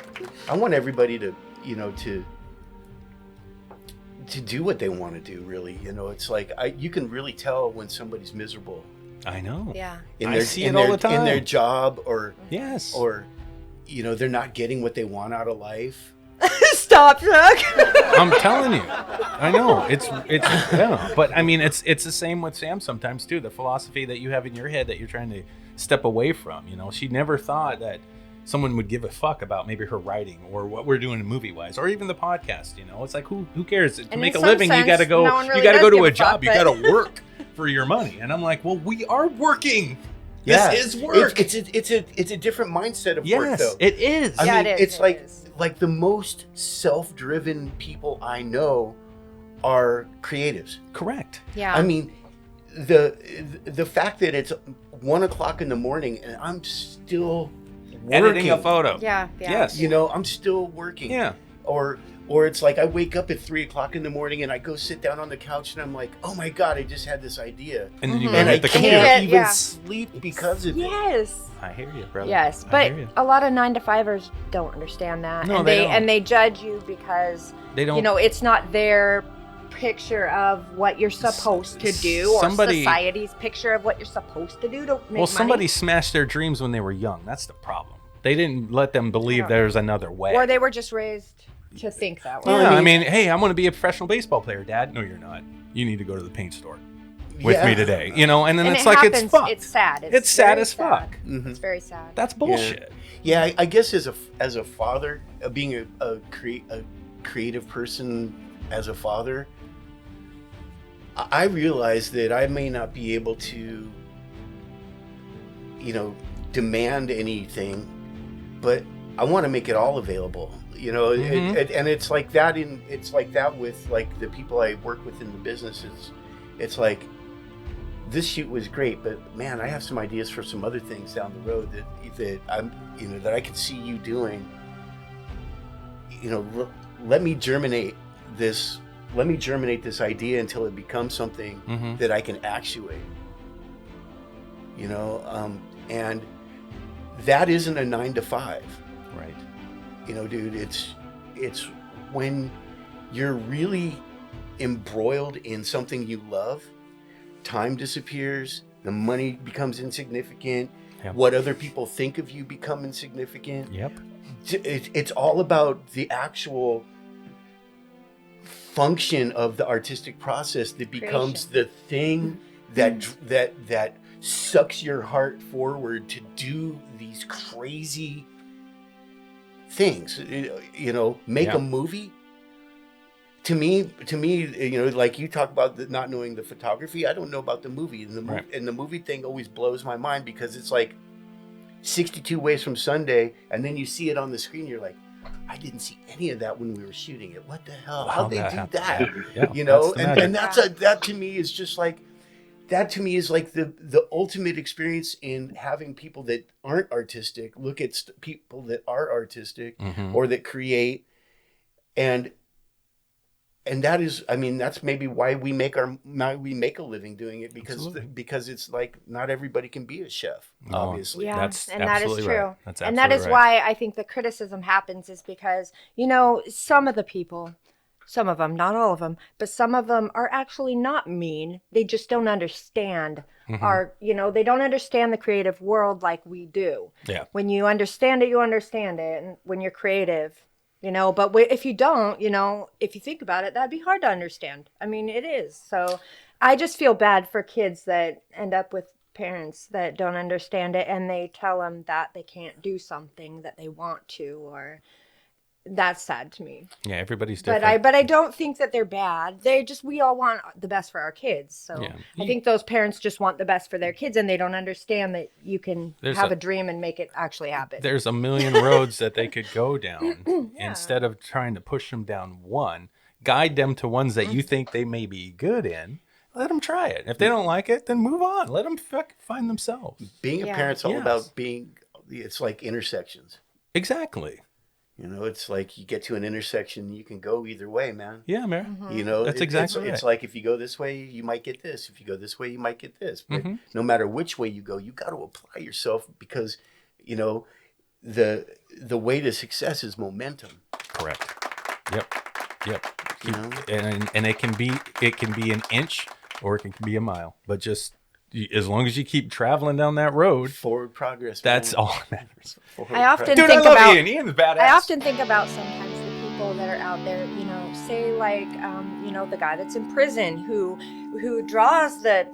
[SPEAKER 3] do what they want to do, really. It's like you can really tell when somebody's miserable
[SPEAKER 4] I know.
[SPEAKER 5] Yeah.
[SPEAKER 4] I see it all the time.
[SPEAKER 3] in their job, or
[SPEAKER 4] Yes.
[SPEAKER 3] or they're not getting what they want out of life.
[SPEAKER 5] Stop, Chuck.
[SPEAKER 4] I'm telling you. I know. It's yeah. But I mean, it's the same with Sam sometimes too. The philosophy that you have in your head that you're trying to step away from. She never thought that someone would give a fuck about maybe her writing or what we're doing movie wise, or even the podcast. It's like who cares? To
[SPEAKER 5] And
[SPEAKER 4] make
[SPEAKER 5] in
[SPEAKER 4] a
[SPEAKER 5] some
[SPEAKER 4] living, you
[SPEAKER 5] sense,
[SPEAKER 4] got to go.
[SPEAKER 5] no one really
[SPEAKER 4] You got to
[SPEAKER 5] does
[SPEAKER 4] go to
[SPEAKER 5] give
[SPEAKER 4] a
[SPEAKER 5] a
[SPEAKER 4] job.
[SPEAKER 5] fuck,
[SPEAKER 4] You
[SPEAKER 5] but-
[SPEAKER 4] got to work for your money. And I'm like, well, we are working.
[SPEAKER 3] Yeah.
[SPEAKER 4] This is work.
[SPEAKER 3] It's a different mindset of work,
[SPEAKER 4] yes,
[SPEAKER 3] though.
[SPEAKER 4] it is.
[SPEAKER 3] I
[SPEAKER 5] Yeah,
[SPEAKER 3] mean,
[SPEAKER 5] it is,
[SPEAKER 3] it's
[SPEAKER 5] it is.
[SPEAKER 3] like the most self-driven people I know are creatives.
[SPEAKER 4] Correct.
[SPEAKER 5] Yeah.
[SPEAKER 3] I mean, the fact that it's 1 o'clock in the morning and I'm still working.
[SPEAKER 4] Editing a photo.
[SPEAKER 5] Yeah. Yeah.
[SPEAKER 4] Yes.
[SPEAKER 3] I'm still working.
[SPEAKER 4] Yeah.
[SPEAKER 3] Or it's like I wake up at 3 o'clock in the morning and I go sit down on the couch and I'm like, oh my God, I just had this idea.
[SPEAKER 4] And then you
[SPEAKER 5] Mhm.
[SPEAKER 4] go
[SPEAKER 3] And I
[SPEAKER 4] hit the
[SPEAKER 3] can't
[SPEAKER 4] computer.
[SPEAKER 5] Yeah,
[SPEAKER 3] even
[SPEAKER 5] yeah.
[SPEAKER 3] sleep because of it.
[SPEAKER 5] Yes.
[SPEAKER 4] I hear you, brother.
[SPEAKER 5] Yes,
[SPEAKER 4] I
[SPEAKER 5] but
[SPEAKER 4] hear you.
[SPEAKER 5] a lot of 9-to-5ers don't understand that,
[SPEAKER 4] No,
[SPEAKER 5] and
[SPEAKER 4] they don't.
[SPEAKER 5] they judge you because
[SPEAKER 4] They don't.
[SPEAKER 5] it's not their picture of what you're supposed to do, or
[SPEAKER 4] Somebody-
[SPEAKER 5] society's picture of what you're supposed to do to make money.
[SPEAKER 4] Somebody smashed their dreams when they were young. That's the problem. They didn't let them believe
[SPEAKER 5] Yeah.
[SPEAKER 4] there's another way.
[SPEAKER 5] or they were just raised to think that way.
[SPEAKER 3] Well,
[SPEAKER 4] Yeah,
[SPEAKER 3] I
[SPEAKER 4] I
[SPEAKER 3] mean-
[SPEAKER 4] mean, hey, I want to be a professional baseball player, Dad. No, you're not. You need to go to the paint store with
[SPEAKER 3] Yeah.
[SPEAKER 4] me today. And then
[SPEAKER 5] And
[SPEAKER 4] it's
[SPEAKER 5] it
[SPEAKER 4] like
[SPEAKER 5] happens.
[SPEAKER 4] it's fucked.
[SPEAKER 5] It's sad.
[SPEAKER 4] It's sad
[SPEAKER 5] very
[SPEAKER 4] as fuck.
[SPEAKER 3] Mhm.
[SPEAKER 5] It's very sad.
[SPEAKER 4] That's bullshit.
[SPEAKER 3] Yeah, I guess as a father, being a creative person as a father, I realize that I may not be able to, demand anything, but I want to make it all available.
[SPEAKER 4] Mhm.
[SPEAKER 3] And it's like that with like the people I work with in the businesses. It's like, this shoot was great, but man, I have some ideas for some other things down the road that I'm, that I could see you doing. Let me germinate this idea until it becomes something
[SPEAKER 4] Mhm.
[SPEAKER 3] that I can actuate. And that isn't a 9-to-5.
[SPEAKER 4] Right.
[SPEAKER 3] Dude, it's when you're really embroiled in something you love, time disappears, the money becomes insignificant,
[SPEAKER 4] Yep.
[SPEAKER 3] what other people think of you become insignificant.
[SPEAKER 4] Yep.
[SPEAKER 3] It's all about the actual function of the artistic process that becomes the thing that sucks your heart forward to do these crazy things. Make
[SPEAKER 4] Yeah.
[SPEAKER 3] a movie. To me, like you talk about not knowing the photography, I don't know about the movie,
[SPEAKER 4] Right.
[SPEAKER 3] and the movie thing always blows my mind because it's like 62 Ways from Sunday, and then you see it on the screen, you're like, I didn't see any of that when we were shooting it. What the hell?
[SPEAKER 4] Wow,
[SPEAKER 3] How'd they
[SPEAKER 4] that
[SPEAKER 3] do
[SPEAKER 4] happened.
[SPEAKER 3] that?
[SPEAKER 4] Yeah, that's the magic.
[SPEAKER 3] And that to me is just like, that to me is like the ultimate experience in having people that aren't artistic look at people that are artistic
[SPEAKER 4] Mhm.
[SPEAKER 3] or that create, and that is, I mean, that's maybe why we make a living doing it, because
[SPEAKER 4] Absolutely.
[SPEAKER 3] because it's like not everybody can be a chef,
[SPEAKER 4] No.
[SPEAKER 3] obviously.
[SPEAKER 5] Yeah,
[SPEAKER 4] That's
[SPEAKER 5] and that is
[SPEAKER 4] absolutely
[SPEAKER 5] true.
[SPEAKER 4] right. That's
[SPEAKER 5] And that is
[SPEAKER 4] absolutely right.
[SPEAKER 5] why I think the criticism happens, is because, some of the people Some of them, not all of them, but some of them are actually not mean. They just don't understand they don't understand the creative world like we do.
[SPEAKER 4] Yeah.
[SPEAKER 5] When you understand it, you understand it. And when you're creative, but if you don't, if you think about it, that'd be hard to understand. I mean, it is. So I just feel bad for kids that end up with parents that don't understand it and they tell them that they can't do something that they want to, or that's sad to me.
[SPEAKER 4] Yeah, everybody's different.
[SPEAKER 5] But I don't think that they're bad. We all want the best for our kids. So
[SPEAKER 4] Yeah.
[SPEAKER 5] I think those parents just want the best for their kids, and they don't understand that you can have a dream and make it actually happen.
[SPEAKER 4] There's a million roads that they could go down. Instead of trying to push them down one, guide them to ones that you think they may be good in. Let them try it. If they don't like it, then move on. Let them find themselves.
[SPEAKER 3] Being a parent's all about it's like intersections.
[SPEAKER 4] Exactly.
[SPEAKER 3] It's like you get to an intersection, you can go either way, man.
[SPEAKER 4] Yeah, man.
[SPEAKER 3] That's
[SPEAKER 4] exactly right.
[SPEAKER 3] It's like if you go this way, you might get this. If you go this way, you might get this. But no matter which way you go, you got to apply yourself because, the way to success is momentum.
[SPEAKER 4] Correct. Yep. And it can be an inch or it can be a mile, but just as long as you keep traveling down that road,
[SPEAKER 3] forward progress.
[SPEAKER 4] That's all that matters.
[SPEAKER 5] I often
[SPEAKER 4] Dude,
[SPEAKER 5] think
[SPEAKER 4] I love
[SPEAKER 5] about
[SPEAKER 4] Ian. Ian's badass.
[SPEAKER 5] I often think about sometimes the people that are out there, say like the guy that's in prison who draws the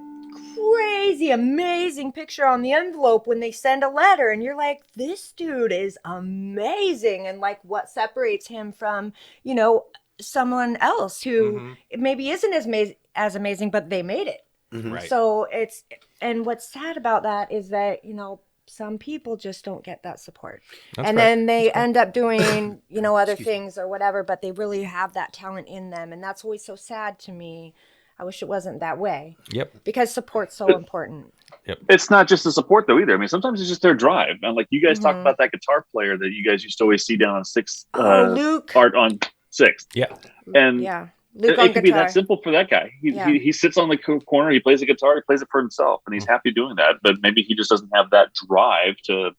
[SPEAKER 5] crazy amazing picture on the envelope when they send a letter, and you're like, this dude is amazing, and like what separates him from someone else who maybe isn't as amazing, but they made it.
[SPEAKER 4] Right.
[SPEAKER 5] So and what's sad about that is that, some people just don't get that support. Then they end up doing, other things or whatever, but they really have that talent in them. And that's always so sad to me. I wish it wasn't that way.
[SPEAKER 4] Yep.
[SPEAKER 5] Because support's so important.
[SPEAKER 4] Yep.
[SPEAKER 2] It's not just the support though either. I mean, sometimes it's just their drive. And like you guys talked about that guitar player that you guys used to always see down on Sixth,
[SPEAKER 5] Luke.
[SPEAKER 2] Art on Sixth.
[SPEAKER 4] Yeah.
[SPEAKER 2] And
[SPEAKER 5] Luke
[SPEAKER 2] it could be that simple for that guy. He sits on the corner, he plays a guitar, he plays it for himself, and he's happy doing that. But maybe he just doesn't have that drive to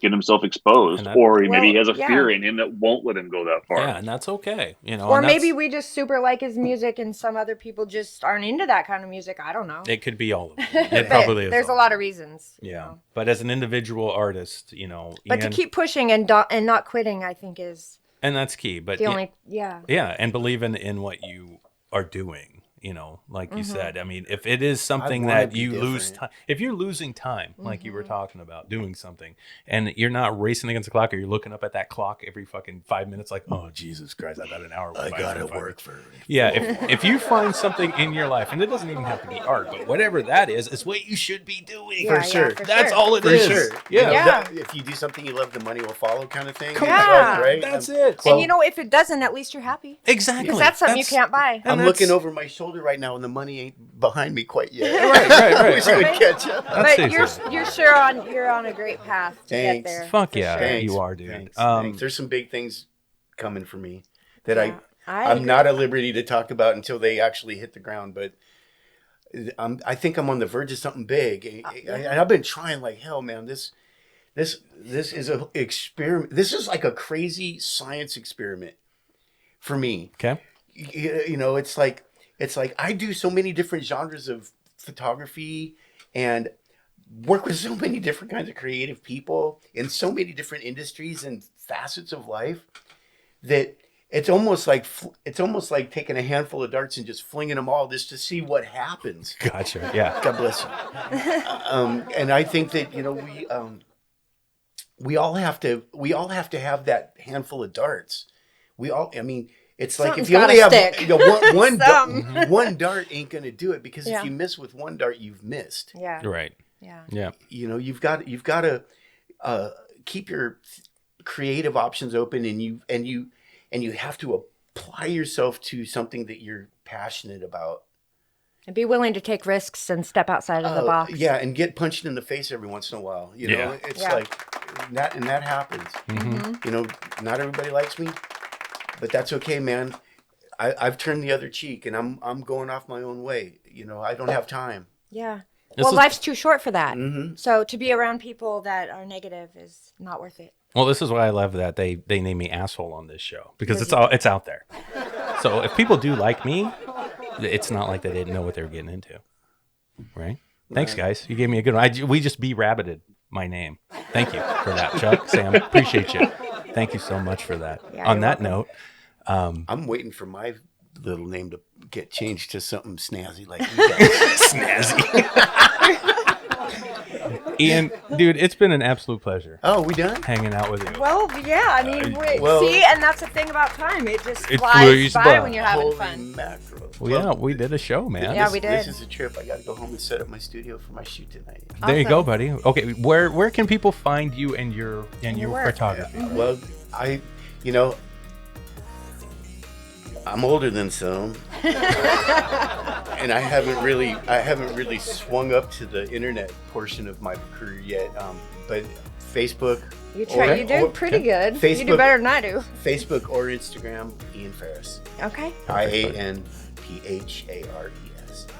[SPEAKER 2] get himself exposed, maybe he has a fear in him that won't let him go that far.
[SPEAKER 4] Yeah, and that's okay.
[SPEAKER 5] Or maybe we just super like his music, and some other people just aren't into that kind of music. I don't know.
[SPEAKER 4] It could be all of it. It probably is.
[SPEAKER 5] There's a lot of reasons.
[SPEAKER 4] Yeah, but as an individual artist,
[SPEAKER 5] But to keep pushing and not quitting, I think is.
[SPEAKER 4] And that's key. But
[SPEAKER 5] Yeah,
[SPEAKER 4] and believing in what you are doing, like you said. I mean, if it is something that you lose time, if you're losing time, like you were talking about, doing something, and you're not racing against the clock, or you're looking up at that clock every fucking 5 minutes, like, oh, Jesus Christ, I got an hour.
[SPEAKER 3] I got to work for.
[SPEAKER 4] Yeah, if you find something in your life, and it doesn't even have to be art, but whatever that is what you should be doing.
[SPEAKER 3] For sure.
[SPEAKER 4] That's all it is.
[SPEAKER 3] For sure.
[SPEAKER 4] Yeah.
[SPEAKER 3] If you do something you love, the money will follow, kind of thing.
[SPEAKER 5] Yeah.
[SPEAKER 3] Right?
[SPEAKER 4] That's it.
[SPEAKER 5] And if it doesn't, at least you're happy.
[SPEAKER 4] Exactly.
[SPEAKER 5] Because that's something you can't buy.
[SPEAKER 3] I'm looking over my shoulder right now, and the money ain't behind me quite yet.
[SPEAKER 4] Right.
[SPEAKER 3] Wish I would catch up.
[SPEAKER 5] But you're on a great path to get there.
[SPEAKER 4] Fuck yeah,
[SPEAKER 3] Thanks.
[SPEAKER 4] you are, dude.
[SPEAKER 3] Thanks. There's some big things coming for me that I'm
[SPEAKER 5] agree.
[SPEAKER 3] not at liberty to talk about until they actually hit the ground. But I think I'm on the verge of something big, and I've been trying like hell, man. This is an experiment. This is like a crazy science experiment for me.
[SPEAKER 4] Okay.
[SPEAKER 3] It's like I do so many different genres of photography and work with so many different kinds of creative people in so many different industries and facets of life that it's almost like taking a handful of darts and just flinging them all just to see what happens.
[SPEAKER 4] Gotcha. Yeah.
[SPEAKER 3] God bless you. And I think that we all have to have that handful of darts. It's like if you only have one dart ain't going to do it, because if you miss with one dart, you've missed.
[SPEAKER 5] Yeah.
[SPEAKER 4] Right.
[SPEAKER 5] Yeah.
[SPEAKER 3] You've got to keep your creative options open, and you have to apply yourself to something that you're passionate about.
[SPEAKER 5] And be willing to take risks and step outside of the box.
[SPEAKER 3] Yeah, and get punched in the face every once in a while. It's like that, and that happens.
[SPEAKER 4] Mm-hmm.
[SPEAKER 3] Not everybody likes me. But that's okay, man. I've turned the other cheek, and I'm going off my own way. I don't have time.
[SPEAKER 5] Yeah. Life's too short for that. Mm-hmm. So to be around people that are negative is not worth it.
[SPEAKER 4] Well, this is why I love that they name me asshole on this show, because it's out there. So if people do like me, it's not like they didn't know what they were getting into, right? Thanks, guys. You gave me a good one. We just rabbited my name. Thank you for that, Chuck, Sam. Appreciate you. Thank you so much for that.
[SPEAKER 5] Yeah,
[SPEAKER 4] On
[SPEAKER 5] you're
[SPEAKER 4] that
[SPEAKER 5] welcome.
[SPEAKER 4] note,
[SPEAKER 3] I'm waiting for my little name to get changed to something snazzy like you guys.
[SPEAKER 4] Snazzy. Ian, dude, it's been an absolute pleasure
[SPEAKER 3] Oh, we done?
[SPEAKER 4] hanging out with you.
[SPEAKER 5] Well, yeah, I mean,
[SPEAKER 3] well-
[SPEAKER 5] see, and that's the thing about time. It just
[SPEAKER 4] It
[SPEAKER 5] flies
[SPEAKER 4] flees
[SPEAKER 5] by
[SPEAKER 4] by.
[SPEAKER 5] when you're having
[SPEAKER 3] Holy
[SPEAKER 5] fun.
[SPEAKER 3] mackerel.
[SPEAKER 4] Well, yeah, we did a show, man.
[SPEAKER 5] Yeah, we
[SPEAKER 3] This
[SPEAKER 5] did.
[SPEAKER 3] is a trip. I got to go home and set up my studio for my shoot tonight.
[SPEAKER 4] There you go,
[SPEAKER 5] Awesome.
[SPEAKER 4] buddy. Okay, where can people find you and your
[SPEAKER 5] work.
[SPEAKER 4] photography?
[SPEAKER 3] Well, I'm older than some, and I haven't really swung up to the internet portion of my career yet. But Facebook,
[SPEAKER 5] You do pretty good. You do
[SPEAKER 3] Facebook-
[SPEAKER 5] better than I do.
[SPEAKER 3] Facebook or Instagram, Ian Phares,
[SPEAKER 5] Okay.
[SPEAKER 3] IANPHARES.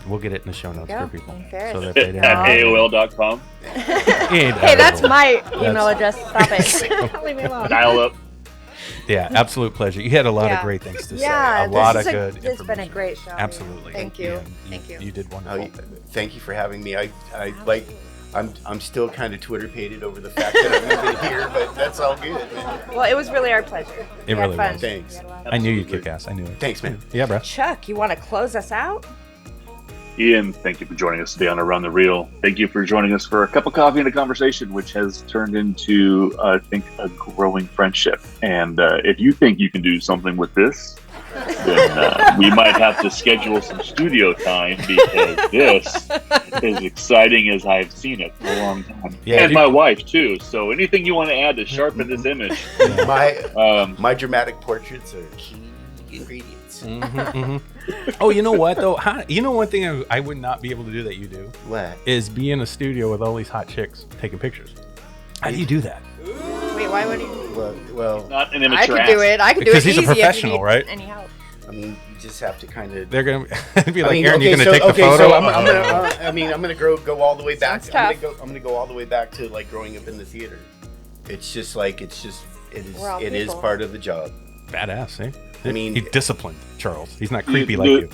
[SPEAKER 4] We'll get it in the show notes
[SPEAKER 5] There you
[SPEAKER 4] for
[SPEAKER 5] go.
[SPEAKER 4] people.
[SPEAKER 5] Ian Phares.
[SPEAKER 4] So that they
[SPEAKER 2] At
[SPEAKER 4] don't.
[SPEAKER 2] AOL.com.
[SPEAKER 5] Hey, that's my email address. Stop it. Leave me alone.
[SPEAKER 2] Dial up.
[SPEAKER 4] Yeah, absolute pleasure. You had a lot of
[SPEAKER 5] Yeah.
[SPEAKER 4] great things to
[SPEAKER 5] Yeah,
[SPEAKER 4] say. A lot of
[SPEAKER 5] this
[SPEAKER 4] good
[SPEAKER 5] has been a
[SPEAKER 4] information.
[SPEAKER 5] great show.
[SPEAKER 4] Absolutely.
[SPEAKER 5] Thank you.
[SPEAKER 4] And
[SPEAKER 5] Thank you.
[SPEAKER 4] You did
[SPEAKER 3] Oh,
[SPEAKER 4] wonderful.
[SPEAKER 3] thank you for having me. I'm still kind of Twitter-pated over the fact that I'm even here, but that's all good, man.
[SPEAKER 5] Well, it was really our pleasure.
[SPEAKER 4] It
[SPEAKER 5] We had
[SPEAKER 4] really
[SPEAKER 5] fun.
[SPEAKER 4] was.
[SPEAKER 3] Thanks.
[SPEAKER 5] We had a lot of
[SPEAKER 4] I
[SPEAKER 5] fun.
[SPEAKER 4] knew you'd kick ass. I knew it.
[SPEAKER 3] Thanks, man.
[SPEAKER 4] Yeah, bro.
[SPEAKER 5] Chuck, you want to close us out?
[SPEAKER 2] Ian, thank you for joining us today on Around the Reel. Thank you for joining us for a cup of coffee and a conversation, which has turned into, I think, a growing friendship. And if you think you can do something with this, then we might have to schedule some studio time, because this is exciting as I've seen it for a long time.
[SPEAKER 4] Yeah,
[SPEAKER 2] and
[SPEAKER 4] you-
[SPEAKER 2] my wife, too. So anything you want to add to sharpen this image?
[SPEAKER 3] My dramatic portraits are key ingredients.
[SPEAKER 4] Oh, you know what though? You know one thing I would not be able to do that you do
[SPEAKER 3] What?
[SPEAKER 4] is be in a studio with all these hot chicks taking pictures. How do you do that?
[SPEAKER 5] Wait, why would you?
[SPEAKER 3] Well,
[SPEAKER 2] Not an
[SPEAKER 5] I
[SPEAKER 2] immature
[SPEAKER 5] could do it. I could do it
[SPEAKER 4] Because he's a
[SPEAKER 5] easy if you
[SPEAKER 4] professional,
[SPEAKER 5] need
[SPEAKER 4] right?
[SPEAKER 5] Any help?
[SPEAKER 3] I mean, you just have to kind of.
[SPEAKER 4] They're gonna be like, Aaron, you gonna take the
[SPEAKER 3] okay,
[SPEAKER 4] photo?
[SPEAKER 3] so I'm gonna go all the way back.
[SPEAKER 5] Sounds
[SPEAKER 3] I'm
[SPEAKER 5] tough.
[SPEAKER 3] gonna go all the way back to like growing up in the theater. It is
[SPEAKER 5] We're all
[SPEAKER 3] it is
[SPEAKER 5] people.
[SPEAKER 3] part of the job.
[SPEAKER 4] Badass, eh?
[SPEAKER 3] I mean-
[SPEAKER 4] he's disciplined, Charles. He's not creepy like
[SPEAKER 2] the-
[SPEAKER 4] you.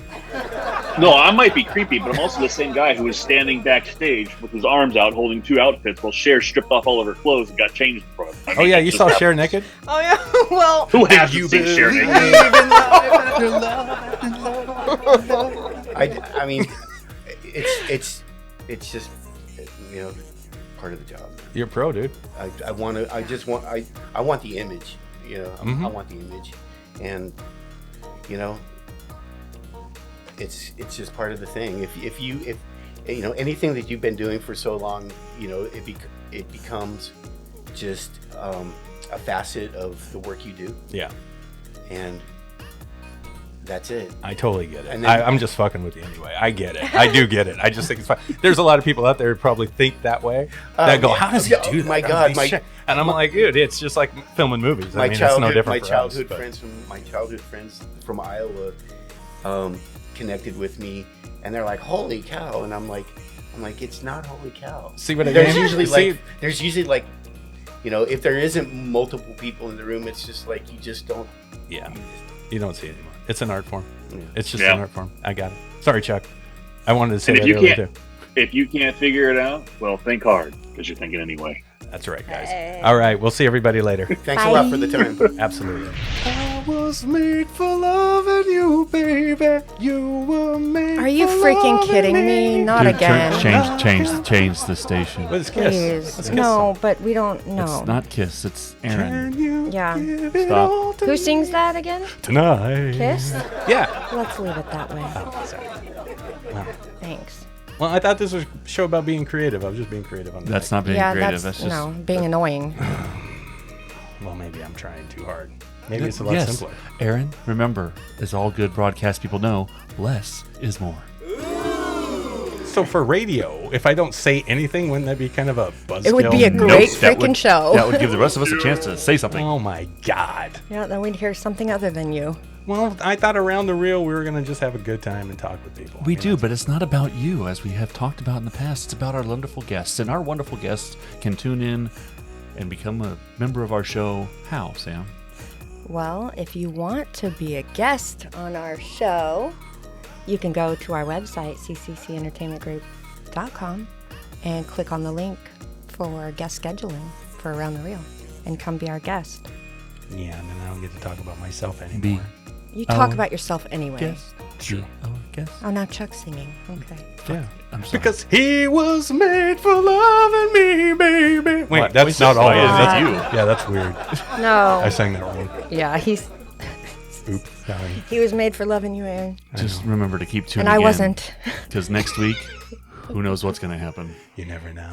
[SPEAKER 2] No, I might be creepy, but I'm also the same guy who was standing backstage with his arms out holding two outfits while Cher stripped off all of her clothes and got changed for him.
[SPEAKER 4] Oh yeah, you saw Cher naked?
[SPEAKER 5] Oh yeah. Well,
[SPEAKER 2] Who hasn't seen Cher naked?
[SPEAKER 3] I mean, it's just part of the job.
[SPEAKER 4] You're a pro, dude.
[SPEAKER 3] I want the image. I want the image, and it's just part of the thing. If anything that you've been doing for so long, it becomes just a facet of the work you do,
[SPEAKER 4] Yeah,
[SPEAKER 3] and that's it.
[SPEAKER 4] I totally get it.
[SPEAKER 3] And then-
[SPEAKER 4] I'm just fucking with you anyway. I get it. I do get it. I just think it's fun. There's a lot of people out there who probably think that way. That go,
[SPEAKER 3] yeah.
[SPEAKER 4] how does he do that?
[SPEAKER 3] My
[SPEAKER 4] How
[SPEAKER 3] God,
[SPEAKER 4] does he shit?" And I'm like, dude, it's just like filming movies. I mean, it's no different for us, but-
[SPEAKER 3] my childhood friends from Iowa connected with me, and they're like, "Holy cow!" And I'm like, it's not holy cow.
[SPEAKER 4] See what I
[SPEAKER 3] There's
[SPEAKER 4] mean?
[SPEAKER 3] usually
[SPEAKER 4] See-
[SPEAKER 3] like, if there isn't multiple people in the room, it's just like you just don't.
[SPEAKER 4] Yeah, you don't see it anymore. It's an art form.
[SPEAKER 3] Yeah.
[SPEAKER 4] It's just
[SPEAKER 2] Yeah.
[SPEAKER 4] an art form. I got it. Sorry, Chuck. I wanted to say
[SPEAKER 2] And if
[SPEAKER 4] that
[SPEAKER 2] you
[SPEAKER 4] earlier
[SPEAKER 2] can't-
[SPEAKER 4] too.
[SPEAKER 2] If you can't figure it out, well, think hard, because you're thinking anyway.
[SPEAKER 4] That's right, guys.
[SPEAKER 5] Hey.
[SPEAKER 4] All right, we'll see everybody later.
[SPEAKER 3] Thanks a lot for the time.
[SPEAKER 4] Absolutely. I was made for loving you, baby. You were made.
[SPEAKER 5] Are you freaking kidding me? Not
[SPEAKER 6] Dude,
[SPEAKER 5] again.
[SPEAKER 6] change the station.
[SPEAKER 4] Let's kiss.
[SPEAKER 5] Please.
[SPEAKER 4] Let's kiss
[SPEAKER 5] No, but we don't know.
[SPEAKER 6] It's not Kiss, it's Aaron.
[SPEAKER 4] Can you
[SPEAKER 5] Yeah.
[SPEAKER 4] give it
[SPEAKER 6] Stop.
[SPEAKER 4] all to
[SPEAKER 5] Who
[SPEAKER 4] me
[SPEAKER 5] sings that again?
[SPEAKER 4] tonight?
[SPEAKER 5] Kiss?
[SPEAKER 4] Yeah.
[SPEAKER 5] Let's leave it that way.
[SPEAKER 4] Oh, sorry. Wow.
[SPEAKER 5] Thanks.
[SPEAKER 4] Well, I thought this was a show about being creative. I was just being creative on the
[SPEAKER 6] That's
[SPEAKER 4] mic.
[SPEAKER 6] not being
[SPEAKER 5] Yeah,
[SPEAKER 6] creative.
[SPEAKER 5] that's
[SPEAKER 6] That's just
[SPEAKER 5] no being annoying.
[SPEAKER 4] Well, maybe I'm trying too hard. Maybe it's a lot
[SPEAKER 6] yes.
[SPEAKER 4] simpler.
[SPEAKER 6] Aaron, remember, as all good broadcast people know, less is more.
[SPEAKER 4] So for radio, if I don't say anything, wouldn't that be kind of a buzzkill?
[SPEAKER 5] It would be a great
[SPEAKER 6] that
[SPEAKER 5] freaking
[SPEAKER 6] would-
[SPEAKER 5] show.
[SPEAKER 6] That would give the rest of us a chance to say something.
[SPEAKER 4] Oh my God.
[SPEAKER 5] Yeah, then we'd hear something other than you.
[SPEAKER 4] Well, I thought around the reel we were going to just have a good time and talk with people.
[SPEAKER 6] We
[SPEAKER 4] You
[SPEAKER 6] do,
[SPEAKER 4] know?
[SPEAKER 6] but it's not about you, as we have talked about in the past. It's about our wonderful guests. And our wonderful guests can tune in and become a member of our show. How, Sam?
[SPEAKER 5] Well, if you want to be a guest on our show, you can go to our website, cccentertainmentgroup.com, and click on the link for guest scheduling for Around the Reel and come be our guest.
[SPEAKER 4] Yeah, and then I don't get to talk about myself anymore.
[SPEAKER 5] You talk about yourself anyway.
[SPEAKER 6] Guess.
[SPEAKER 4] True.
[SPEAKER 6] Guess.
[SPEAKER 5] Oh, now Chuck's singing. Okay.
[SPEAKER 4] Yeah.
[SPEAKER 6] I'm sorry.
[SPEAKER 4] Because he was made for loving me, baby. Wait,
[SPEAKER 6] What?
[SPEAKER 4] that's not all.
[SPEAKER 6] Why is that you?
[SPEAKER 4] Yeah, that's weird.
[SPEAKER 5] No.
[SPEAKER 4] I sang that wrong.
[SPEAKER 5] Yeah,
[SPEAKER 4] Oops, sorry.
[SPEAKER 5] he was made for loving you, Aaron.
[SPEAKER 6] Just remember to keep tuning
[SPEAKER 5] And I
[SPEAKER 6] in.
[SPEAKER 5] wasn't.
[SPEAKER 6] Because next week, who knows what's going to happen.
[SPEAKER 4] You never know.